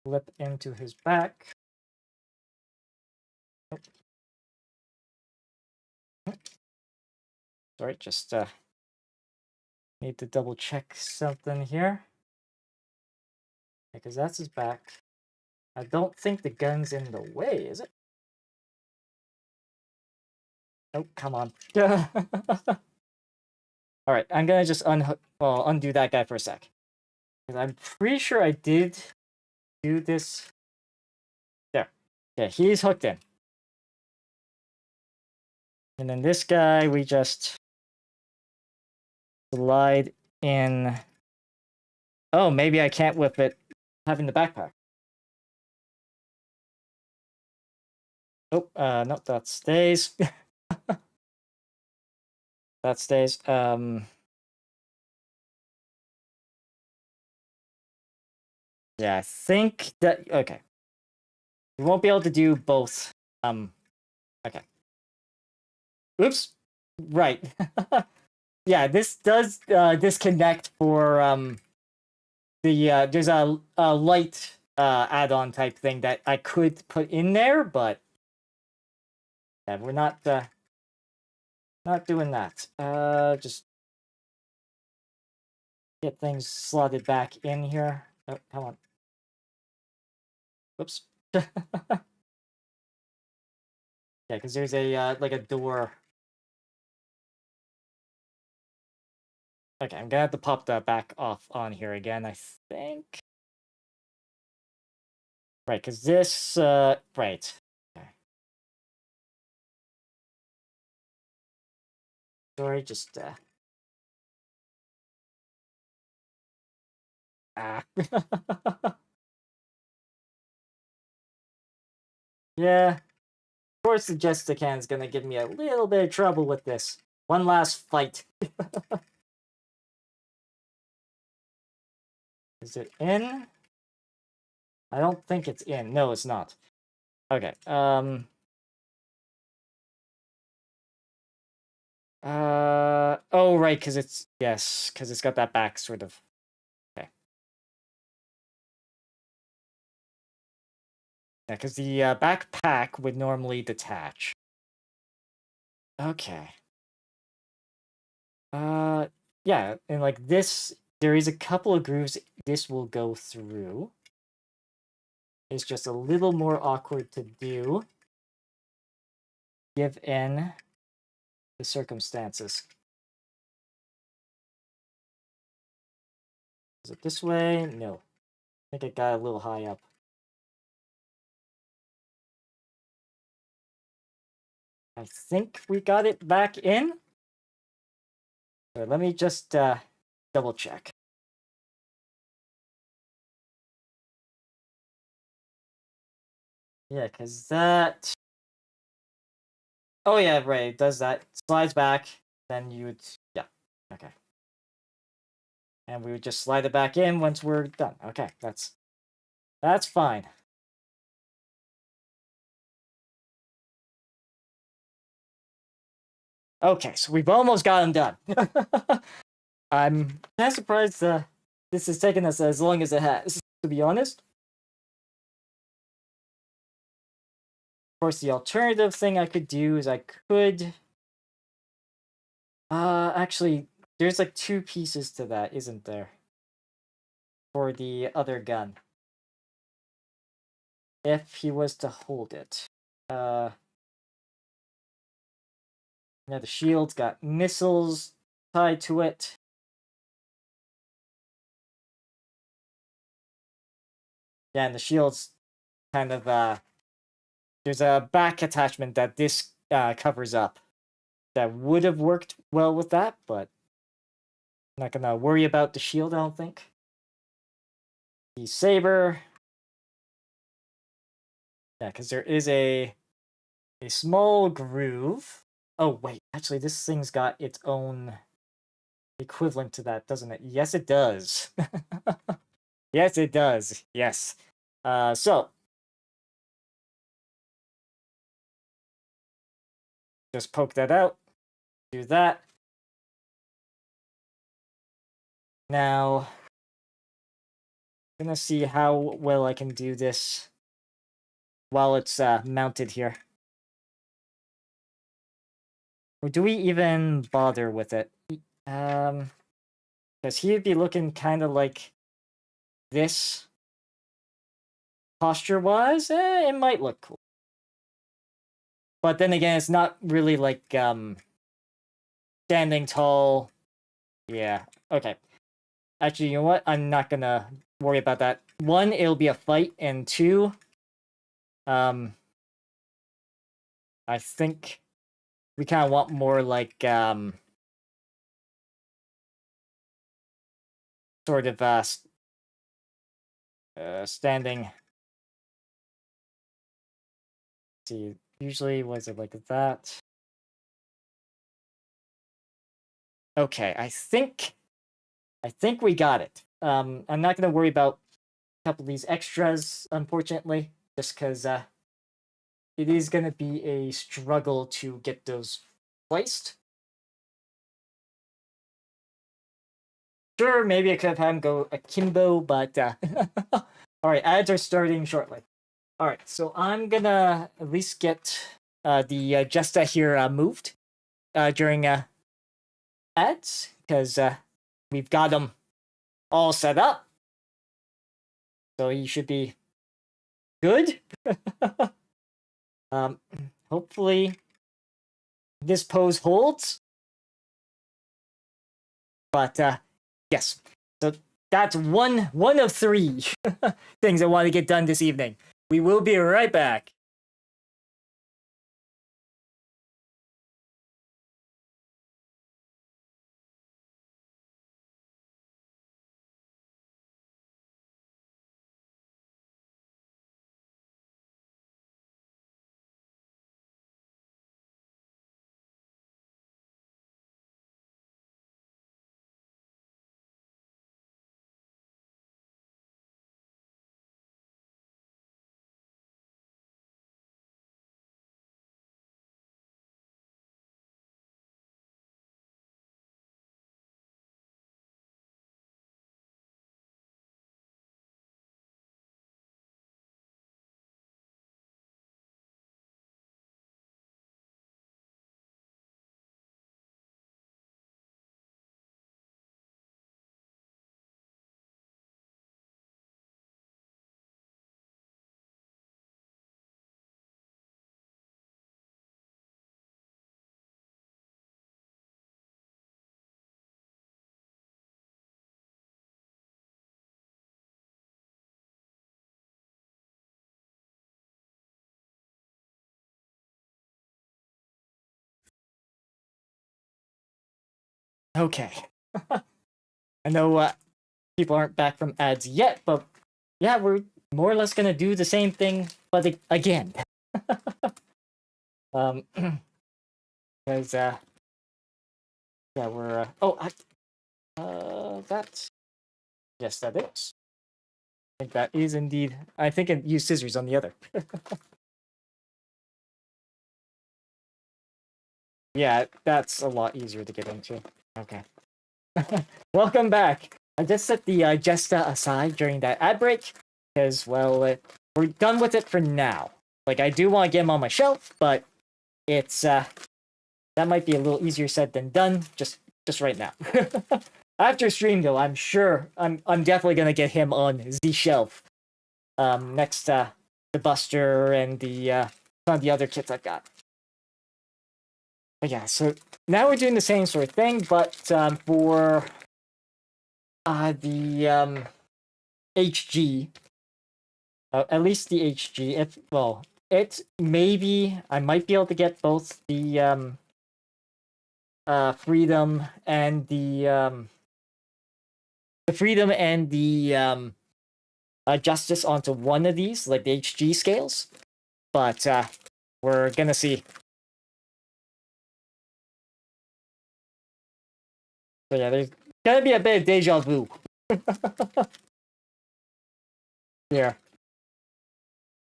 flip into his back. Sorry, just need to double check something here. Because that's his back. I don't think the gun's in the way, is it? Oh, come on. Alright, I'm gonna just undo that guy for a sec. Because I'm pretty sure I did do this. There. Yeah, he's hooked in. And then this guy, we just slide in. Oh, maybe I can't whip it having the backpack. Oh, no, that stays. That stays. Yeah, I think that, okay. We won't be able to do both. Okay. Oops. Right. Yeah, this does disconnect for there's a light add-on type thing that I could put in there, but yeah, we're not doing that. Just get things slotted back in here. Oh, come on. Whoops. Yeah, because there's a like a door. Okay, I'm gonna have to pop that back off on here again, I think. Right, because this right. Okay. Sorry, just ah. Yeah. course, the Justican's gonna give me a little bit of trouble with this. One last fight. Is it in? I don't think it's in. No, it's not. Okay. Oh, right, because it's... Yes, because it's got that back sort of... Okay. Yeah, because the backpack would normally detach. Okay. Yeah, and like this, there is a couple of grooves this will go through. It's just a little more awkward to do, given the circumstances. Is it this way? No. I think it got a little high up. I think we got it back in. So let me just double check. Yeah, because that... Oh yeah, right, it does that. Slides back, then you would... Yeah, okay. And we would just slide it back in once we're done. Okay, that's fine. Okay, so we've almost got them done. I'm kind of surprised this has taken us as long as it has, to be honest. Of course, the alternative thing I could do is I could... actually, there's like 2 pieces to that, isn't there? For the other gun. If he was to hold it. Yeah, the shield's got missiles tied to it. Yeah, and the shield's kind of, there's a back attachment that this covers up. That would have worked well with that, but I'm not gonna worry about the shield, I don't think. The saber. Yeah, because there is a small groove. Oh, wait, actually, this thing's got its own equivalent to that, doesn't it? Yes, it does. Yes, it does. Yes. So just poke that out. Do that. Now, I'm gonna see how well I can do this while it's mounted here. Or do we even bother with it? Because he'd be looking kind of like this. Posture-wise, it might look cool. But then again, it's not really like standing tall. Yeah, okay. Actually, you know what? I'm not gonna worry about that. 1, it'll be a fight, and 2, I think we kind of want more like sort of standing. Let's see, usually was it like that? Okay, I think we got it. I'm not gonna worry about a couple of these extras, unfortunately, just because it is gonna be a struggle to get those placed. Sure, maybe I could have had him go akimbo, but all right, ads are starting shortly. All right, so I'm gonna at least get the Jesta here moved during ads, because we've got them all set up, so he should be good. Hopefully this pose holds, but yes. So that's one of 3 things I want to get done this evening. We will be right back. Okay. I know people aren't back from ads yet, but yeah, we're more or less gonna do the same thing, but again. um, because yeah, we're that's yes, that is. I think that is indeed. I think I use scissors on the other. Yeah, that's a lot easier to get into. Okay. Welcome back. I just set the Jesta aside during that ad break because, well, we're done with it for now. Like, I do want to get him on my shelf, but it's that might be a little easier said than done. Just right now. After stream, though, I'm sure I'm definitely gonna get him on the shelf. Next, the Buster and the some of the other kits I've got. But yeah, so now we're doing the same sort of thing, but for the HG, at least the HG. If well, it maybe I might be able to get both the freedom and the freedom and the justice onto one of these, like the HG scales. But we're gonna see. So yeah, there's gonna be a bit of deja vu. Yeah.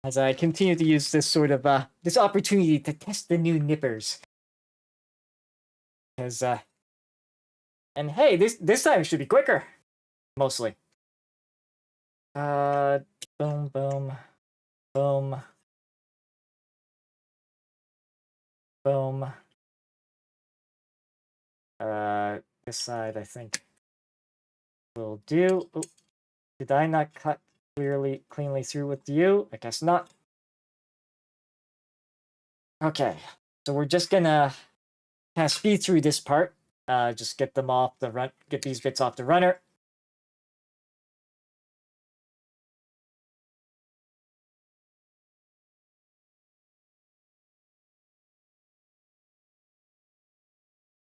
As I continue to use this sort of this opportunity to test the new nippers. Because and hey, this time it should be quicker. Mostly. Uh boom boom boom boom. This side I think will do. Oh, did I not cut cleanly through with you? I guess not. Okay. So we're just gonna kind of speed through this part. Just get them off the run. Get these bits off the runner.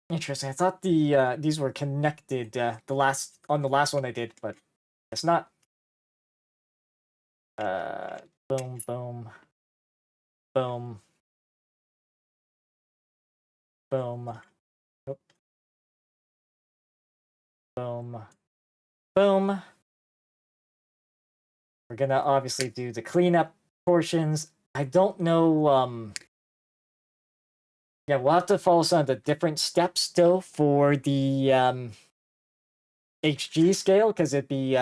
Interesting. I thought these were connected. The last one I did, but it's not. Boom, boom, boom, boom, oop, boom, boom. We're gonna obviously do the cleanup portions. I don't know. Yeah, we'll have to follow some of the different steps still for the HG scale because it'd be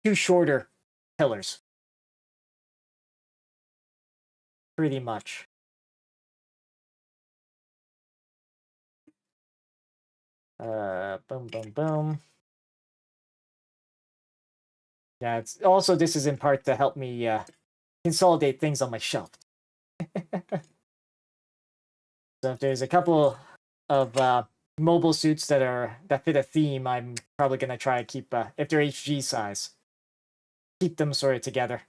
two shorter pillars, pretty much. Boom, boom, boom. Yeah, it's also this is in part to help me consolidate things on my shelf. So if there's a couple of mobile suits that fit a theme, I'm probably gonna try to keep if they're HG size, keep them sort of together.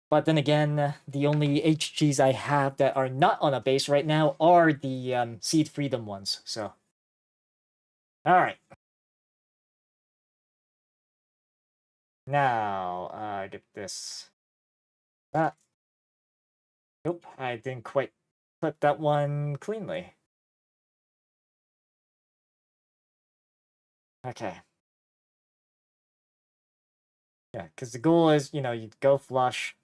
But then again, the only HGs I have that are not on a base right now are the Seed Freedom ones. So, all right. Now, get this. Ah, nope, I didn't quite put that one cleanly. Okay. Yeah, because the goal is, you go flush,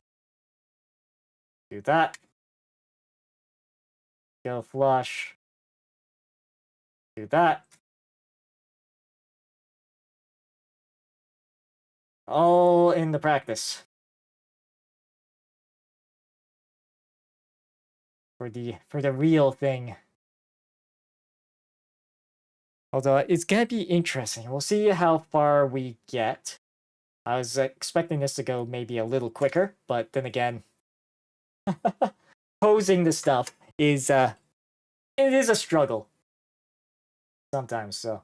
do that, go flush, do that. All in the practice. For the real thing. Although it's gonna be interesting. We'll see how far we get. I was expecting this to go maybe a little quicker, but then again, posing the stuff is it is a struggle sometimes. So,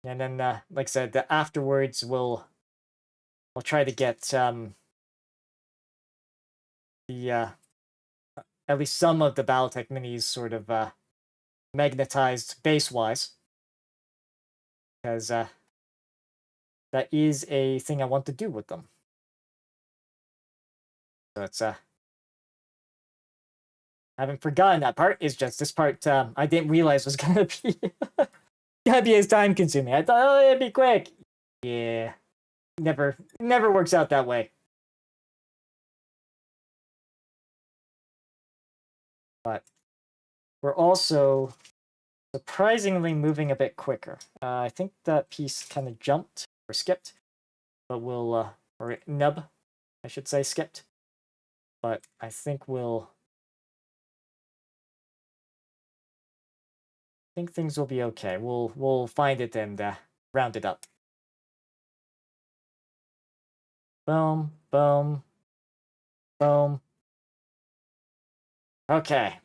and then like I said, the afterwards will I'll try to get the at least some of the BattleTech minis sort of magnetized base-wise, because that is a thing I want to do with them. So it's I haven't forgotten that part. It's just this part I didn't realize was gonna be as time consuming. I thought, oh, it'd be quick. Yeah, never works out that way. But we're also surprisingly moving a bit quicker. I think that piece kind of jumped or skipped, but we'll or nub, I should say, skipped. But I think things will be okay. We'll find it and round it up. Boom, boom, boom. Okay.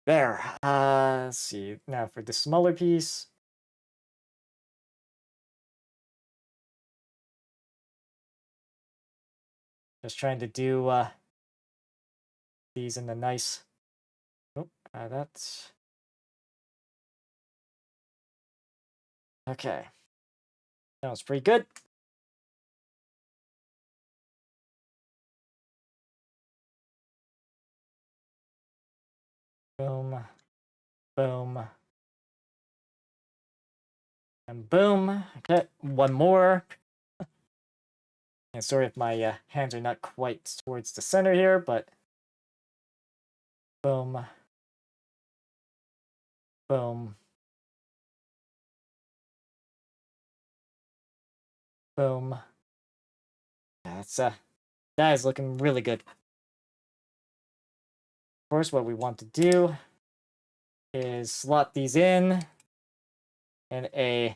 There. Let's see. Now for the smaller piece. Just trying to do these in the nice. Oh, that's okay. That was pretty good. Boom, boom, and boom. Okay, one more. And sorry if my hands are not quite towards the center here, but boom, boom, boom. That's that is looking really good. Of course, what we want to do is slot these in a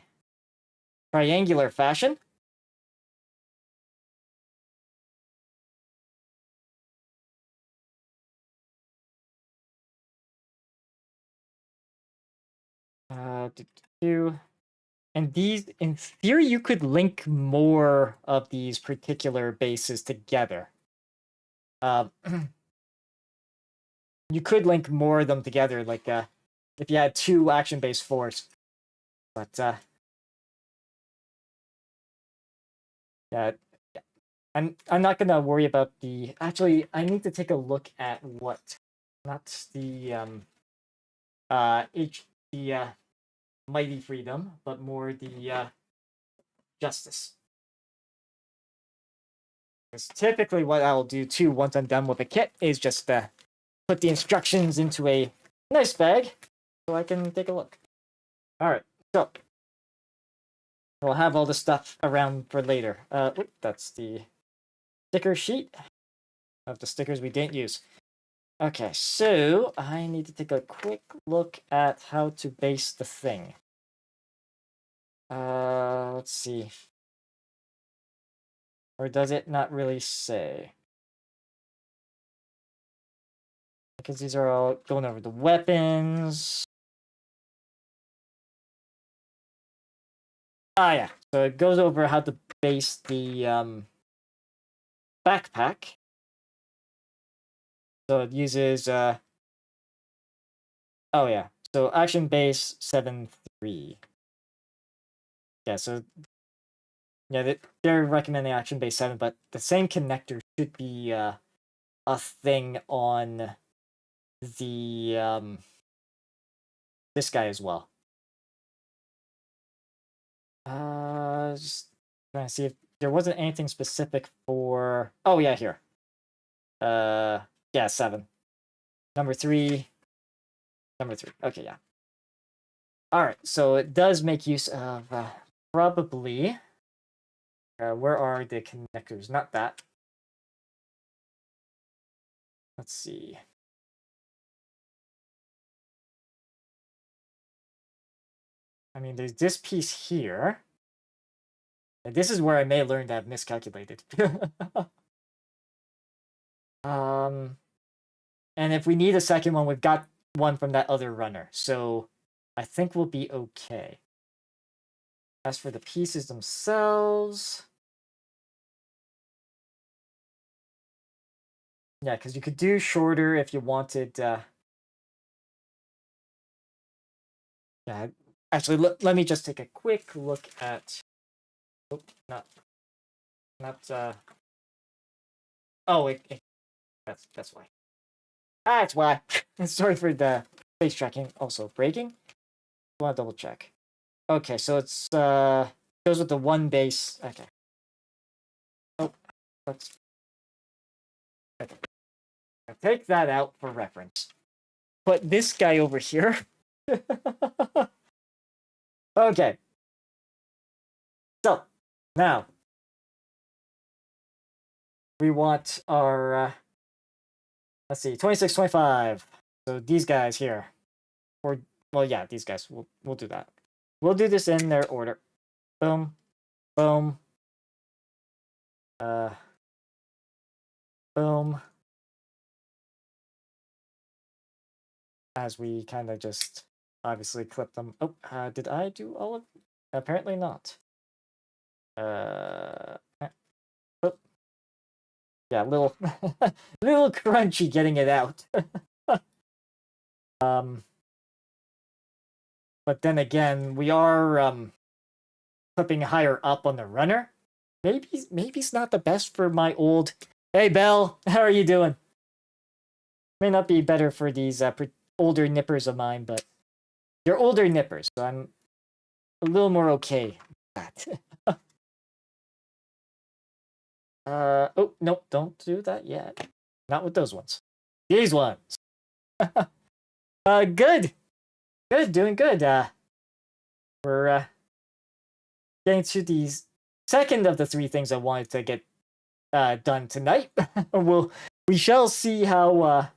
triangular fashion. And these, in theory, you could link more of these particular bases together. You could link more of them together, like if you had 2 action-based force. But yeah, I'm not gonna worry about the. Actually, I need to take a look at what, not the Mighty Freedom, but more the Justice. Because typically, what I'll do too once I'm done with the kit is just put the instructions into a nice bag so I can take a look. All right, so we'll have all the stuff around for later. That's the sticker sheet of the stickers we didn't use. Okay, so I need to take a quick look at how to base the thing. Let's see. Or does it not really say? Because these are all going over the weapons. Ah, yeah. So it goes over how to base the backpack. So it uses oh yeah. So action base 7.3. Yeah, so yeah, they're recommending action base 7, but the same connector should be a thing on the this guy as well. Just trying to see if there wasn't anything specific for. Oh yeah, here. Yeah, 7. Number 3. Number 3. Okay, yeah. All right, so it does make use of probably. Where are the connectors? Not that. Let's see. I mean, there's this piece here. And this is where I may learn to have miscalculated. And if we need a second one, we've got one from that other runner. So I think we'll be okay. As for the pieces themselves, yeah, because you could do shorter if you wanted. Yeah, actually, let me just take a quick look at. Oh, not. Oh, that's why. That's why. Sorry for the face tracking. Also, braking. Want to double check. Okay, so it's goes with the one base. Okay. Oh, let's. Okay. I'll take that out for reference. Put this guy over here. Okay. So now we want our let's see, 26, 25. So these guys here. Or well, yeah, these guys. We'll do that. We'll do this in their order. Boom. Boom. Boom. As we kind of just obviously clip them. Oh, did I do all of? Apparently not. Oh. Yeah, little little crunchy getting it out. But then again, we are clipping higher up on the runner. Maybe it's not the best for my old. Hey Belle, how are you doing? May not be better for these older nippers of mine, but they're older nippers, so I'm a little more okay with that. Oh nope, don't do that yet. Not with those ones. These ones. Good, doing good. We're getting to the second of the three things I wanted to get done tonight. We shall see how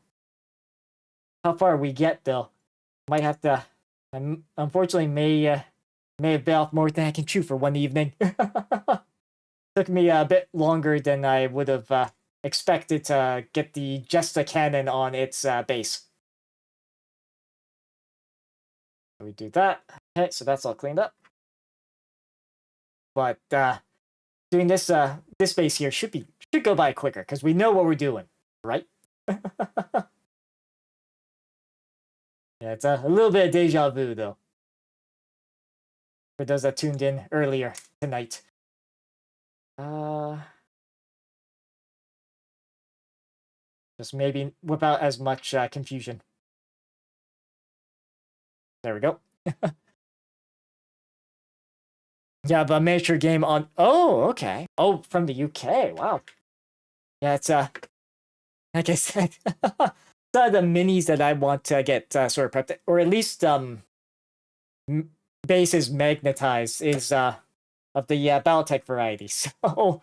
far we get though. Might have to. Unfortunately, may have bit off more than I can chew for one evening. Took me a bit longer than I would have expected to get the Jesta cannon on its base. We do that. Okay, so that's all cleaned up. But doing this this base here should go by quicker because we know what we're doing, right? Yeah, it's a little bit of deja vu though. For those that tuned in earlier tonight. Just maybe without as much confusion. There we go. Yeah, but miniature game on. Oh, okay. Oh, from the UK. Wow. Yeah, it's like I said, the minis that I want to get sort of prepped, or at least bases magnetized is of the BattleTech variety. So,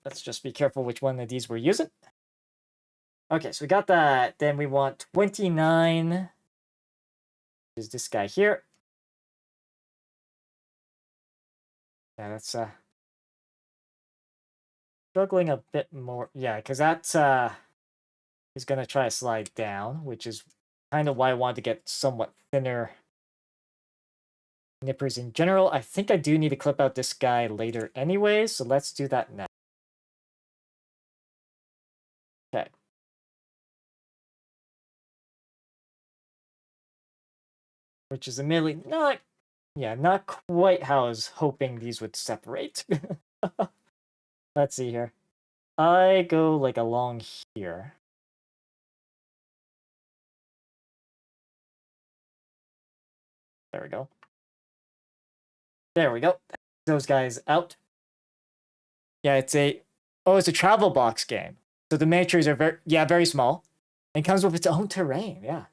let's just be careful which one of these we're using. Okay, so we got that. Then we want 29. Is this guy here? Yeah, that's struggling a bit more. Yeah, because that's is gonna try to slide down, which is kind of why I wanted to get somewhat thinner nippers in general. I think I do need to clip out this guy later anyway, so let's do that now. Okay. Which is admittedly not quite how I was hoping these would separate. Let's see here. I go like along here. There we go. There we go. Those guys out. Yeah, it's a travel box game. So the miniatures are very small. And comes with its own terrain. Yeah.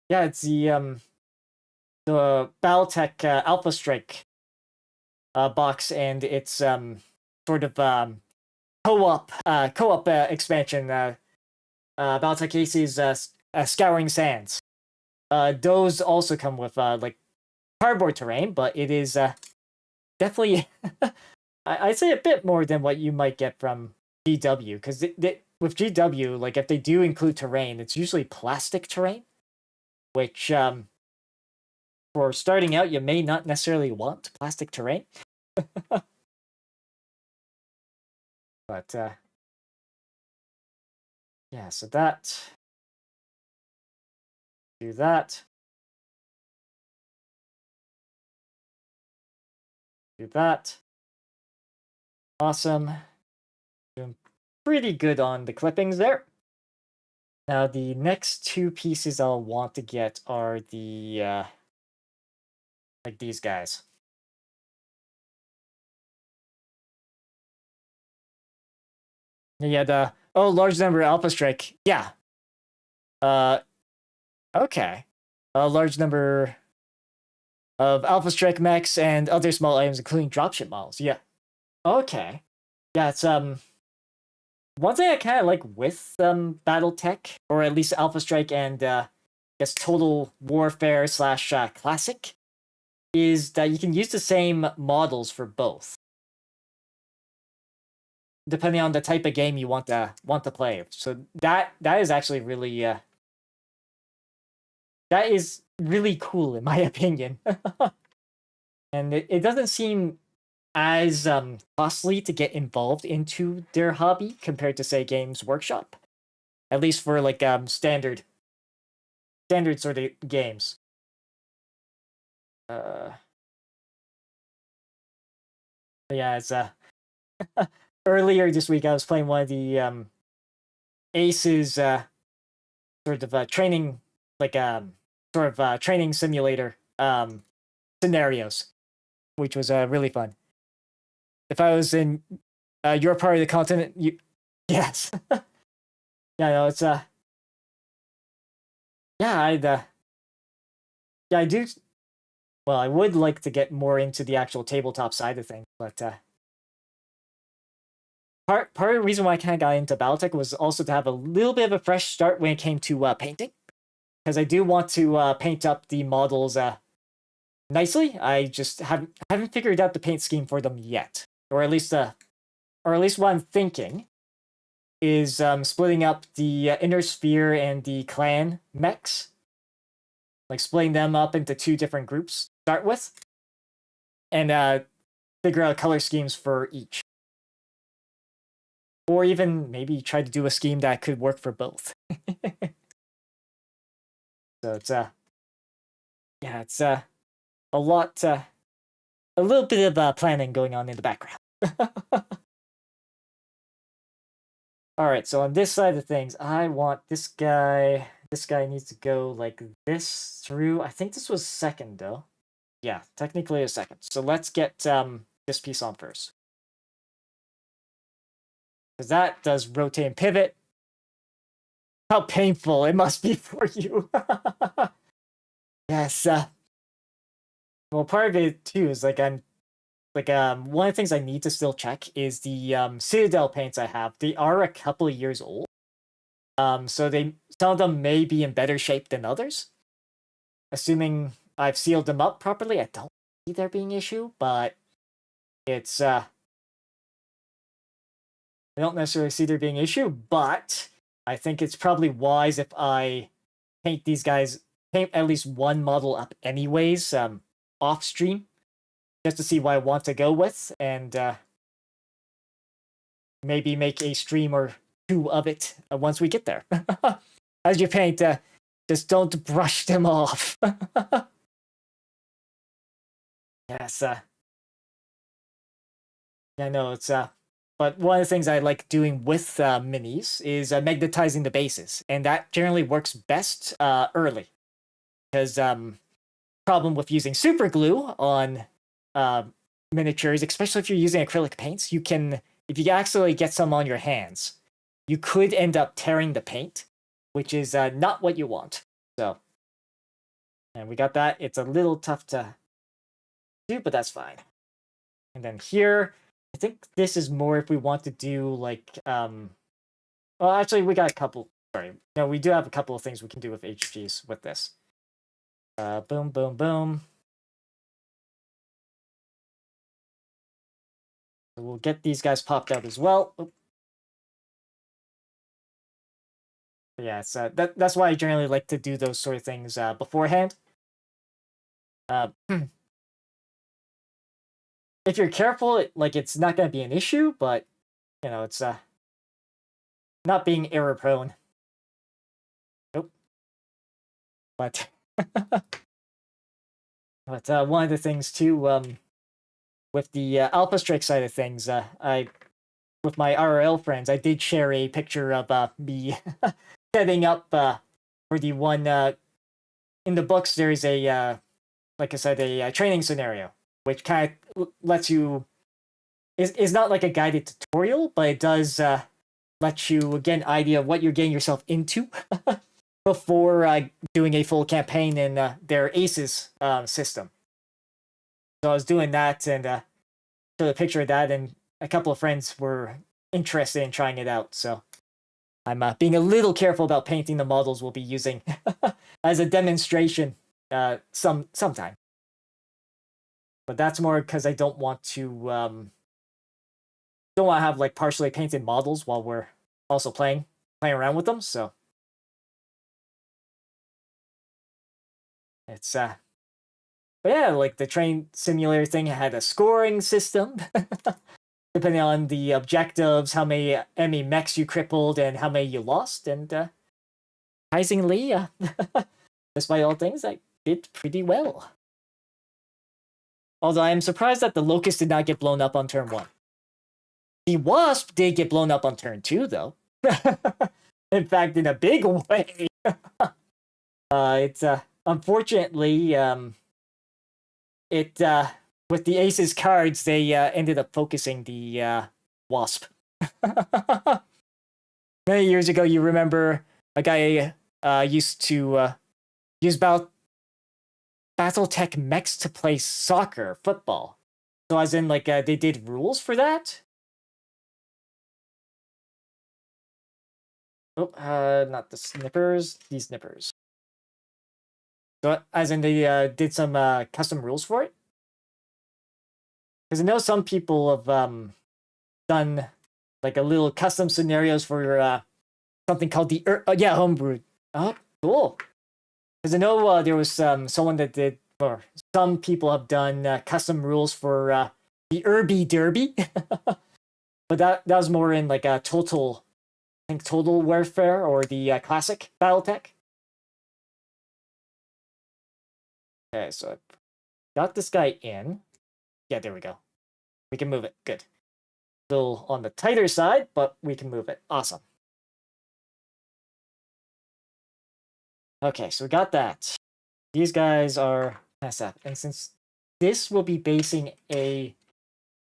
Yeah, it's the BattleTech Alpha Strike box, and it's sort of co-op expansion. BattleTech Aces Scouring Sands. Those also come with like cardboard terrain, but it is definitely I'd say a bit more than what you might get from GW, because with GW, like if they do include terrain, it's usually plastic terrain, which for starting out, you may not necessarily want plastic terrain. But yeah, so that, do that, do that. Awesome. Doing pretty good on the clippings there. Now the next two pieces I'll want to get are the like these guys. Yeah, the large number alpha strike. Yeah. Okay. A large number of alpha strike mechs and other small items, including dropship models. Yeah. Okay. Yeah, it's one thing I kind of like with BattleTech, or at least Alpha Strike and I guess Total Warfare slash Classic, is that you can use the same models for both, depending on the type of game you want to play. So that is actually really that is really cool in my opinion, and it doesn't seem as costly to get involved into their hobby compared to say Games Workshop, at least for like standard sort of games. Yeah, it's earlier this week I was playing one of the Aces sort of training, like sort of training simulator scenarios, which was really fun. If I was in your part of the continent, you yes, yeah, no, it's yeah, yeah, I do. Well, I would like to get more into the actual tabletop side of things, but part of the reason why I kind of got into BattleTech was also to have a little bit of a fresh start when it came to painting, because I do want to paint up the models nicely. I just haven't figured out the paint scheme for them yet, or at least what I'm thinking is splitting up the inner sphere and the clan mechs, like splitting them up into two different groups to start with, and figure out color schemes for each. Or even maybe try to do a scheme that could work for both. So it's yeah, it's a lot, a little bit of planning going on in the background. All right, so on this side of things, I want this guy. This guy needs to go like this through. I think this was second though. Yeah, technically a second. So let's get this piece on first, because that does rotate and pivot. How painful it must be for you. Yes. Well, part of it too is like one of the things I need to still check is the Citadel paints I have. They are a couple of years old. So some of them may be in better shape than others. Assuming I've sealed them up properly, I don't see there being issue, but it's I don't necessarily see there being issue, but I think it's probably wise if I paint at least one model up anyways, off stream, just to see what I want to go with, and maybe make a stream or two of it once we get there. As you paint, just don't brush them off. Yes, I know it's but one of the things I like doing with minis is magnetizing the bases, and that generally works best early, because problem with using super glue on miniatures, especially if you're using acrylic paints, if you actually get some on your hands, you could end up tearing the paint, which is not what you want. So, and we got that. It's a little tough to do, but that's fine. And then here, I think this is more if we want to do like, well, actually, we got a couple. Sorry, no, we do have a couple of things we can do with HGs with this. Boom, boom, boom. So we'll get these guys popped out as well. Oop. Yeah, so that's why I generally like to do those sort of things beforehand. If you're careful, like it's not gonna be an issue, but it's not being error prone. Nope. But one of the things too, with the Alpha Strike side of things, I with my RL friends, I did share a picture of me setting up for the one in the books. There's a like I said, a training scenario which kind of lets you is not like a guided tutorial, but it does let you get an idea of what you're getting yourself into before doing a full campaign in their Aces system. So I was doing that and showed a picture of that, and a couple of friends were interested in trying it out. So I'm being a little careful about painting the models we'll be using as a demonstration sometime. But that's more because I don't want to have like partially painted models while we're also playing around with them. So it's but yeah, like the train simulator thing had a scoring system depending on the objectives, how many enemy mechs you crippled and how many you lost, and surprisingly, despite all things, I did pretty well. Although I am surprised that the Locust did not get blown up on turn 1. The Wasp did get blown up on turn 2, though. In fact, in a big way. It's unfortunately it with the Aces cards, they ended up focusing the Wasp. Many years ago, you remember a guy used to use BattleTech mechs to play soccer, football. So as in, like, they did rules for that? Oh, not the snippers, these snippers. So as in they did some custom rules for it? Because I know some people have done like a little custom scenarios for something called the homebrew. Oh, cool. Because I know there was someone that did, or some people have done custom rules for the Irby Derby, but that was more in like a total, I think Total Warfare or the classic BattleTech. Okay, so I got this guy in. Yeah, there we go. We can move it. Good. Still on the tighter side, but we can move it. Awesome. Okay, so we got that. These guys are messed up. And since this will be basing a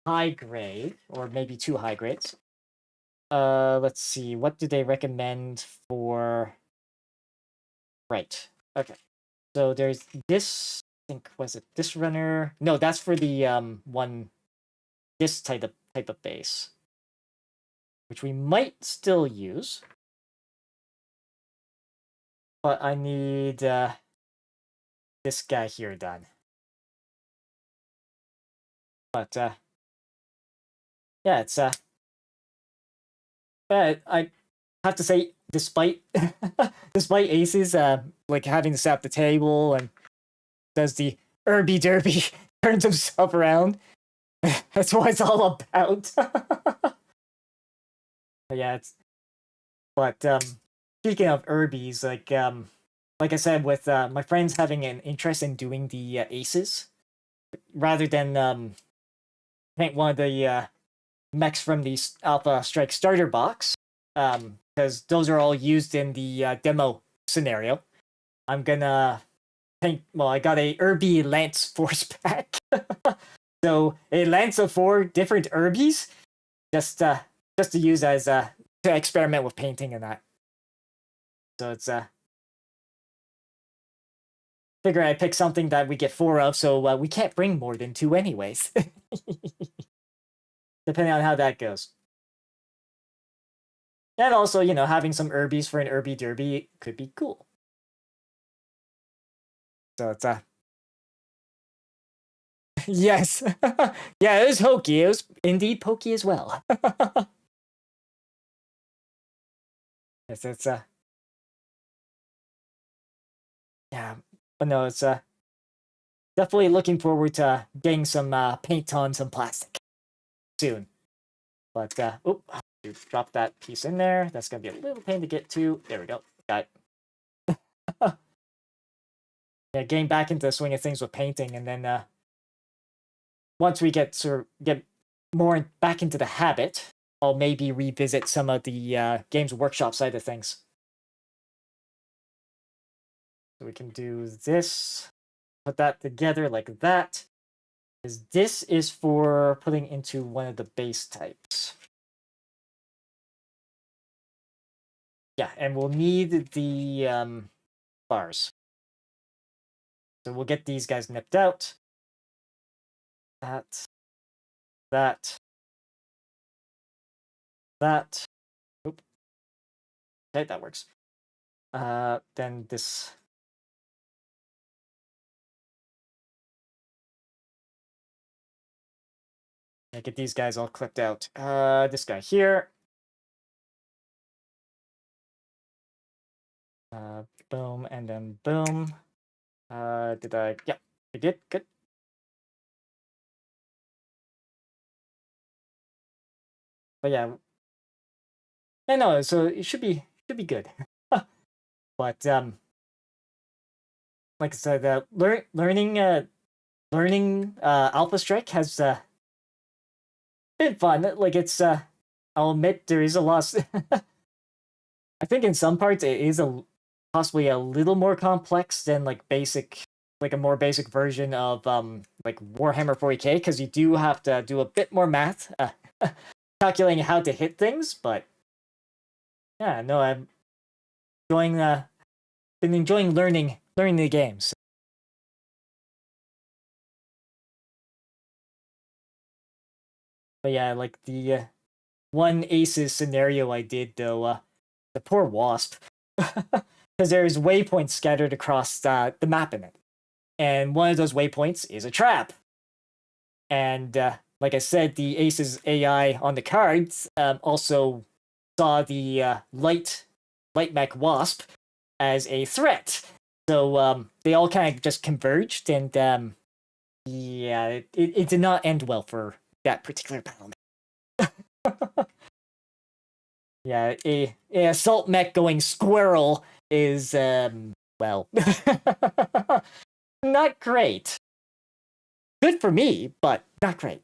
high grade, or maybe 2 high grades, let's see, what do they recommend for... Right, okay. So there's this, I think, was it this runner? No, that's for the one, this type of base, which we might still use. But I need this guy here done. But yeah, it's I have to say, despite despite Aces like having to set up the table and does the Irby Derby, turns himself around. That's what it's all about. Yeah, it's. But speaking of Irbies, like I said, with my friends having an interest in doing the Aces, rather than I think one of the mechs from the Alpha Strike starter box, because those are all used in the demo scenario. I'm gonna think. Well, I got a Irby Lance Force pack, so a lance of 4 different Irbies, just to use as to experiment with painting and that. So it's figure I pick something that we get 4 of, so we can't bring more than 2 anyways. Depending on how that goes. And also, having some Irbies for an Irby Derby could be cool. So it's yes. Yeah, it was hokey. It was indeed pokey as well. It's yeah. But no, it's definitely looking forward to getting some paint on some plastic soon. But drop that piece in there. That's gonna be a little pain to get to. There we go. Got it. Yeah, getting back into the swing of things with painting, and then once we get more back into the habit, I'll maybe revisit some of the Games Workshop side of things. So we can do this, put that together like that. This is for putting into one of the base types. Yeah, and we'll need the bars. So we'll get these guys nipped out. That. Oop. Okay, that works. Then this. I get these guys all clipped out. This guy here. Boom, and then boom. Did I? Yeah, I did. Good. But yeah, I know. So it should be good. But like I said, learning Alpha Strike has been fun. Like it's I'll admit there is a lot. I think in some parts it is possibly a little more complex than like a more basic version of like Warhammer 40k, because you do have to do a bit more math, calculating how to hit things. But yeah, no, I'm been enjoying learning the games. But yeah, like the one Aces scenario I did though, the poor Wasp, because there's waypoints scattered across the map in it, and one of those waypoints is a trap. And like I said, the Aces AI on the cards also saw the light mech Wasp as a threat. So they all kind of just converged, and yeah, it did not end well for that particular battle. Yeah, a assault mech going squirrel is well, not great. Good for me, but not great.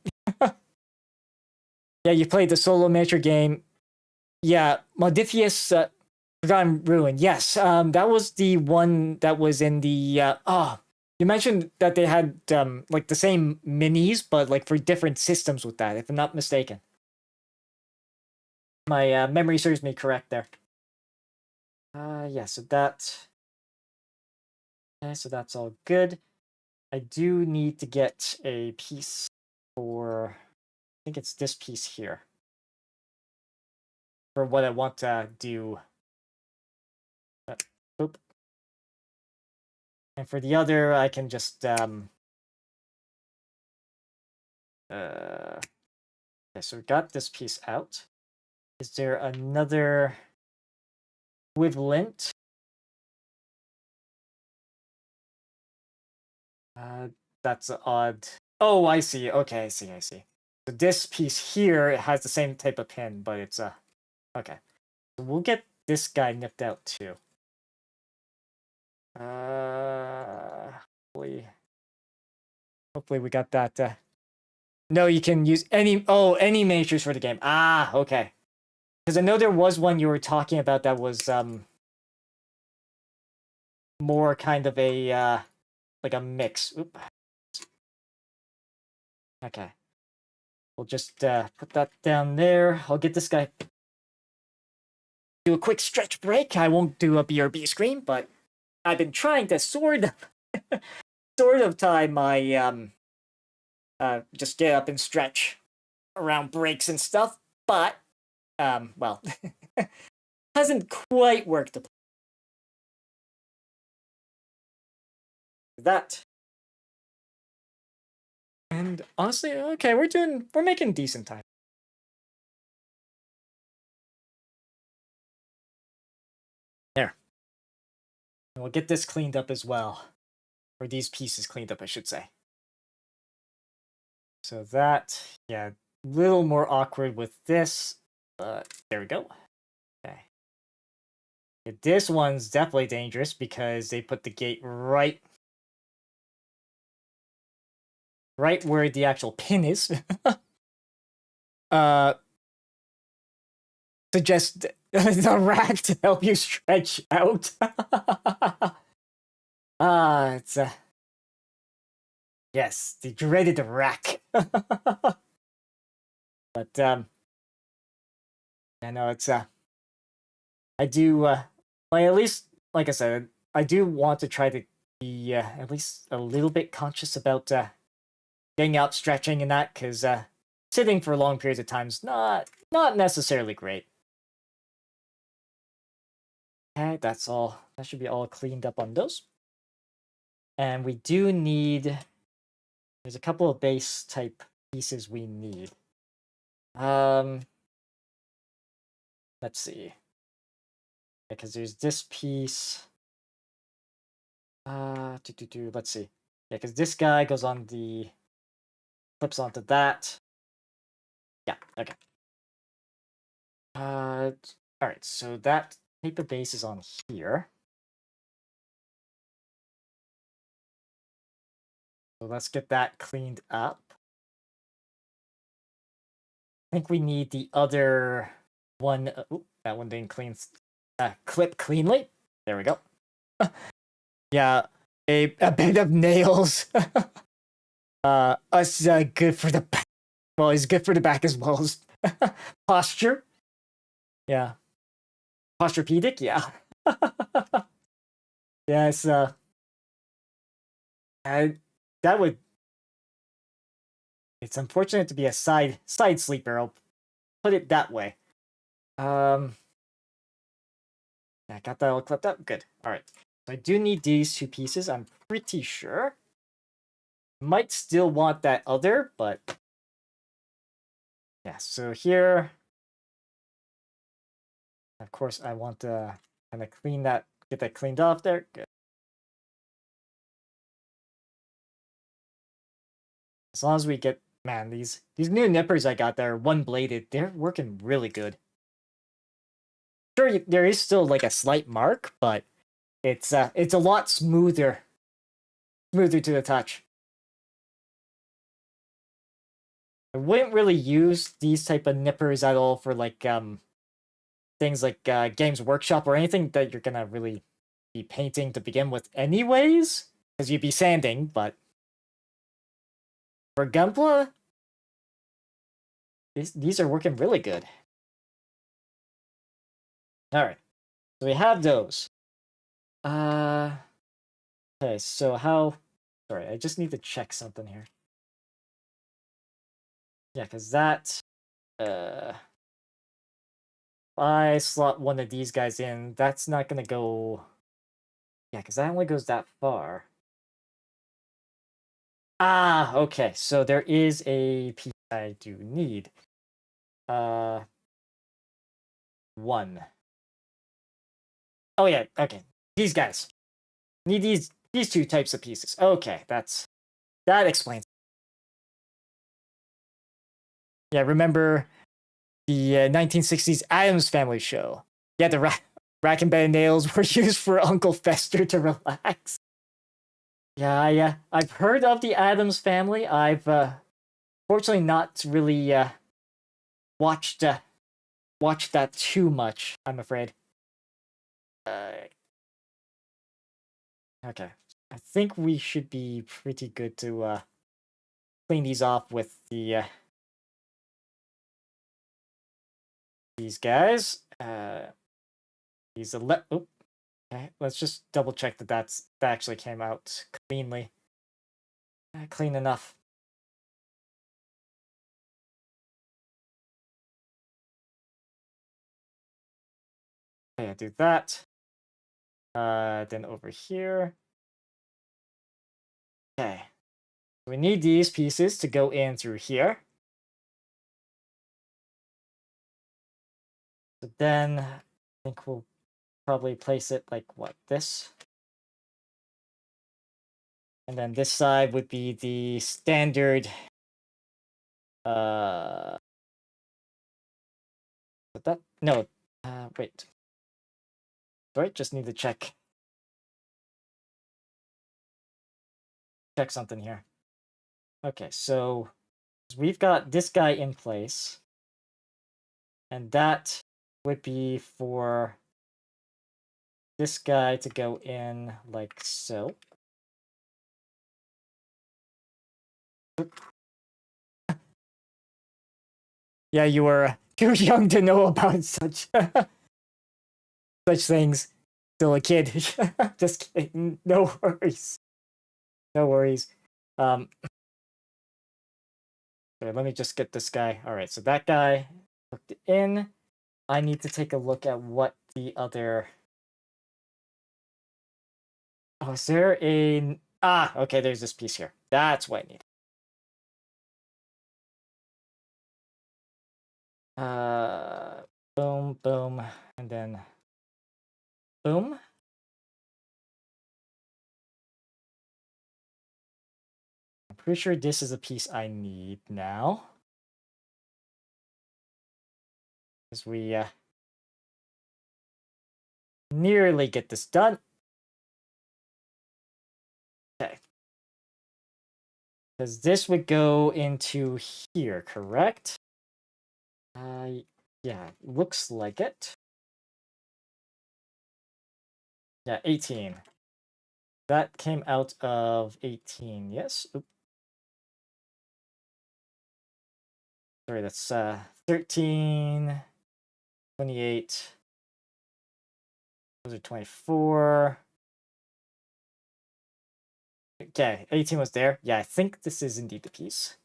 Yeah, you played the solo miniature game. Yeah, Modifius Forgotten Ruin. Yes, that was the one that was in the. You mentioned that they had like the same minis, but like for different systems with that, if I'm not mistaken. My memory serves me correct there. Yeah, so that. Okay, so that's all good. I do need to get a piece for. I think it's this piece here. For what I want to do. Oop. And for the other, I can just okay, so we got this piece out. Is there another equivalent? That's odd. Oh, I see. Okay, I see. So this piece here has the same type of pin, but it's okay. So we'll get this guy nipped out too. Hopefully we got that. No, you can use any miniatures for the game. Ah, okay. Because I know there was one you were talking about that was more kind of a like a mix. Oop. Okay. We'll just put that down there. I'll get this guy. Do a quick stretch break. I won't do a BRB screen, but I've been trying to sort of time my just get up and stretch around breaks and stuff, but well, hasn't quite worked. That. And honestly, okay, we're making decent time. There. And we'll get this cleaned up as well or these pieces cleaned up, I should say. So that, yeah, a little more awkward with this. There we go. Okay. Yeah, this one's definitely dangerous because they put the gate right where the actual pin is. Suggest the rack to help you stretch out. It's yes, the dreaded rack. But I know it's I do well, at least like I said, I do want to try to be at least a little bit conscious about getting out, stretching, and that, because sitting for long periods of time is not necessarily great. Okay, that's all. That should be all cleaned up on those. And we do need. There's a couple of base type pieces we need. Let's see. Because there's this piece. Let's see. Yeah, because this guy goes on the clips onto that. Yeah, okay. Alright, so that paper base is on here. So let's get that cleaned up. I think we need the other one. That one didn't clip cleanly. There we go. Yeah, a bit of nails. Us good for the back. Well, it's good for the back as well as posture. Yeah, posturepedic. Yeah. Yes. That would. It's unfortunate to be a side sleeper. I'll put it that way. Yeah, got that all clipped up. Good. All right. So I do need these two pieces. I'm pretty sure. Might still want that other, but yeah. So here, of course, I want to kind of clean that, get that cleaned off there. Good. As long as we get, man, these new nippers I got that are one-bladed, they're working really good. Sure, there is still like a slight mark, but it's a lot smoother to the touch. I wouldn't really use these type of nippers at all for like things like Games Workshop or anything that you're gonna really be painting to begin with anyways, because you'd be sanding, but for Gunpla, these are working really good. Alright, so we have those. Okay, so how... Sorry, I just need to check something here. Yeah, because that... if I slot one of these guys in, that's not gonna go... Yeah, because that only goes that far. Ah, okay, so there is a piece I do need. One. Oh yeah, okay. These guys. Need these two types of pieces. Okay, that explains. Yeah, remember the 1960s Addams Family show? Yeah, the rack and bed nails were used for Uncle Fester to relax. Yeah, I've heard of the Addams Family. I've fortunately not really watched that too much, I'm afraid. Okay. I think we should be pretty good to clean these off with the these guys. Okay, let's just double check that that actually came out cleanly. Clean enough. Okay, do that. Then over here. Okay. We need these pieces to go in through here. So then I think we'll probably place it like what, this? And then this side would be the standard but that no wait. Sorry, just need to check something here. Okay, so we've got this guy in place, and that would be for this guy to go in like so. Yeah, you were too young to know about such things. Still a kid. Just kidding. No worries. No worries. Okay, let me just get this guy. All right, so that guy hooked in. I need to take a look at what the other. Oh, is there a? Okay. There's this piece here. That's what I need. Boom, boom, and then boom. I'm pretty sure this is a piece I need now. As we nearly get this done. Okay. Because this would go into here, correct? Yeah, looks like it. Yeah, 18. That came out of 18, yes? Oop. Sorry, that's 13, 28. Those are 24. Okay, 18 was there. Yeah, I think this is indeed the piece.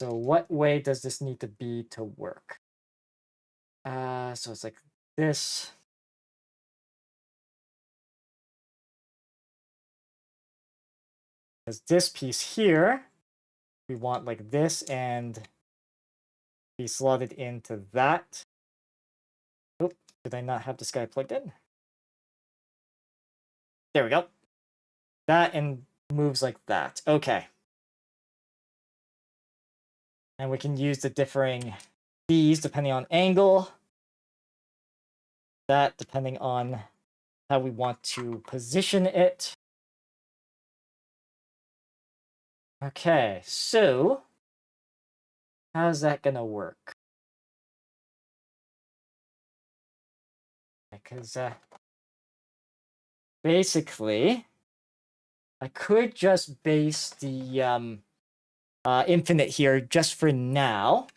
So what way does this need to be to work? So it's like this. Because this piece here, we want like this and be slotted into that. Oop, did I not have this guy plugged in? There we go. That and moves like that. Okay. And we can use the differing Ds depending on angle. That depending on how we want to position it. Okay, so how's that gonna work? Because basically, I could just base the infinite here just for now.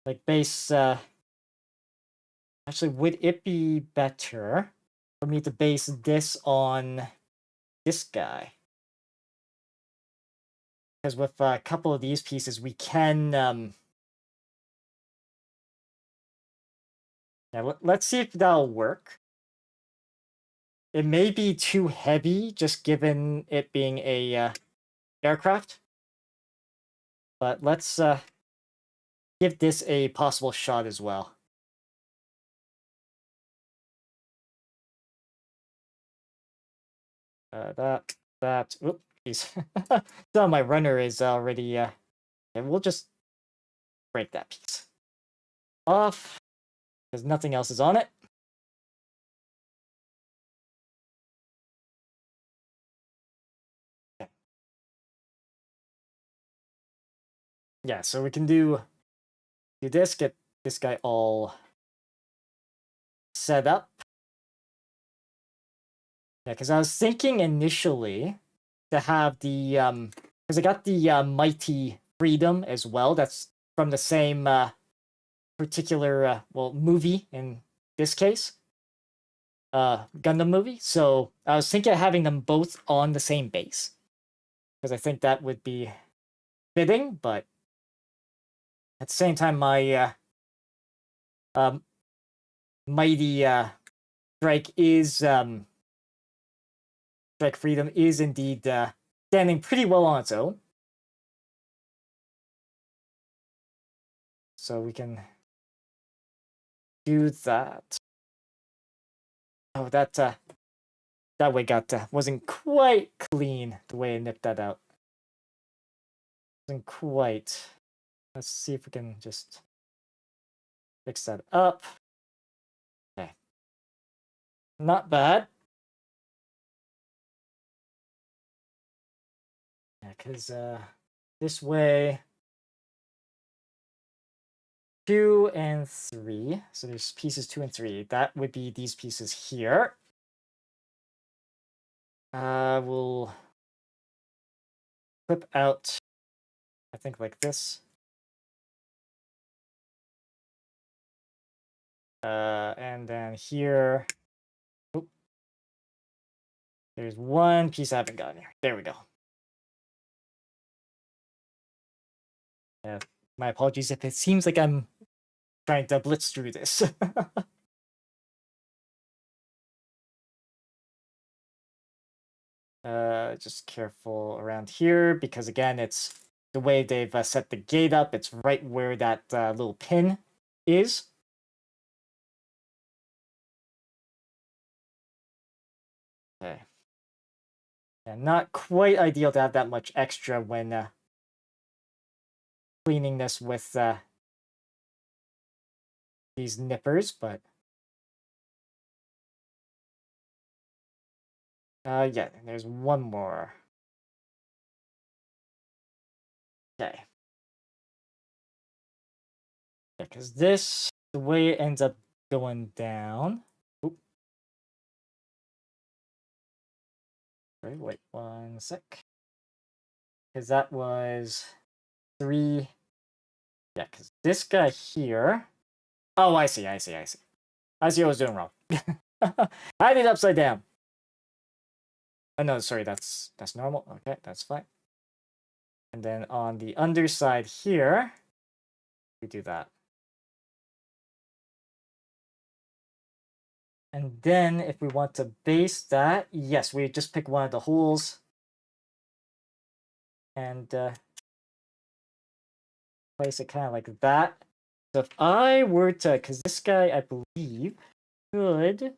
Like base. Actually, would it be better for me to base this on this guy? Because with a couple of these pieces, we can. Yeah, let's see if that'll work. It may be too heavy, just given it being a aircraft. But let's give this a possible shot as well. That. Oop, jeez. So my runner is already. And we'll just break that piece off because nothing else is on it. Okay. Yeah, so we can do this, get this guy all set up. Yeah, because I was thinking initially to have the because I got the Mighty Freedom as well. That's from the same particular well movie in this case, Gundam movie. So I was thinking of having them both on the same base because I think that would be fitting. But at the same time, my Mighty Strike is Strike Freedom is indeed standing pretty well on its own. So we can do that. Oh, that that way wasn't quite clean the way I nipped that out. Wasn't quite. Let's see if we can just fix that up. Okay. Not bad. Yeah, because this way 2 and 3. So there's pieces 2 and 3. That would be these pieces here. We'll clip out, I think, like this. And then here, there's one piece I haven't gotten here. There we go. Yeah, my apologies if it seems like I'm trying to blitz through this. Just careful around here, because again, it's the way they've set the gate up. It's right where that little pin is. Okay. And not quite ideal to have that much extra when cleaning this with these nippers, but yeah, and there's one more. Okay. Yeah, because this, the way it ends up going down. Oop. Sorry, wait 1 sec. Because that was 3. Yeah, because this guy here. Oh, I see. I see what I was doing wrong. I had it upside down. Oh no, sorry, that's normal. Okay, that's fine. And then on the underside here, we do that. And then if we want to base that, yes, we just pick one of the holes and place it kind of like that. So if I were to, because this guy, I believe, could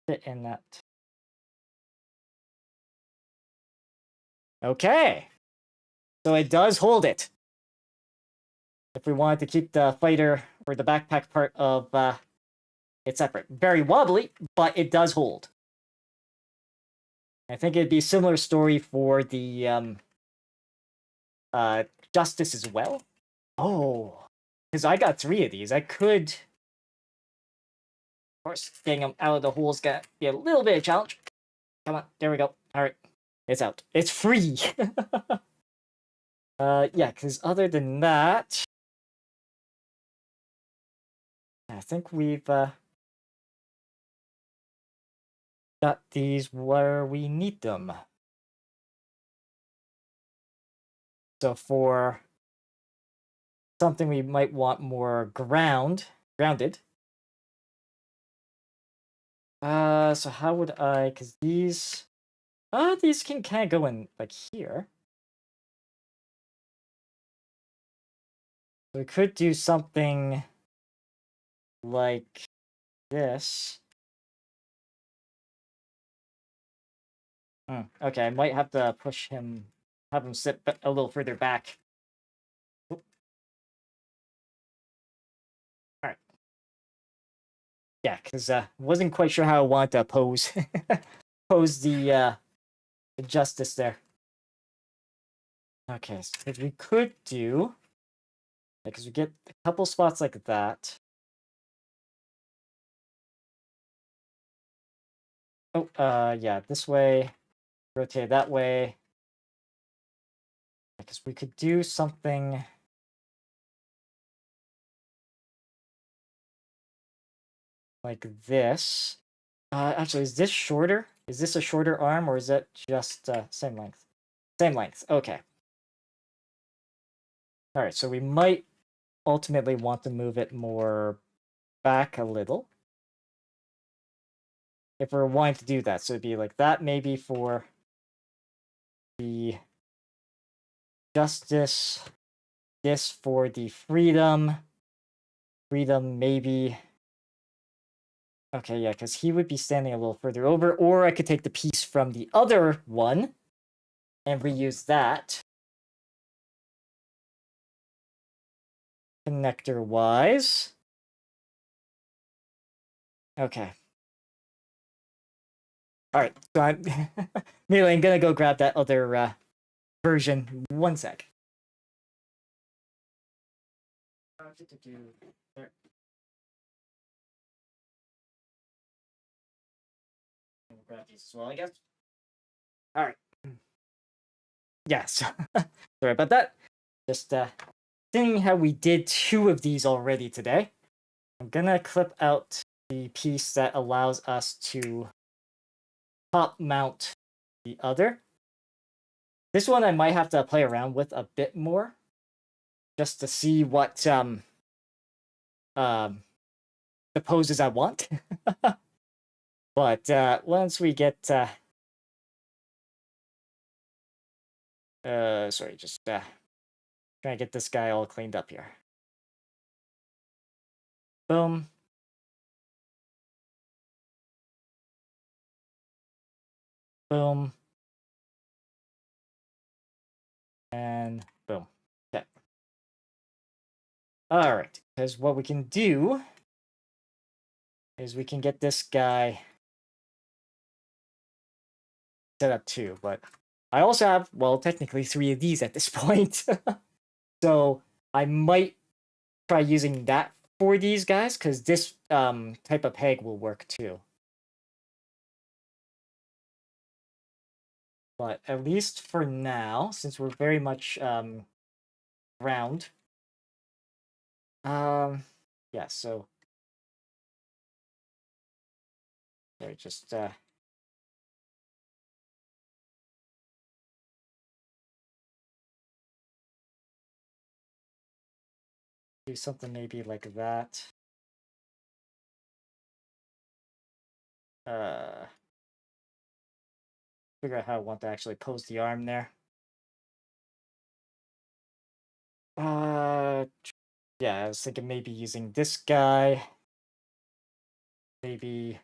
fit in that. Okay. So it does hold it. If we wanted to keep the fighter or the backpack part of it separate. Very wobbly, but it does hold. I think it'd be a similar story for the Justice as well. Oh, because I got 3 of these. I could, of course, getting them out of the hole's gonna be a little bit of a challenge. Come on, there we go. All right, it's out. It's free. Yeah, because other than that, I think we've got these where we need them. So for something we might want more grounded. So how would I? Because these can kind of go in like here. So we could do something like this. Okay, I might have to push him, have him sit a little further back. Oop. All right. Yeah, because wasn't quite sure how I want to pose the justice there. Okay, so we could do, because we get a couple spots like that. Oh, yeah, this way, rotate that way. Because we could do something like this. Actually, is this shorter? Is this a shorter arm, or is that just same length? Same length, okay. All right, so we might ultimately want to move it more back a little. If we're wanting to do that, so it'd be like that maybe for the justice, this for the freedom maybe Okay, yeah, because he would be standing a little further over, or I could take the piece from the other one and reuse that. Connector-wise. Okay. Alright, so I'm gonna go grab that other version. One sec. There. Grab these as well, I guess. Alright. Yes. Sorry about that. Just seeing how we did 2 of these already today. I'm gonna clip out the piece that allows us to top mount the other. This one I might have to play around with a bit more, just to see what the poses I want. But once we get sorry, just trying to get this guy all cleaned up here. Boom. Boom. And boom. Okay. Alright, because what we can do is we can get this guy set up too, but I also have, well, technically 3 of these at this point. So I might try using that for these guys, because this type of peg will work too. But at least for now, since we're very much round, yeah, so sorry, just do something maybe like that. Figure out how I want to actually pose the arm there. Yeah, I was thinking maybe using this guy. Maybe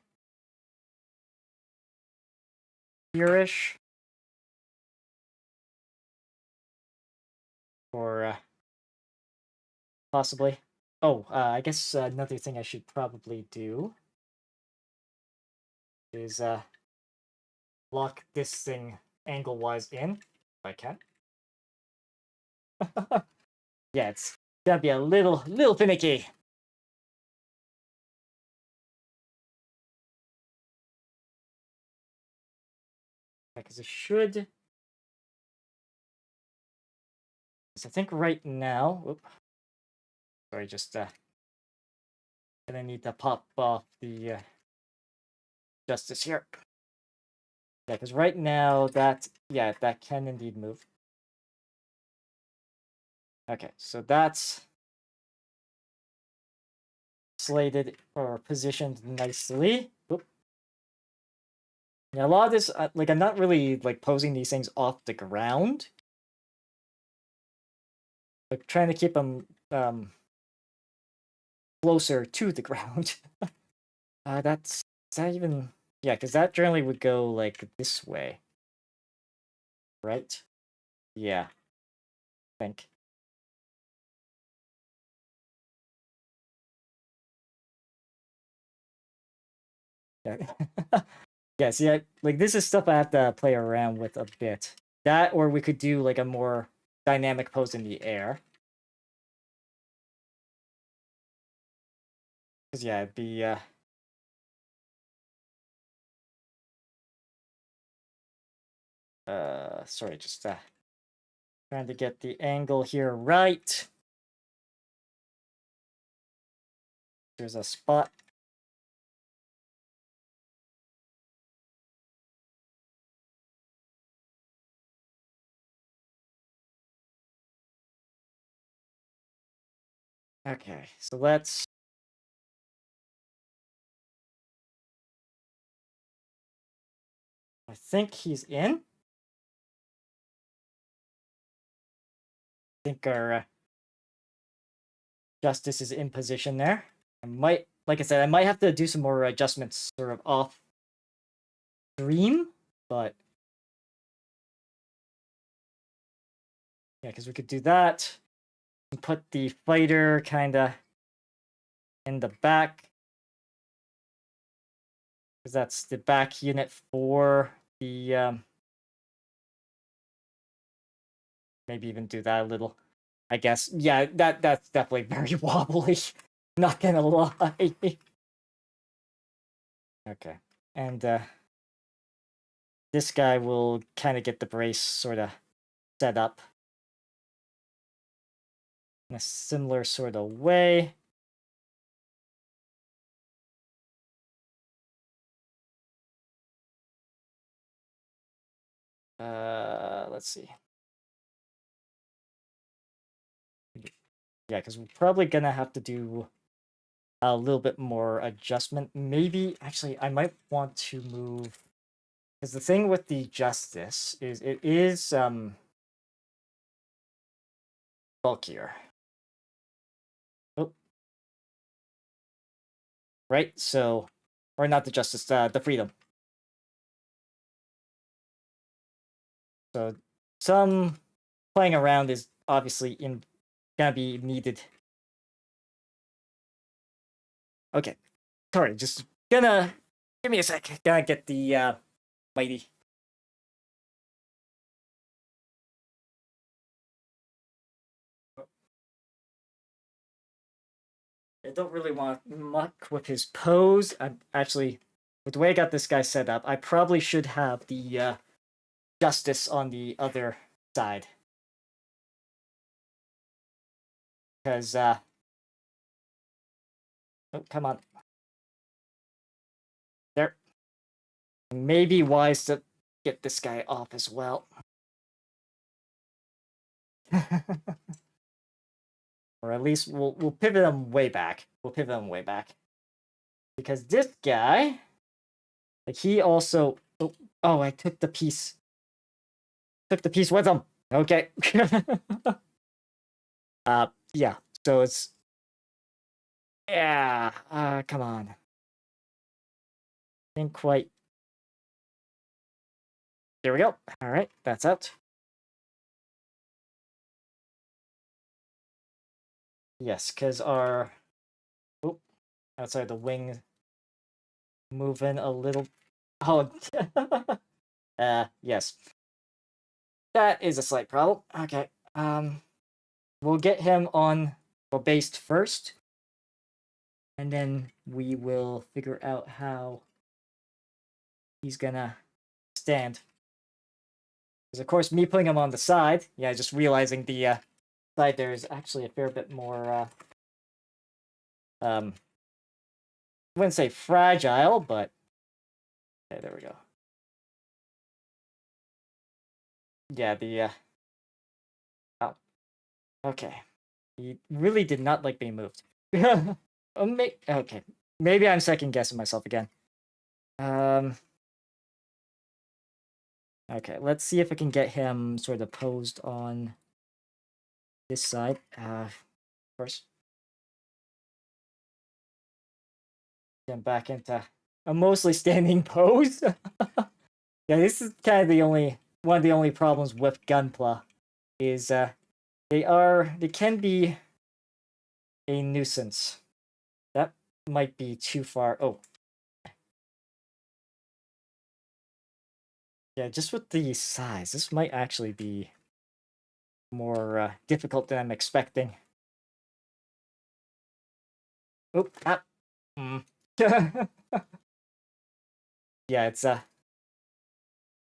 here-ish. Or possibly. Oh, I guess another thing I should probably do is lock this thing angle-wise in, if I can. Yeah, it's gonna be a little finicky. Because it should. So I think right now, whoop, sorry, just gonna need to pop off the justice here. Yeah, because right now that can indeed move. Okay, so that's slated or positioned nicely. Oop. Yeah, a lot of this, like, I'm not really like posing these things off the ground. Like trying to keep them closer to the ground. Is that even? Yeah, because that generally would go like this way, right? Yeah, I think. Yeah. Yeah, see, like this is stuff I have to play around with a bit. That, or we could do like a more dynamic pose in the air. Because yeah, it'd be sorry, just trying to get the angle here right. There's a spot. Okay, so let's. I think he's in. I think our justice is in position there. I might like I said, I might have to do some more adjustments sort of off stream, but yeah, because we could do that and put the fighter kind of in the back, because that's the back unit for the maybe even do that a little. I guess, yeah, that's definitely very wobbly. Not gonna lie. Okay, and this guy will kind of get the brace sort of set up in a similar sort of way. Let's see. Yeah, because we're probably gonna have to do a little bit more adjustment. Maybe, actually, I might want to move, because the thing with the Justice is it is bulkier. Oh. Right, so, or not the Justice, the Freedom. So some playing around is obviously gonna be needed. Okay, sorry, just gonna give me a sec. Gonna get the mighty. I don't really want to muck with his pose. I'm actually, with the way I got this guy set up, I probably should have the Justice on the other side. Because, oh, come on. There. Maybe wise to get this guy off as well. Or at least we'll pivot him way back. We'll pivot him way back. Because this guy, like, he also, oh, I took the piece. Took the piece with him. Okay. Yeah. So it's, yeah. Come on. Didn't quite. There we go. All right, that's out. Yes, because our, outside the wing, moving a little. Oh, yes. That is a slight problem. Okay. We'll get him on based first, and then we will figure out how he's gonna stand. Because of course, me putting him on the side, yeah, just realizing the side there is actually a fair bit more. I wouldn't say fragile, but okay, there we go. Yeah, the oh, okay. He really did not like being moved. Okay, maybe I'm second guessing myself again. Okay, let's see if I can get him sort of posed on this side. First, get back into a mostly standing pose. Yeah, this is kind of one of the only problems with Gunpla is they can be a nuisance. That might be too far. Oh. Yeah, just with the size, this might actually be more difficult than I'm expecting. Oop, ah. Yeah, it's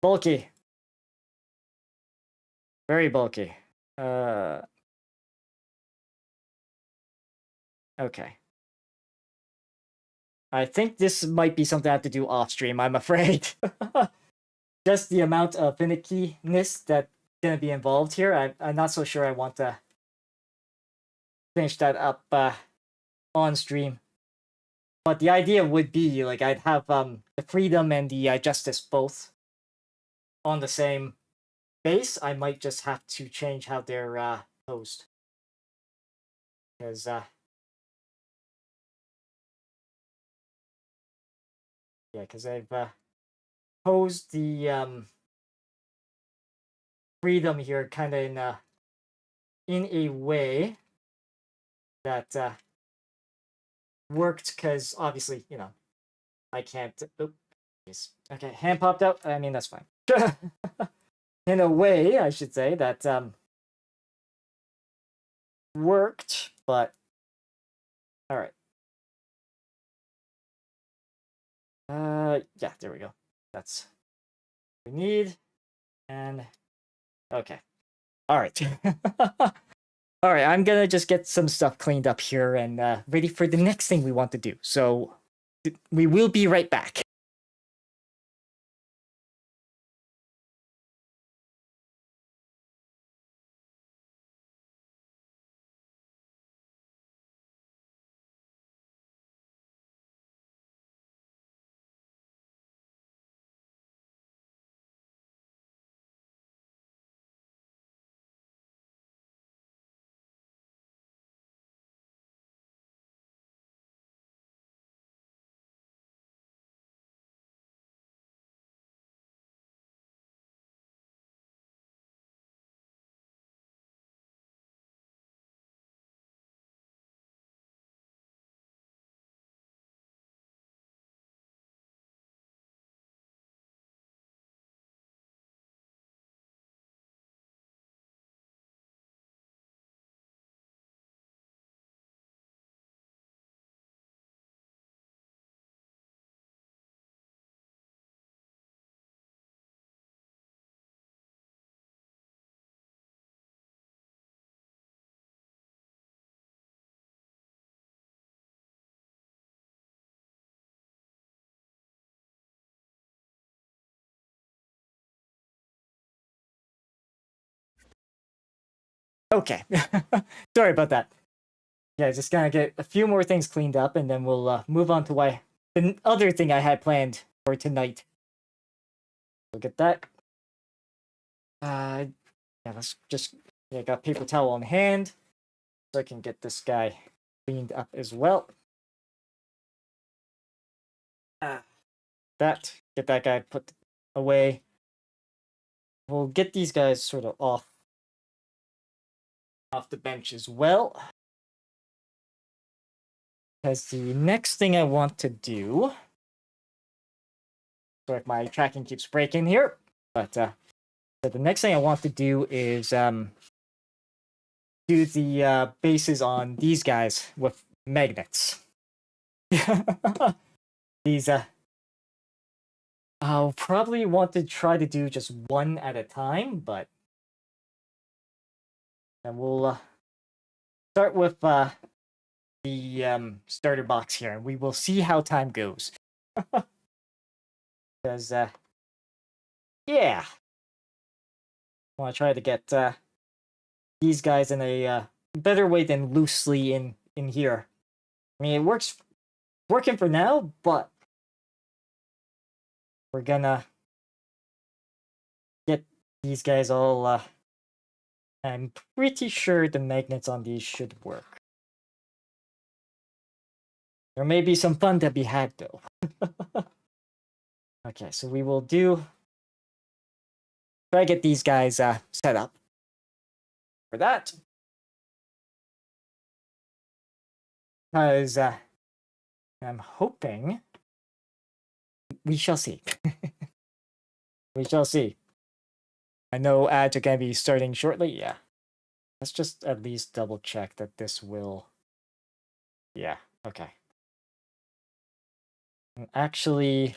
bulky. Very bulky. Okay. I think this might be something I have to do off stream, I'm afraid. Just the amount of finickiness that's gonna be involved here, I'm not so sure I want to finish that up on stream. But the idea would be, like, I'd have the Freedom and the Justice both on the same base. I might just have to change how they're posed. Because, Yeah, because I've posed the freedom here kind of in a way that worked, because obviously, I can't. Oop, okay, hand popped out. I mean, that's fine. In a way, I should say that worked, but all right. Yeah, there we go. That's what we need. And okay. All right. All right, I'm gonna just get some stuff cleaned up here and ready for the next thing we want to do. So we will be right back. Okay. Sorry about that. Yeah, just gonna get a few more things cleaned up, and then we'll move on to the other thing I had planned for tonight. Look at that. Yeah, let's just got paper towel on hand, so I can get this guy cleaned up as well. Get that guy put away. We'll get these guys sort of off the bench as well. Because the next thing I want to do, sorry if my tracking keeps breaking here, but the next thing I want to do is do the bases on these guys with magnets. These I'll probably want to try to do just one at a time, but and we'll start with the starter box here, and we will see how time goes. Because yeah, I want to try to get these guys in a better way than loosely in here. I mean, it working for now, but we're gonna get these guys all. I'm pretty sure the magnets on these should work. There may be some fun to be had though. Okay, so we will try to get these guys set up for that. Because I'm hoping we shall see. We shall see. I know ads are going to be starting shortly. Yeah. Let's just at least double check that this will. Yeah. Okay. Actually,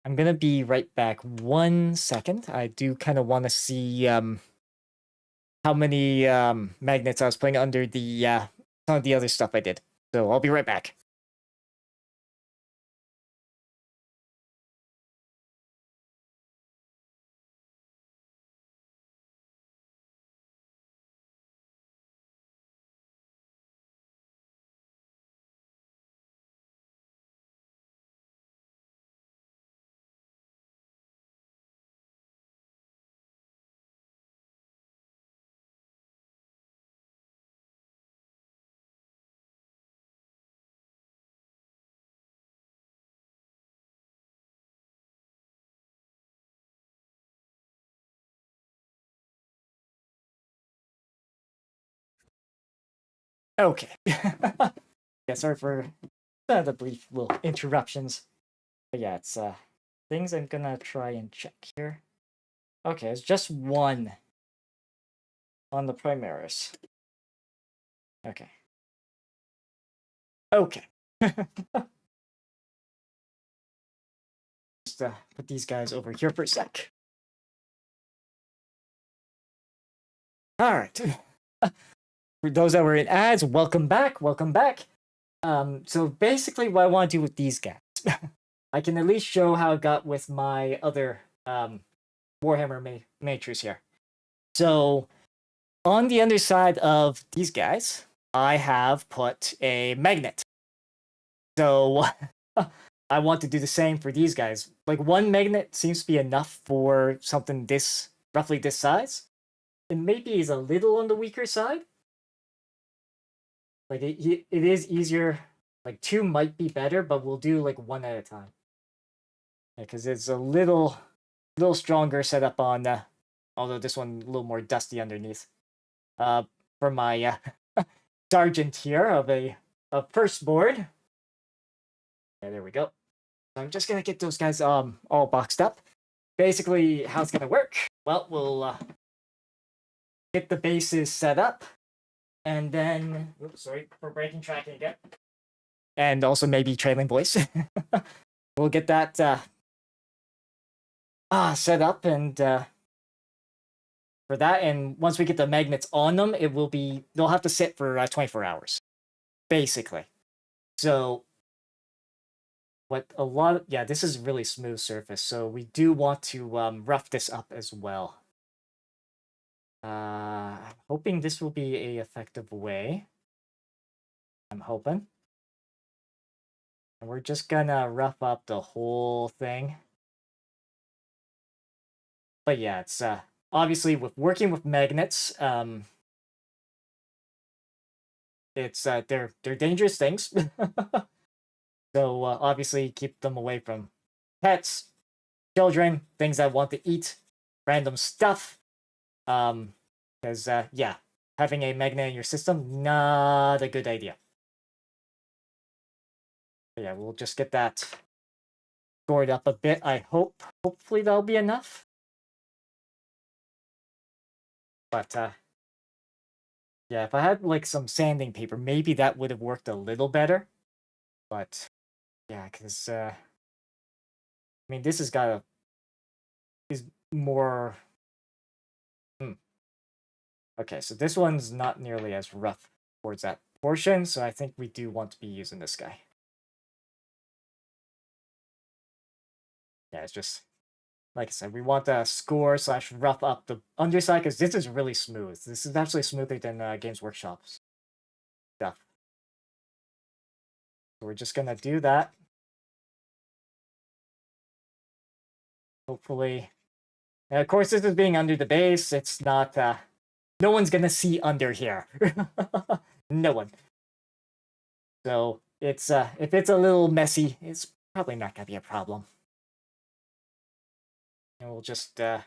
I'm going to be right back 1 second. I do kind of want to see how many magnets I was putting under the some of the other stuff I did. So I'll be right back. Okay. Yeah, sorry for the brief little interruptions. But yeah, it's things I'm gonna try and check here. Okay, it's just one on the Primaris. Okay. Okay. Just put these guys over here for a sec. All right. For those that were in ads, welcome back. Welcome back. So basically, what I want to do with these guys, I can at least show how it got with my other Warhammer Matrix here. So on the underside of these guys, I have put a magnet. So I want to do the same for these guys. Like one magnet seems to be enough for something this roughly this size. It maybe is a little on the weaker side. Like it is easier. Like two might be better, but we'll do like one at a time. Because it's a little stronger setup on. Although this one a little more dusty underneath. For my sergeant here of a first board. Yeah, there we go. I'm just gonna get those guys all boxed up. Basically, how it's gonna work? Well, we'll get the bases set up, and then oops, sorry for breaking tracking again, and also maybe trailing voice. We'll get that set up, and for that, and once we get the magnets on them, they'll have to sit for 24 hours, basically. So this is really smooth surface, so we do want to rough this up as well. I'm hoping this will be a effective way. I'm hoping. And we're just gonna rough up the whole thing. But yeah, it's obviously with working with magnets, it's they're dangerous things. So obviously keep them away from pets, children, things that want to eat random stuff. Because yeah, having a magnet in your system, not a good idea. But yeah, we'll just get that scored up a bit. Hopefully that'll be enough. But yeah, if I had like some sanding paper, maybe that would have worked a little better. But yeah, because I mean, this is more. Okay, so this one's not nearly as rough towards that portion, so I think we do want to be using this guy. Yeah, it's just like I said, we want to score / rough up the underside because this is really smooth. This is actually smoother than Games Workshop's stuff. So we're just gonna do that. Hopefully, and of course, this is being under the base. It's not. No one's gonna see under here. No one. So it's if it's a little messy, it's probably not gonna be a problem. And we'll just I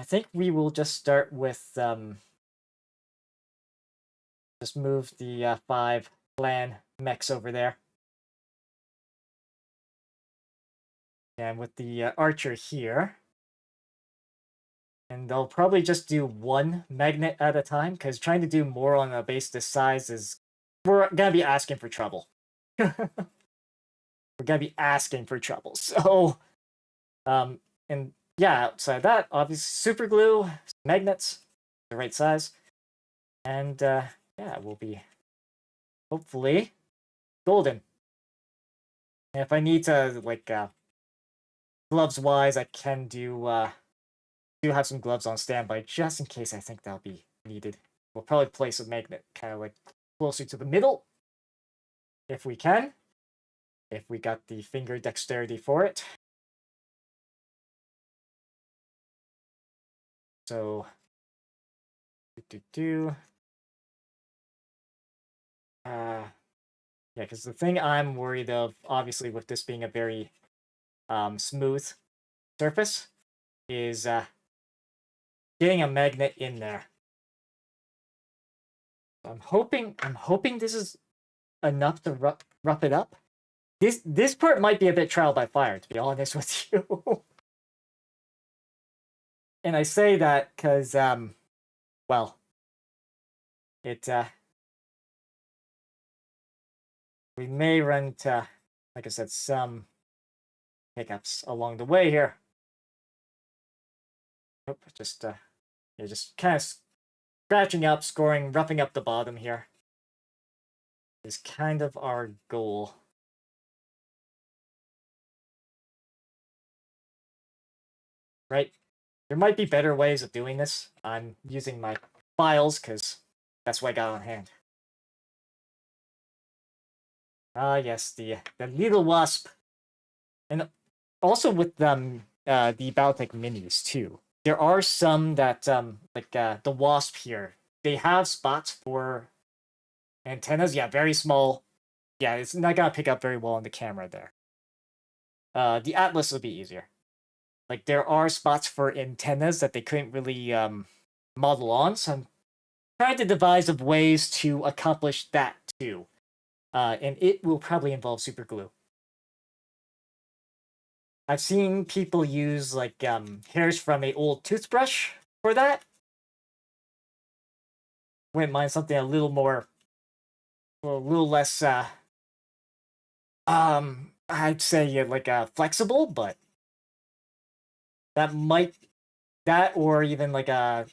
think we will just start with just move the 5 clan mechs over there. And with the archer here. And they'll probably just do one magnet at a time, because trying to do more on a base this size is... We're gonna be asking for trouble. We're gonna be asking for trouble. So, and yeah, outside that, obviously super glue, magnets, the right size. And yeah, we'll be hopefully golden. And if I need to, like, gloves wise, I can do have some gloves on standby just in case. I think that'll be needed. We'll probably place a magnet kind of like closer to the middle if we can, if we got the finger dexterity for it. So yeah, because the thing I'm worried of, obviously with this being a very smooth surface, is getting a magnet in there. I'm hoping this is enough to rough it up. This part might be a bit trial by fire, to be honest with you. And I say that because well, it we may run into, like I said, some hiccups along the way here. Nope, just yeah, just kind of scratching up, scoring, roughing up the bottom here is kind of our goal. Right? There might be better ways of doing this. I'm using my files because that's what I got on hand. Ah, yes, the little wasp, and also with the BattleTech minis too. There are some that like the wasp here. They have spots for antennas. Yeah, very small. Yeah, it's not gonna pick up very well on the camera there. The Atlas will be easier. Like there are spots for antennas that they couldn't really model on, so I'm trying to devise of ways to accomplish that too. And it will probably involve super glue. I've seen people use like hairs from a old toothbrush for that. Wouldn't mind something a little more, a little less. I'd say like flexible, but that might that or even like a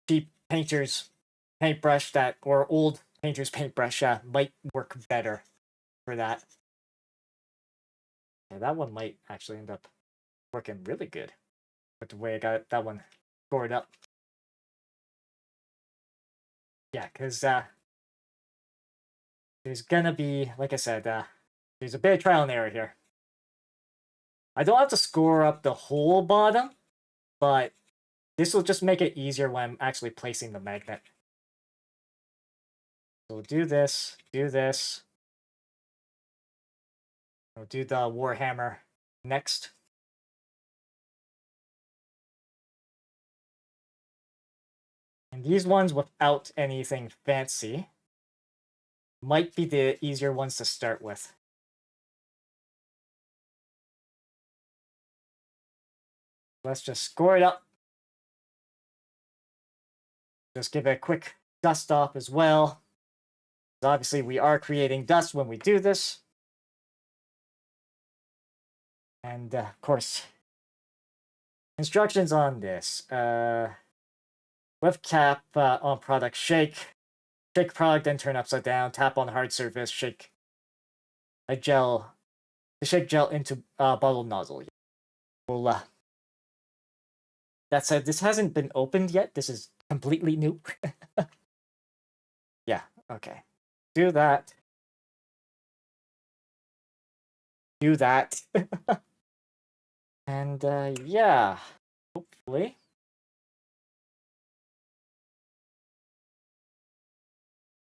cheap painter's paintbrush that or old painter's paintbrush might work better for that. Yeah, that one might actually end up working really good with the way I got that one scored up. Yeah, because there's gonna be, like I said, there's a bit of trial and error here. I don't have to score up the whole bottom, but this will just make it easier when I'm actually placing the magnet. So we'll do this, do this. We'll do the Warhammer next. And these ones without anything fancy might be the easier ones to start with. Let's just score it up. Just give it a quick dust off as well. Obviously, we are creating dust when we do this. And of course, instructions on this. Left cap on product, shake product, then turn upside down, tap on hard surface, shake a gel, shake gel into bottle nozzle. Well, that said, this hasn't been opened yet. This is completely new. Yeah, okay. Do that. Do that. And yeah, hopefully.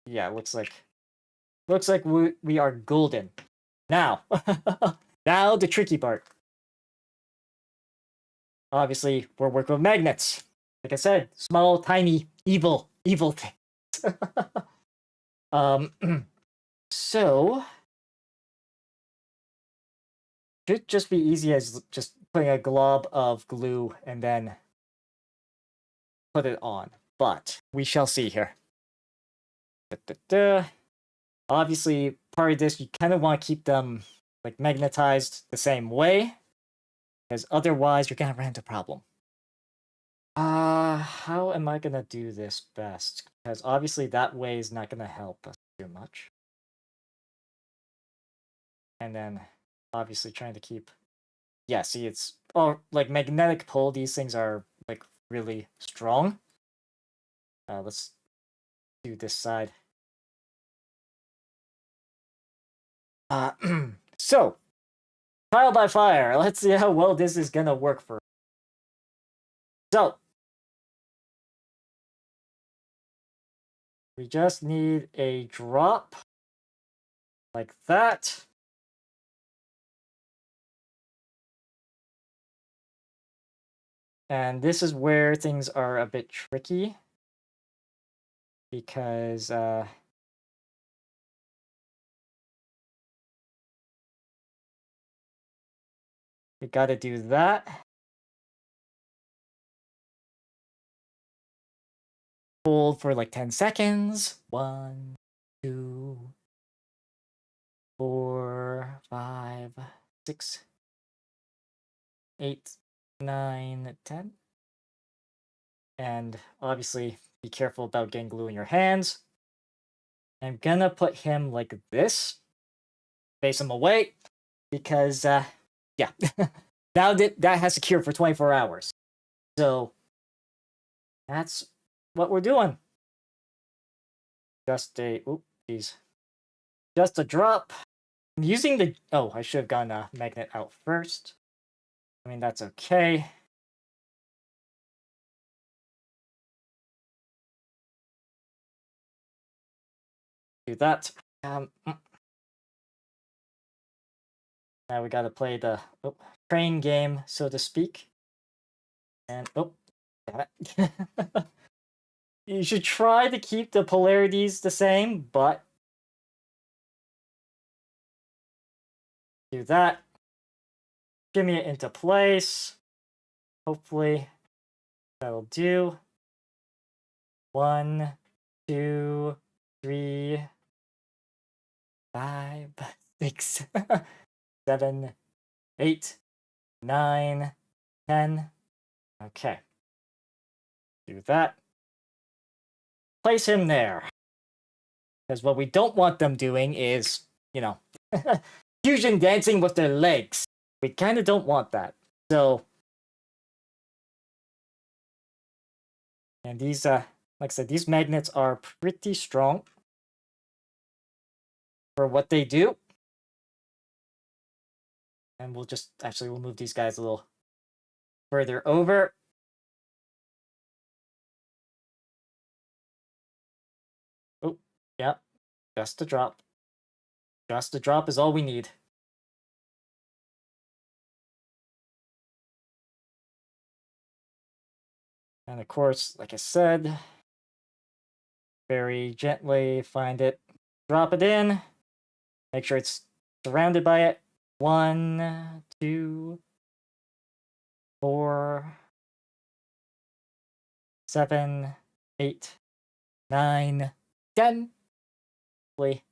Yeah, looks like we are golden. Now, now the tricky part. Obviously, we're working with magnets. Like I said, small, tiny, evil things. So should just be easy as just putting a glob of glue and then put it on. But we shall see here. Obviously, part of this, you kind of want to keep them like magnetized the same way, because otherwise you're gonna run into a problem. How am I gonna do this best? Because obviously that way is not gonna help us too much. And then obviously trying to keep, yeah, see, it's like magnetic pull. These things are like really strong. Let's do this side. So trial by fire. Let's see how well this is gonna work for us. So we just need a drop like that. And this is where things are a bit tricky. because we got to do that. Hold for like 10 seconds. 1, 2, 4, 5, 6, 8, 9, 10. And obviously, be careful about getting glue in your hands. I'm gonna put him like this, face him away, because yeah, now that has secured for 24 hours. So that's what we're doing. Just a just a drop. I'm using the I should have gotten a magnet out first. I mean, that's okay. Do that. Now we gotta play the train game, so to speak. And damn it. You should try to keep the polarities the same, but do that. Shimmy it into place. Hopefully that'll do. 1, 2, 3, 5, 6, 7, 8, 9, 10. Okay. Do that. Place him there. Because what we don't want them doing is, fusion dancing with their legs. We kind of don't want that. So, and these, like I said, these magnets are pretty strong for what they do. And we'll move these guys a little further over. Oh, yeah, just a drop. Just a drop is all we need. And of course, like I said, very gently find it, drop it in, make sure it's surrounded by it. 1, 2, 4, 7, 8, 9, 10. Like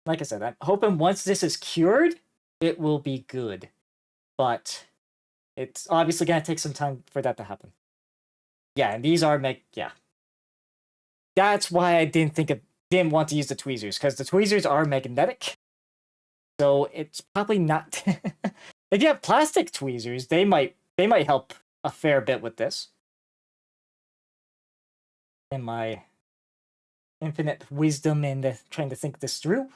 I said, I'm hoping once this is cured, it will be good. But it's obviously going to take some time for that to happen. Yeah, and these are yeah. That's why I didn't want to use the tweezers, because the tweezers are magnetic. So it's probably not. If you have plastic tweezers, they might help a fair bit with this. In my infinite wisdom and trying to think this through.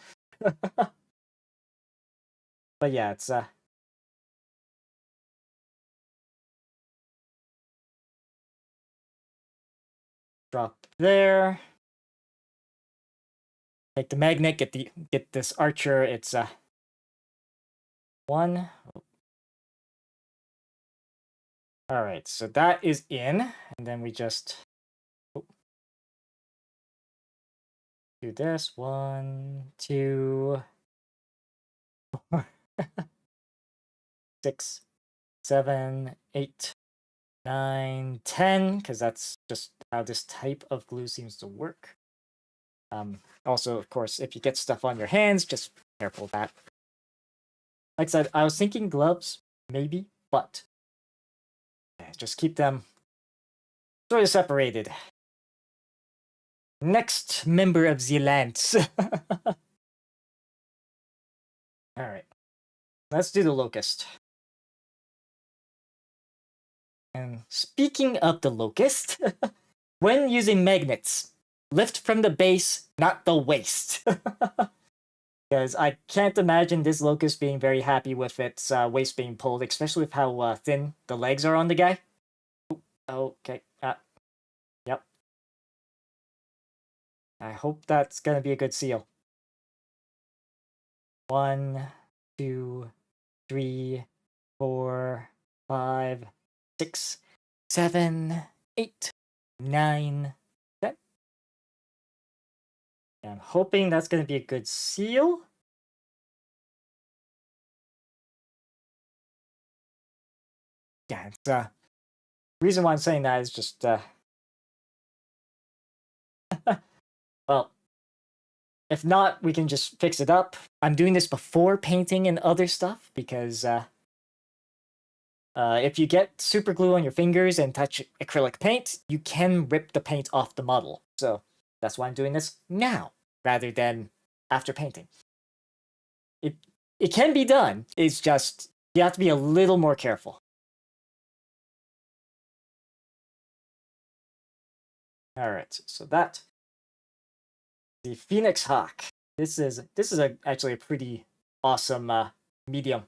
But yeah, it's drop there. Take the magnet, get this archer. It's 1. All right, so that is in, and then we just do this. 1, 2, 4, 6, 7, 8, 9, 10, because that's just how this type of glue seems to work. Also, of course, if you get stuff on your hands, just be careful of that. Like I said, I was thinking gloves, maybe, but just keep them sort of separated. Next member of the Lance. Alright. Let's do the Locust. And speaking of the Locust, when using magnets, lift from the base, not the waist. Because I can't imagine this Locust being very happy with its waist being pulled, especially with how thin the legs are on the guy. Okay. Yep. I hope that's gonna be a good seal. 1, 2, 3, 4, 5, 6, 7, 8, 9, 10. And I'm hoping that's going to be a good seal. Yeah, it's reason why I'm saying that is just well, if not, we can just fix it up. I'm doing this before painting and other stuff because if you get super glue on your fingers and touch acrylic paint, you can rip the paint off the model. So that's why I'm doing this now rather than after painting. It can be done. It's just you have to be a little more careful. All right, so that the Phoenix Hawk. This is actually a pretty awesome medium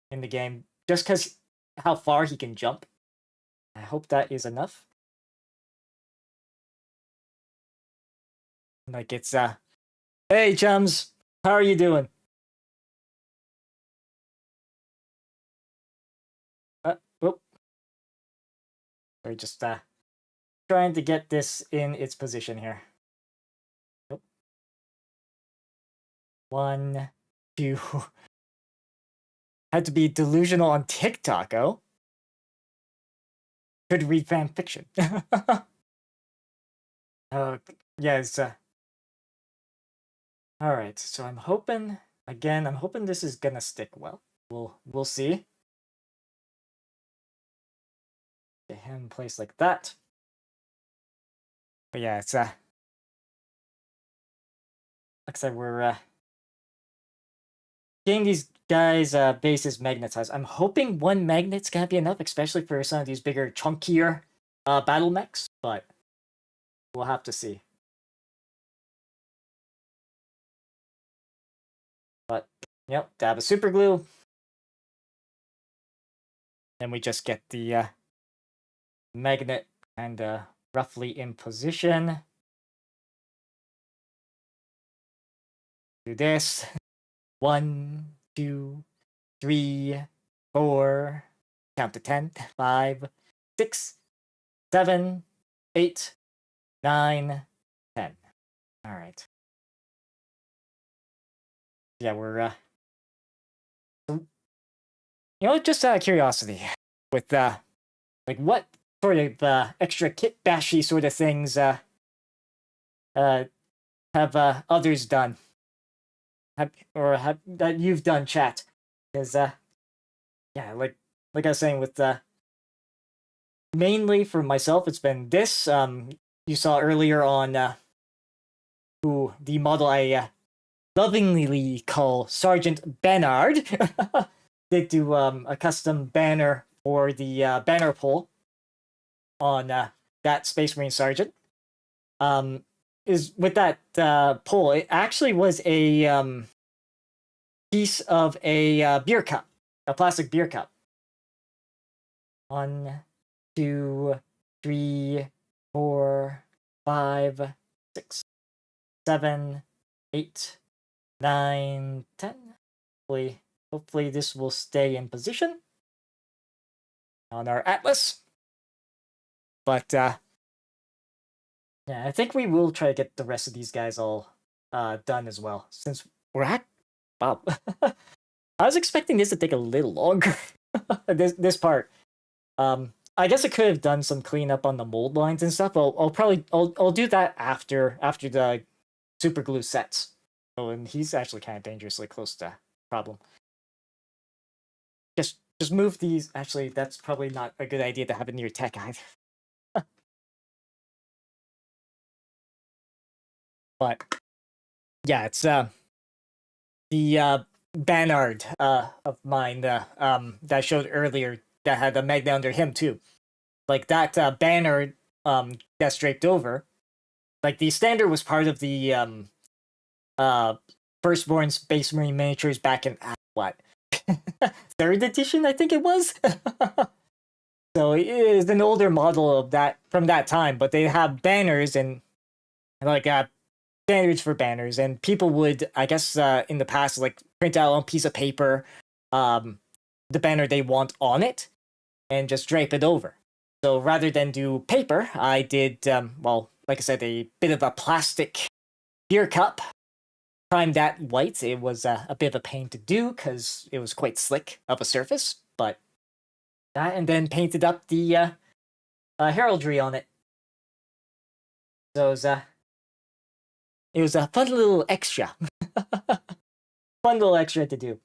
in the game, just because how far he can jump. I hope that is enough. Like it's hey chums, how are you doing? Whoop. We're just trying to get this in its position here. Nope. 1, 2. Had to be delusional on TikTok, oh? Could read fan fiction. Yes. Alright, so I'm hoping this is gonna stick well. We'll see. Get him in place like that. But yeah, it's like I said, we're getting these guys' bases magnetized. I'm hoping one magnet's gonna be enough, especially for some of these bigger, chunkier battle mechs, but we'll have to see. But, yep, dab of super glue. Then we just get the magnet and roughly in position. Do this. 1, 2, 3, 4. Count to 10. 5, 6, 7, 8, 9, 10. All right. Yeah, we're just out of curiosity, with like what sort of extra kit bashy sort of things have others done? Have that you've done, chat? Because yeah, like I was saying, with mainly for myself, it's been this. You saw earlier on the model I lovingly call Sergeant Bernard. Did do a custom banner for the banner pole on that Space Marine Sergeant. Is with that pole, it actually was a piece of a beer cup, a plastic beer cup. 1, 2, 3, 4, 5, 6, 7, 8, 9, 10. Hopefully this will stay in position on our Atlas. But yeah, I think we will try to get the rest of these guys all done as well, since we're at wow. I was expecting this to take a little longer. this part. I guess I could have done some cleanup on the mold lines and stuff. I'll do that after the super glue sets. Oh, and he's actually kind of dangerously close to problem. Just move these. Actually, that's probably not a good idea to have it near tech either. But yeah, it's the Bannard of mine that I showed earlier that had a magnet under him too. Like that banner that's draped over. Like the standard was part of the Firstborn Space Marine miniatures back in what 3rd edition, I think it was. So it is an older model of that from that time, but they have banners and like standards for banners, and people would, I guess, in the past, like print out on a piece of paper the banner they want on it and just drape it over. So rather than do paper, I did well, like I said, a bit of a plastic beer cup. Primed that white. It was a bit of a pain to do because it was quite slick of a surface, but that, and then painted up the heraldry on it. So it was a fun little extra. Fun little extra to do.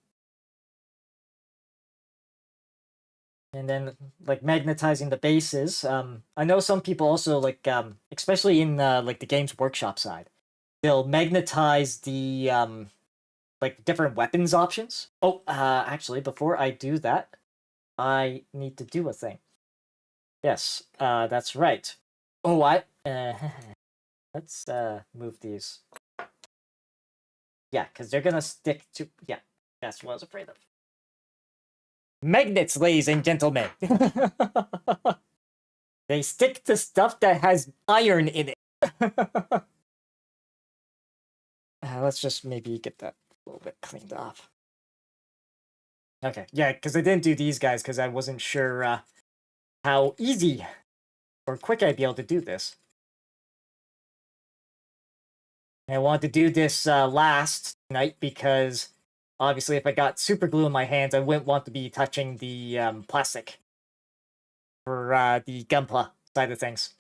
And then like magnetizing the bases. I know some people also like especially in like the Games Workshop side, they'll magnetize the like different weapons options. Oh, actually, before I do that, I need to do a thing. Yes, that's right. Oh, let's move these. Yeah, because they're gonna stick to. Yeah, that's what I was afraid of. Magnets, ladies and gentlemen. They stick to stuff that has iron in it. Let's just maybe get that a little bit cleaned off. Okay, yeah, because I didn't do these guys because I wasn't sure how easy or quick I'd be able to do this. And I wanted to do this last night because obviously if I got super glue in my hands, I wouldn't want to be touching the plastic for the Gunpla side of things.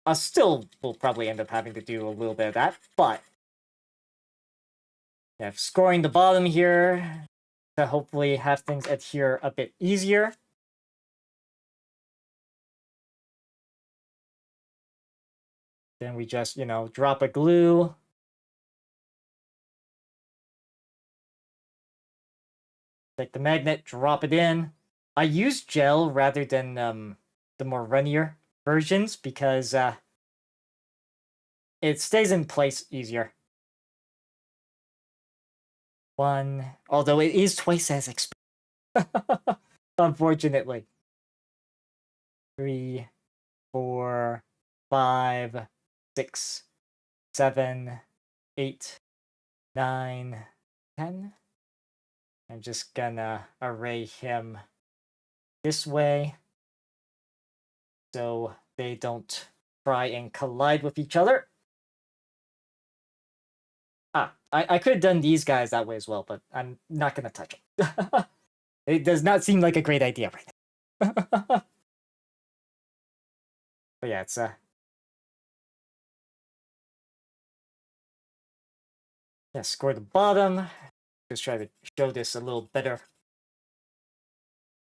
I still will probably end up having to do a little bit of that, but yeah, scoring the bottom here to hopefully have things adhere a bit easier. Then we just, drop a glue. Take the magnet, drop it in. I use gel rather than the more runnier versions because it stays in place easier. One, although it is twice as expensive, unfortunately. 3, 4, 5, 6, 7, 8, 9, 10. I'm just gonna array him this way so they don't try and collide with each other. I could have done these guys that way as well, but I'm not gonna touch them. It does not seem like a great idea right now. But yeah, it's yeah, score the bottom. Just try to show this a little better.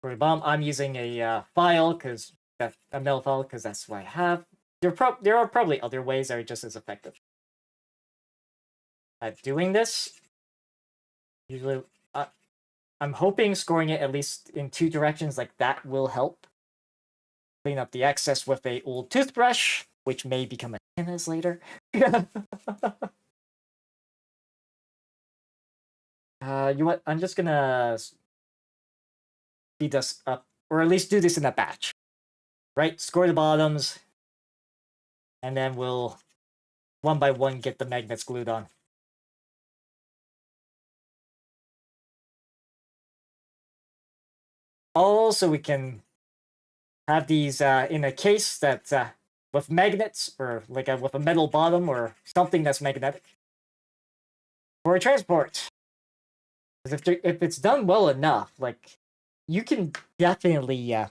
For the bottom, I'm using a file because a metal file because that's what I have. There are probably other ways that are just as effective at doing this. Usually, I'm hoping scoring it at least in 2 directions like that will help. Clean up the excess with a old toothbrush, which may become a tennis later. You what? I'm just gonna speed this up, or at least do this in a batch. Right? Score the bottoms, and then we'll one by one get the magnets glued on. Also, we can have these in a case that with magnets or like with a metal bottom or something that's magnetic for transport. Because if it's done well enough, like you can definitely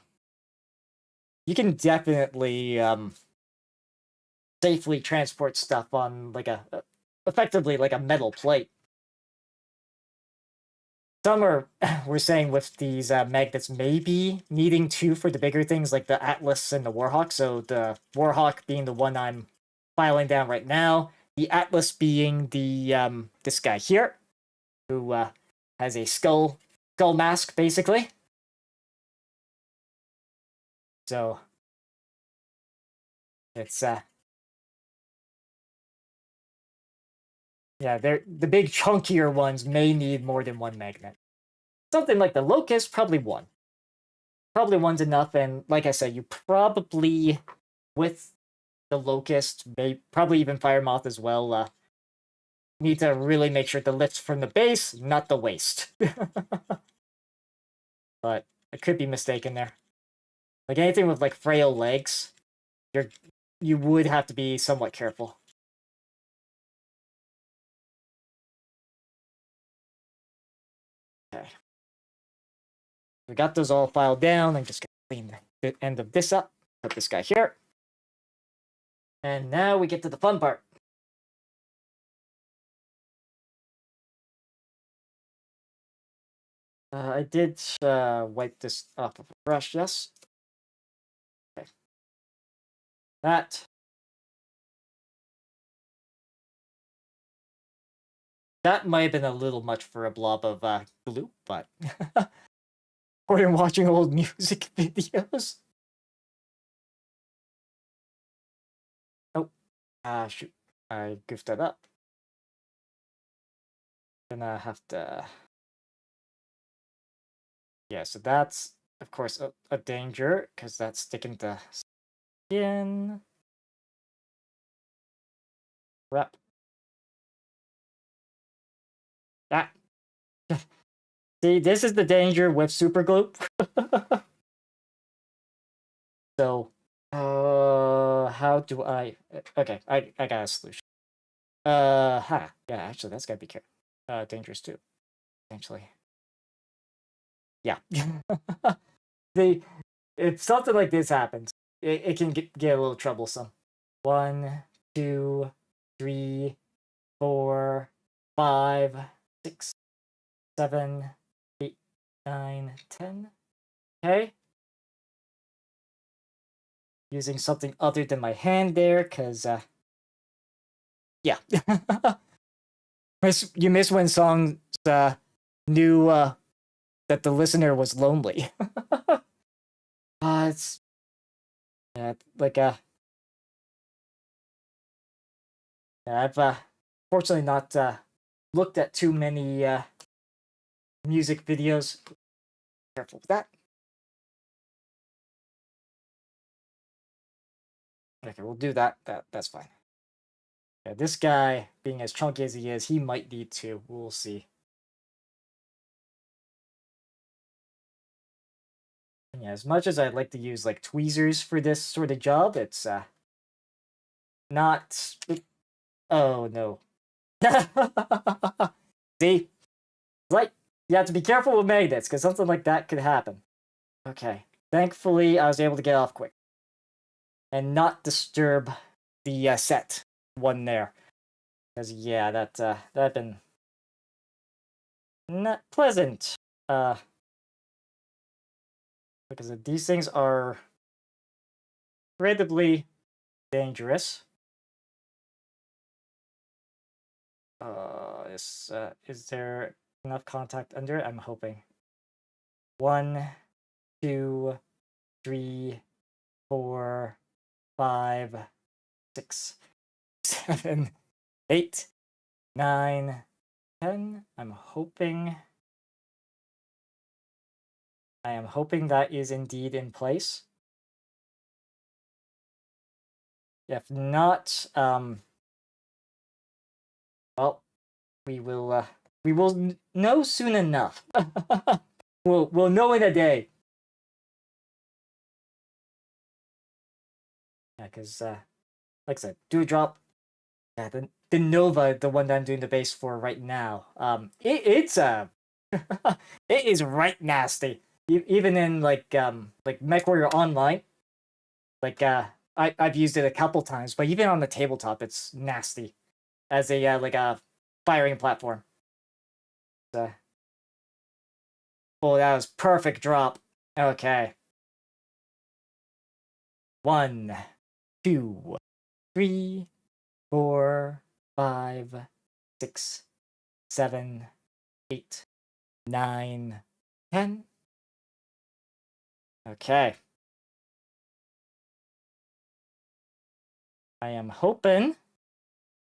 safely transport stuff on like effectively like a metal plate. Some are we're saying with these magnets maybe needing 2 for the bigger things like the Atlas and the Warhawk. So the Warhawk being the one I'm filing down right now, the Atlas being the this guy here, who has a skull mask basically. So it's yeah, the big chunkier ones may need more than 1 magnet. Something like the Locust, probably 1. Probably 1's enough, and like I said, you probably with the Locust, probably even Fire Moth as well, need to really make sure the lift's from the base, not the waist. But I could be mistaken there. Like anything with like frail legs, you would have to be somewhat careful. We got those all filed down. I'm just gonna clean the end of this up. Put this guy here. And now we get to the fun part. I did wipe this off of a brush, yes. Okay. That might have been a little much for a blob of glue, but or you're watching old music videos. Oh, shoot. I goofed that up. Gonna have to... Yeah, so that's, of course, a danger, because that's sticking to skin. Wrap. Ah. See, this is the danger with super glue. So, how do I... Okay, I got a solution. Yeah, actually, that's gotta be dangerous too, potentially. Yeah. If something like this happens, it can get a little troublesome. 1, 2, 3, 4, 5, 6, 7, 8, 9, 10. Okay. Using something other than my hand there, because, yeah. You miss when songs knew that the listener was lonely. It's... Yeah, like, I've fortunately not looked at too many music videos. Careful with that. Okay, we'll do that. That's fine. Yeah, this guy, being as chunky as he is, he might need to. We'll see. Yeah, as much as I'd like to use like tweezers for this sort of job, it's not... Oh no. See? Like, you have to be careful with magnets, because something like that could happen. Okay. Thankfully, I was able to get off quick. And not disturb the set one there. Because, yeah, that'd been not pleasant. Because these things are incredibly dangerous. Is there enough contact under it? I'm hoping. 1, 2, 3, 4, 5, 6, 7, 8, 9, 10. I am hoping that is indeed in place. If not, well, we will know soon enough. We'll know in a day. Yeah, because like I said, Dewdrop. Yeah, the Nova, the one that I'm doing the bass for right now. It's it is right nasty. Even in like MechWarrior Online, like I've used it a couple times, but even on the tabletop, it's nasty as a like a firing platform. Oh, that was perfect drop. Okay. 1, 2, 3, 4, 5, 6, 7, 8, 9, 10. Okay. I am hoping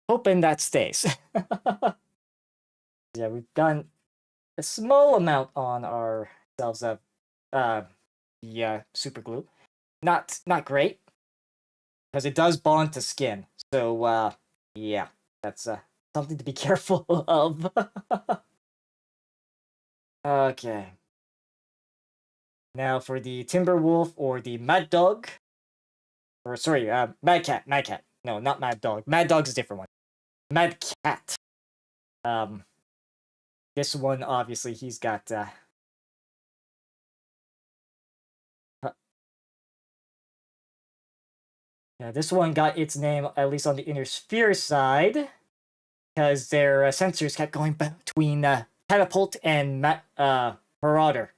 that stays. Yeah, we've done a small amount on ourselves of the super glue. Not great, because it does bond to skin. So yeah, that's something to be careful of. Okay. Now for the Timberwolf or the Mad Dog. Or sorry, Mad Cat. No, not Mad Dog. Mad Dog's a different one. Mad Cat. This one, obviously, he's got Yeah, this one got its name, at least on the inner sphere side, because their sensors kept going between Catapult and Marauder.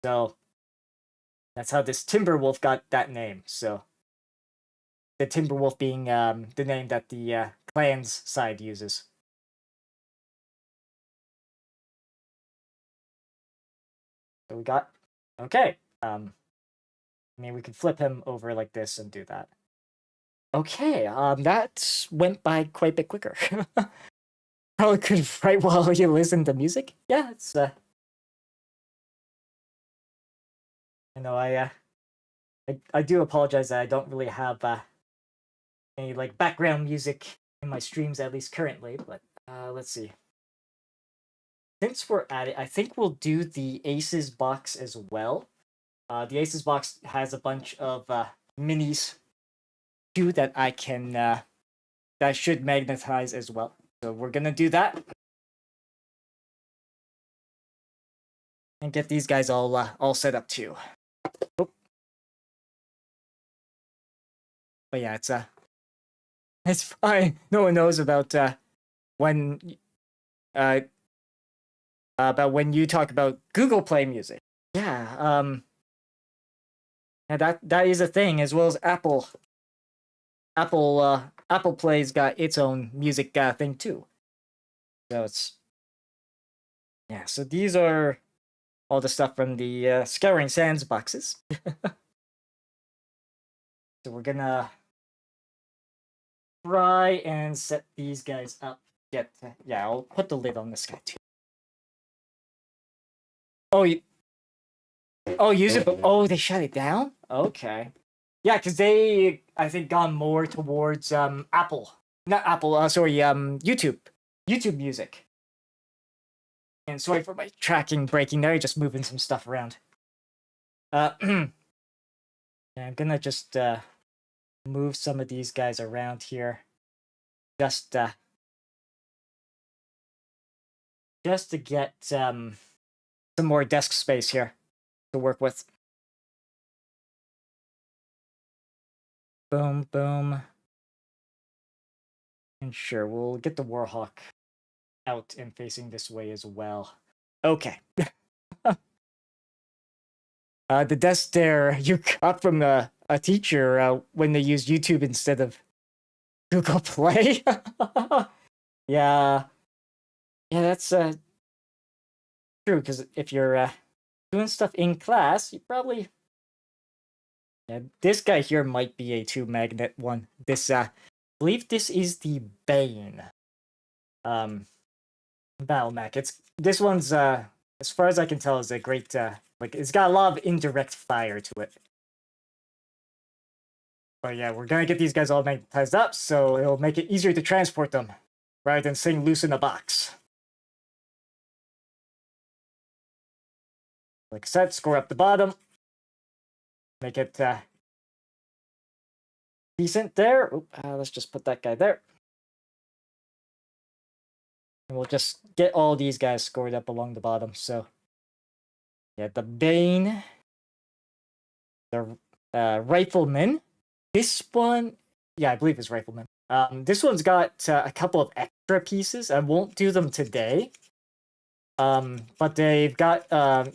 So that's how this Timberwolf got that name. So the Timberwolf being the name that the clan's side uses. So we got okay. I mean, we could flip him over like this and do that. Okay, that went by quite a bit quicker. Probably could write while you listen to music. Yeah, it's you know, I do apologize that I don't really have any like background music in my streams, at least currently. But let's see. Since we're at it, I think we'll do the Aces box as well. The Aces box has a bunch of minis too that I can that should magnetize as well. So we're gonna do that and get these guys all set up too. Oh. But yeah, it's fine. No one knows about when about when you talk about Google Play Music. Yeah, and that is a thing, as well as Apple. Apple Play's got its own music thing too. So it's yeah. So these are all the stuff from the Scouring Sands boxes. So we're gonna try and set these guys up. Yeah, I'll put the lid on this guy too. Oh, use it, but they shut it down? Okay. Yeah, because they, I think, gone more towards Apple. Not Apple, sorry, YouTube. YouTube Music. And sorry for my tracking breaking there, just moving some stuff around. Yeah, I'm gonna just move some of these guys around here. Just to get some more desk space here to work with. Boom, boom. And sure, we'll get the Warhawk out and facing this way as well. Okay. The desk there you got from a teacher when they used YouTube instead of Google Play. Yeah. Yeah, that's true, because if you're doing stuff in class, you probably... Yeah, this guy here might be a 2-magnet one. This, I believe this is the Bane. Battle mech. This one's, as far as I can tell, is a great, like, it's got a lot of indirect fire to it. But yeah, we're gonna get these guys all magnetized up, so it'll make it easier to transport them, rather than sitting loose in a box. Like I said, score up the bottom. Make it decent there. Let's just put that guy there. And we'll just get all these guys scored up along the bottom. So, yeah, the Bane, the Rifleman. This one, yeah, I believe it's Rifleman. This one's got a couple of extra pieces. I won't do them today. But they've got,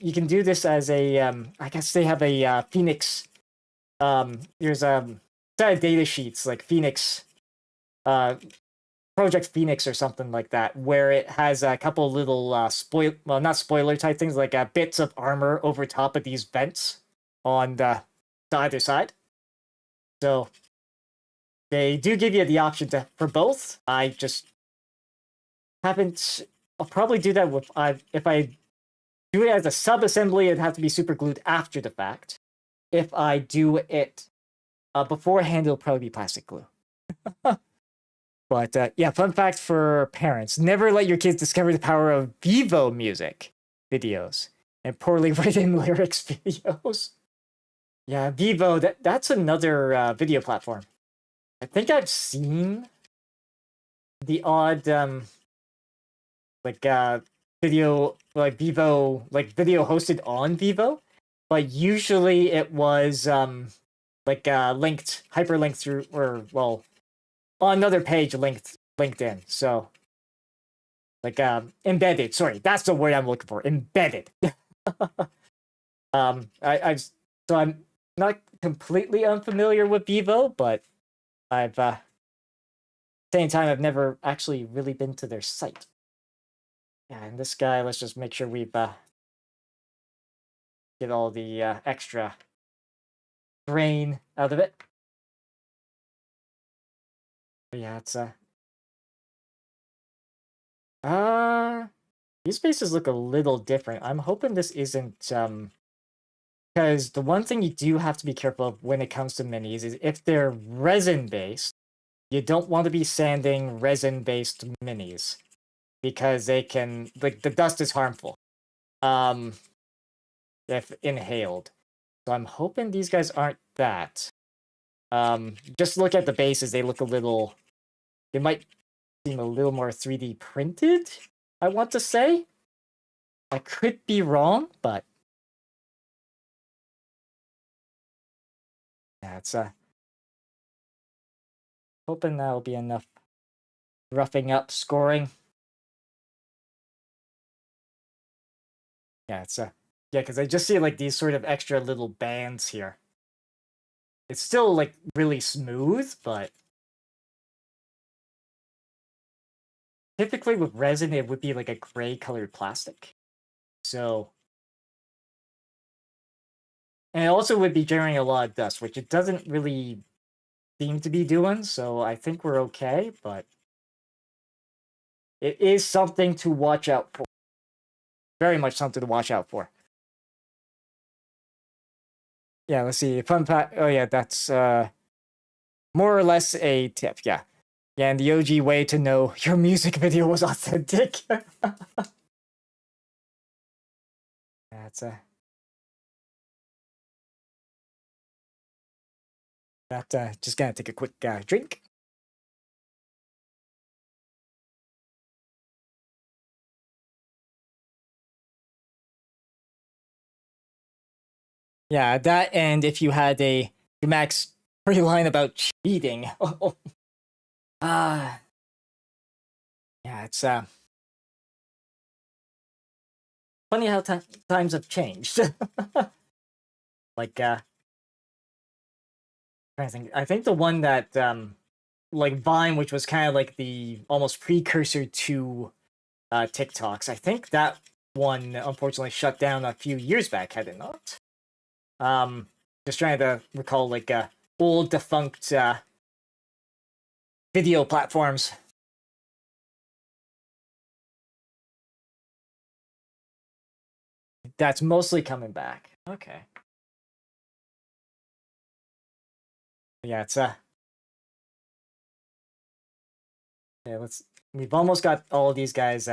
you can do this as a, I guess they have a Phoenix, there's a set of data sheets, like Phoenix, Project Phoenix or something like that, where it has a couple little, not spoiler type things, like bits of armor over top of these vents on the either side. So they do give you the option for both. I just haven't... I'll probably do that with if I do it as a sub-assembly, it'd have to be super glued after the fact. If I do it beforehand, it'll probably be plastic glue. But yeah, fun fact for parents: never let your kids discover the power of Vivo music videos and poorly written lyrics videos. Yeah, Vivo, that's another video platform. I think I've seen the odd video, like Vivo, like video hosted on Vivo, but usually it was like linked, hyperlinked through, or well, on another page linked in. So like embedded. Sorry, that's the word I'm looking for. Embedded. I've so I'm not completely unfamiliar with Vivo, but I've same time I've never actually really been to their site. Yeah, and this guy, let's just make sure we've get all the extra grain out of it. But yeah, it's these faces look a little different. I'm hoping this isn't because the one thing you do have to be careful of when it comes to minis is if they're resin based, you don't want to be sanding resin based minis because they can, like, the dust is harmful if inhaled. So I'm hoping these guys aren't that. Just look at the bases, they look a little, they might seem a little more 3D printed, I want to say. I could be wrong, but yeah, it's hoping that'll be enough roughing up scoring. Yeah, it's yeah, because I just see like these sort of extra little bands here. It's still like really smooth, but typically with resin it would be like a gray colored plastic. So, and it also would be generating a lot of dust, which it doesn't really seem to be doing, so I think we're okay, but it is something to watch out for. Very much something to watch out for. Yeah, let's see. Fun fact. Oh yeah, that's more or less a tip. Yeah, yeah, and the OG way to know your music video was authentic. That's just gonna take a quick drink. Yeah, that, and if you had a max free line about cheating. Yeah, it's funny how times have changed. Like trying to think. I think the one that like Vine, which was kind of like the almost precursor to TikToks. I think that one unfortunately shut down a few years back, had it not? Just trying to recall like old defunct video platforms. That's mostly coming back. Okay. Yeah, it's yeah, we've almost got all of these guys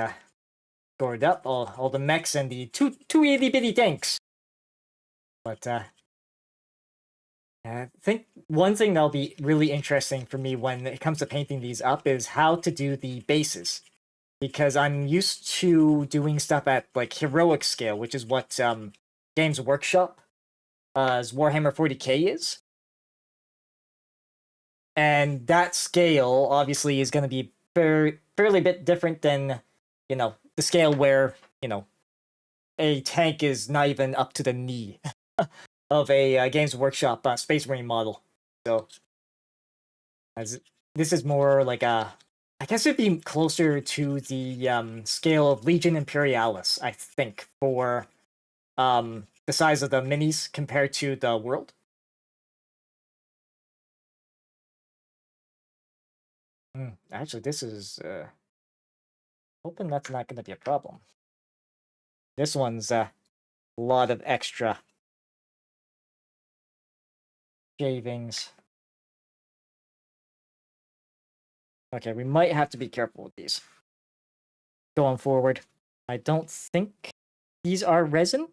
scored up, all the mechs and the two itty bitty tanks. But I think one thing that'll be really interesting for me when it comes to painting these up is how to do the bases. Because I'm used to doing stuff at like heroic scale, which is what Games Workshop as Warhammer 40k is. And that scale obviously is going to be fairly bit different than, you know, the scale where, you know, a tank is not even up to the knee of a Games Workshop Space Marine model. So, as this is more like a, I guess it'd be closer to the scale of Legion Imperialis, I think, for the size of the minis compared to the world. Actually, this is hoping that's not going to be a problem. This one's a lot of extra shavings. Okay, we might have to be careful with these going forward. I don't think these are resin,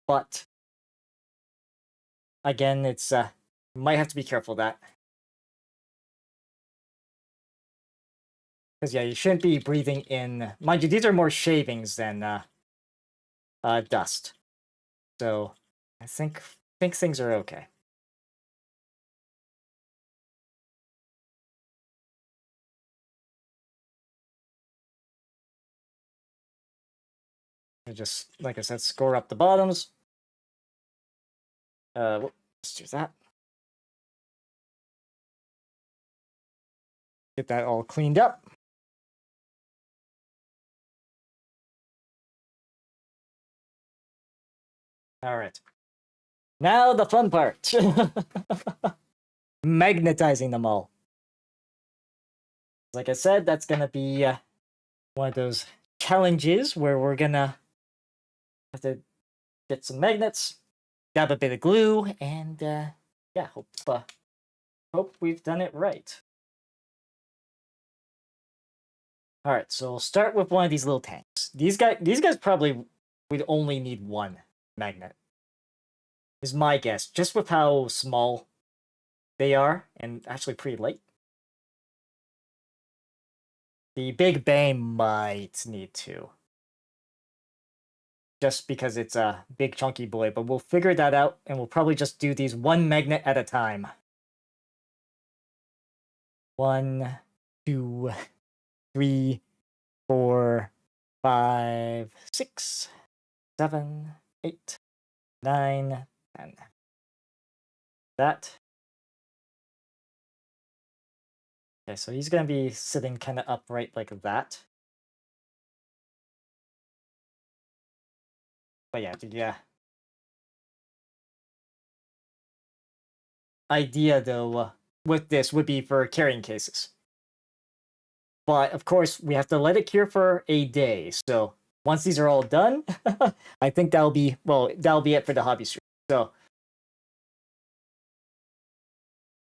but again, it's might have to be careful of that. Because yeah, you shouldn't be breathing in. Mind you, these are more shavings than dust. So I think things are okay. And just, like I said, score up the bottoms. Let's do that. Get that all cleaned up. All right. Now the fun part. Magnetizing them all. Like I said, that's going to be one of those challenges where we're going to have to get some magnets, dab a bit of glue, and yeah, hope we've done it right. All right, so we'll start with one of these little tanks. These guys probably would only need one magnet. Is my guess, just with how small they are, and actually pretty light. The Big Bang might need two. Just because it's a big chunky boy, but we'll figure that out, and we'll probably just do these one magnet at a time. 1, 2, 3, 4, 5, 6, 7, 8, 9, 10. That. Okay, so he's gonna be sitting kind of upright like that. But yeah. Idea though with this would be for carrying cases. But of course, we have to let it cure for a day. So once these are all done, I think that'll be it for the hobby stream. So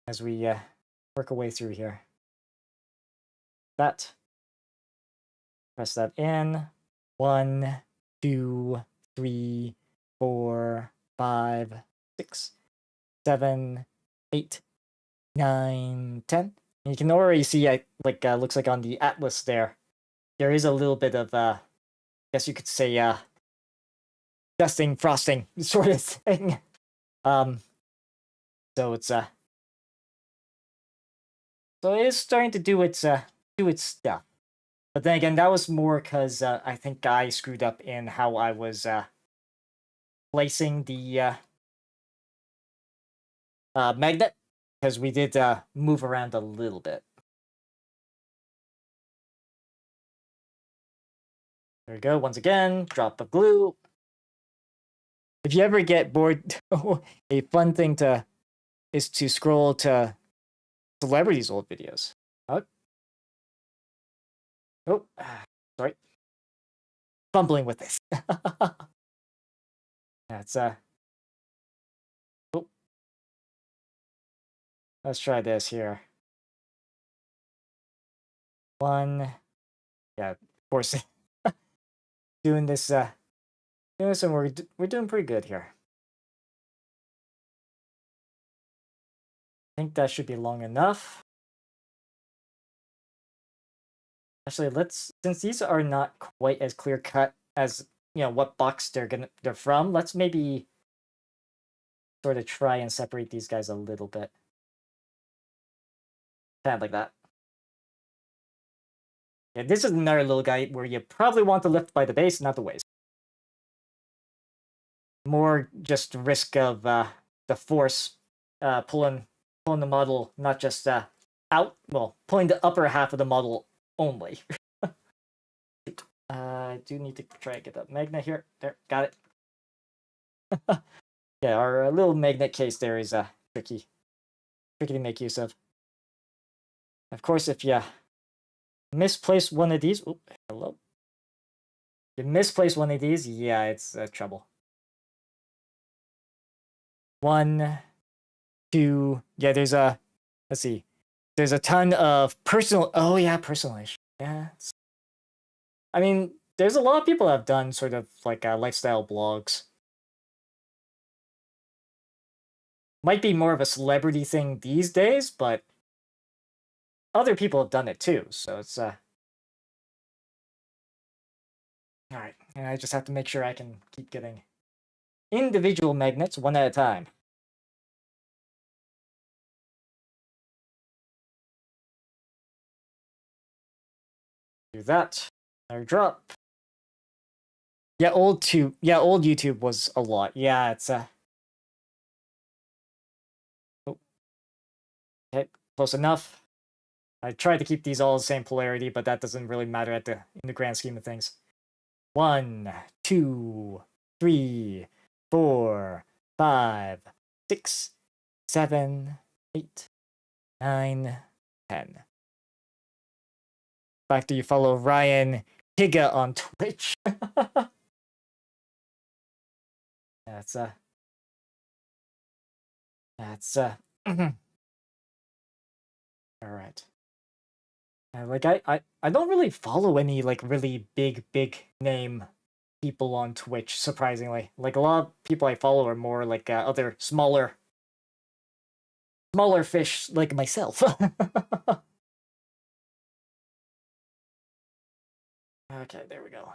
as we work our way through here, press that in. 1, 2, 3, 4, 5, 6, 7, 8, 9, 10. And you can already see, looks like on the atlas there is a little bit of, I guess you could say, dusting, frosting sort of thing. So it's so it is starting to do its stuff. But then again, that was more because I think I screwed up in how I was placing the magnet, because we did move around a little bit. There we go. Once again, drop of glue. If you ever get bored, a fun thing is to scroll to celebrities' old videos. Oh, sorry. Fumbling with this. That's oh. Let's try this here. 1. Yeah, of course. doing this, and we're doing pretty good here. I think that should be long enough. Actually, since these are not quite as clear cut as what box they're from, let's maybe sort of try and separate these guys a little bit. Kind of like that. Yeah, this is another little guy where you probably want to lift by the base, not the waist. More just risk of the force pulling the model, not just out. Well, pulling the upper half of the model only. I do need to try and get that magnet here. There, got it. Yeah, our little magnet case there is tricky to make use of. Of course, if you misplace one of these, hello. If you misplace one of these, yeah, it's trouble. 1, 2, yeah, let's see. There's a ton of personalization. Yeah. I mean, there's a lot of people that have done sort of like lifestyle blogs. Might be more of a celebrity thing these days, but other people have done it too, so it's alright, and I just have to make sure I can keep getting individual magnets one at a time. Do that. Another drop. Yeah, old YouTube was a lot. Yeah, it's oh, okay, close enough. I tried to keep these all the same polarity, but that doesn't really matter in the grand scheme of things. 1, 2, 3, 4, 5, 6, 7, 8, 9, 10. In fact, do you follow Ryan Higa on Twitch? That's all right. Like I don't really follow any like really big name people on Twitch, surprisingly. Like a lot of people I follow are more like other smaller fish like myself. Okay, there we go.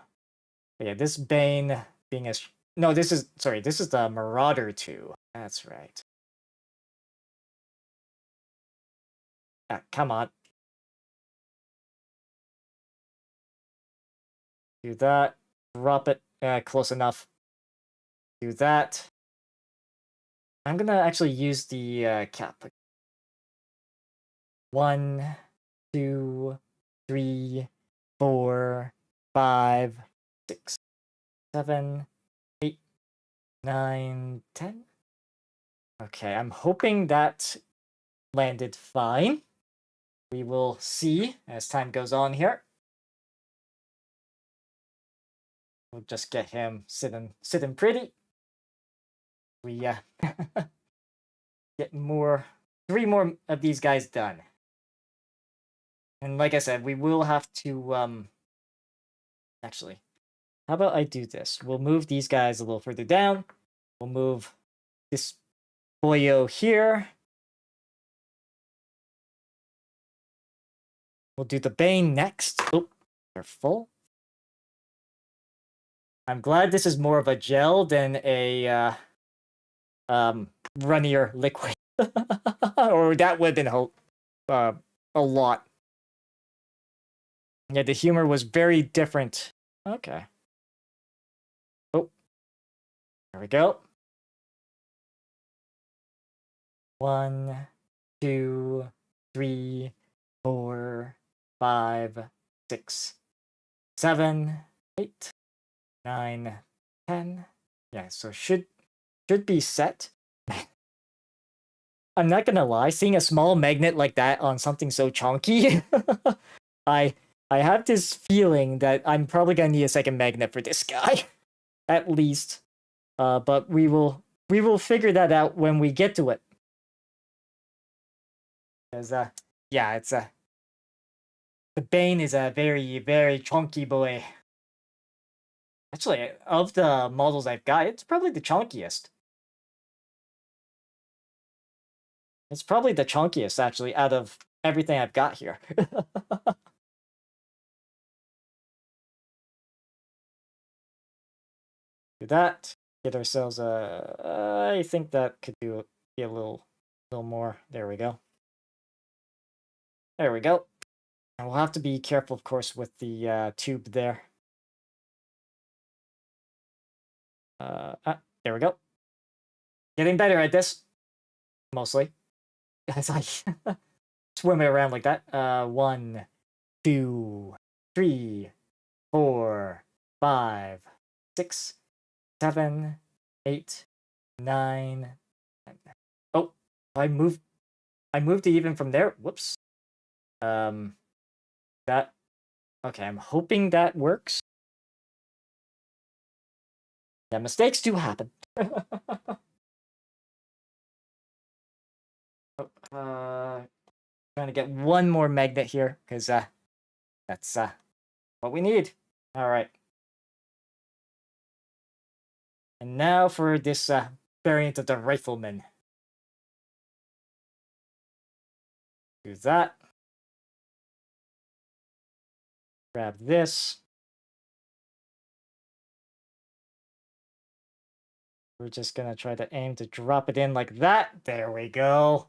But yeah, this Bane being a no, this is this is the Marauder 2. That's right. Ah, come on. Do that. Drop it close enough. Do that. I'm gonna actually use the cap. 1, 2, 3, 4, 5, 6, 7, 8, 9, 10. Okay, I'm hoping that landed fine. We will see as time goes on here. We'll just get him sitting pretty. We get 3 more of these guys done. And like I said, we will have to actually, how about I do this? We'll move these guys a little further down. We'll move this boyo here. We'll do the Bane next. Oh, they're full. I'm glad this is more of a gel than a runnier liquid. Or that would have been a lot. Yeah, the humor was very different. Okay. Oh, there we go. 1, 2, 3, 4, 5, 6, 7, 8, 9, 10. Yeah, so should be set. I'm not gonna lie, seeing a small magnet like that on something so chunky, I have this feeling that I'm probably gonna need a second magnet for this guy, at least. But we will figure that out when we get to it. Because yeah, it's the Bane is a very chunky boy. Actually, of the models I've got, it's probably the chunkiest. It's probably the chunkiest, actually, out of everything I've got here. Do that. Get ourselves a... I think that could be a little more. There we go. There we go. And we'll have to be careful, of course, with the tube there. There we go. Getting better at this. Mostly. As I swim it around like that. 1, 2, 3, 4, 5, 6, 7, 8, 9, 10. Oh, I moved it even from there. Whoops. That okay, I'm hoping that works. Yeah, mistakes do happen. Trying to get one more magnet here, because that's what we need. Alright. And now for this variant of the rifleman. Do that. Grab this. We're just gonna try to aim to drop it in like that. There we go.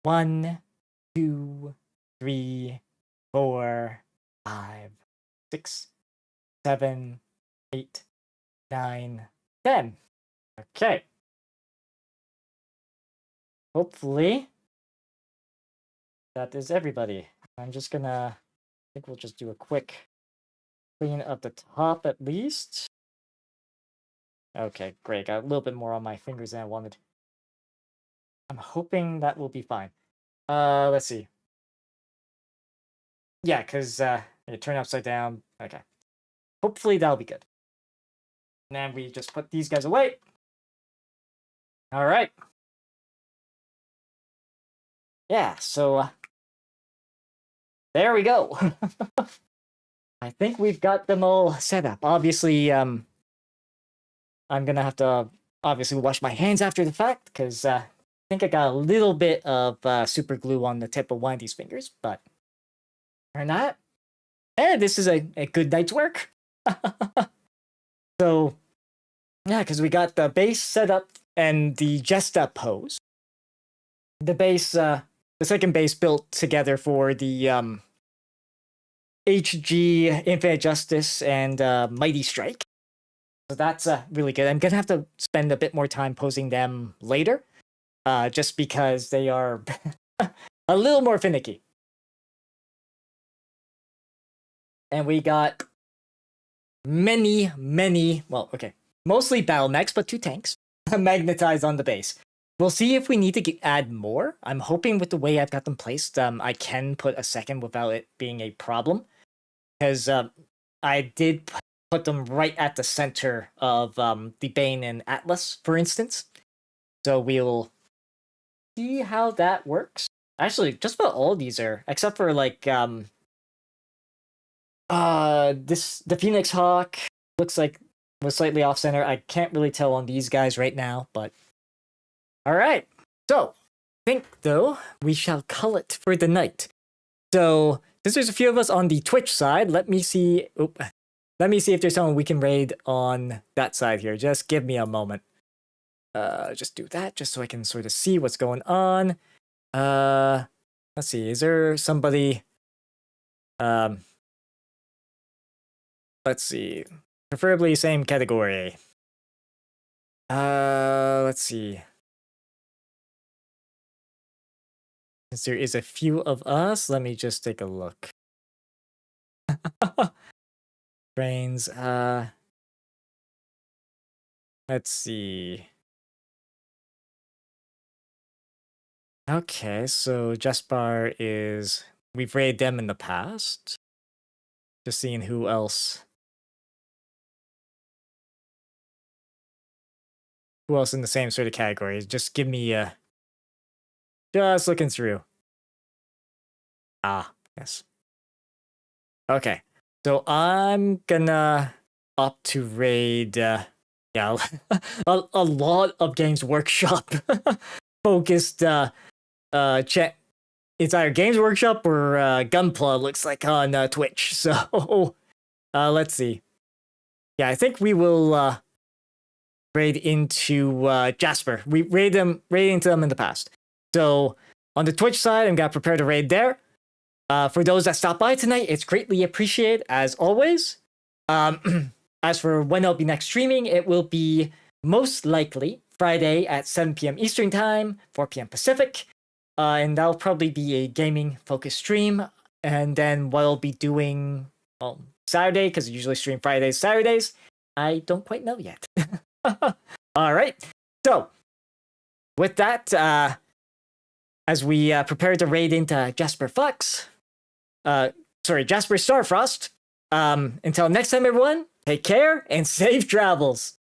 1, 2, 3, 4, 5, 6, 7, 8, 9, 10. Okay. Hopefully, that is everybody. I'm just gonna, I think we'll just do a quick clean up the top at least. Okay, great. Got a little bit more on my fingers than I wanted. I'm hoping that will be fine. Let's see. Yeah, because you turn upside down. Okay. Hopefully that'll be good. And then we just put these guys away. All right. Yeah, so there we go. I think we've got them all set up. Obviously, I'm gonna have to obviously wash my hands after the fact because I think I got a little bit of super glue on the tip of one of these fingers, but or not. This is a good night's work. So, yeah, because we got the base set up and the just up pose. The base, the second base built together for the HG, Infinite Justice, and Mighty Strike. So that's really good. I'm gonna have to spend a bit more time posing them later, just because they are a little more finicky. And we got many, well, okay, mostly battle mechs, but 2 tanks magnetized on the base. We'll see if we need to add more. I'm hoping with the way I've got them placed, I can put a second without it being a problem. Because I did put them right at the center of the Bane and Atlas, for instance. So we'll see how that works. Actually, just about all of these are, except for like the Phoenix Hawk looks like was slightly off center. I can't really tell on these guys right now, but all right. So I think though we shall call it for the night. So since there's a few of us on the Twitch side, let me see. Let me see if there's someone we can raid on that side here. Just give me a moment. Just do that, just so I can sort of see what's going on. Let's see. Is there somebody? Let's see. Preferably same category. Let's see. Since there is a few of us, let me just take a look. Brains, let's see. Okay, so Jespar is... We've raided them in the past. Just seeing who else... Who else in the same sort of category? Just give me a... Just looking through. Ah, yes. Okay, so I'm gonna opt to raid, yeah, a lot of Games Workshop focused, it's either Games Workshop or Gunpla, looks like, on Twitch. So, let's see. Yeah, I think we will raid into Jasper. We raided into them in the past. So, on the Twitch side, I'm gonna prepare to raid there. For those that stop by tonight, it's greatly appreciated, as always. As for when I'll be next streaming, it will be most likely Friday at 7 p.m. Eastern Time, 4 p.m. Pacific. And that'll probably be a gaming-focused stream. And then what I'll be doing, well, Saturday, because I usually stream Fridays, Saturdays, I don't quite know yet. All right. So, with that, as we prepare to raid into Jasper Fox, Jasper Starfrost. Until next time, everyone, take care and safe travels.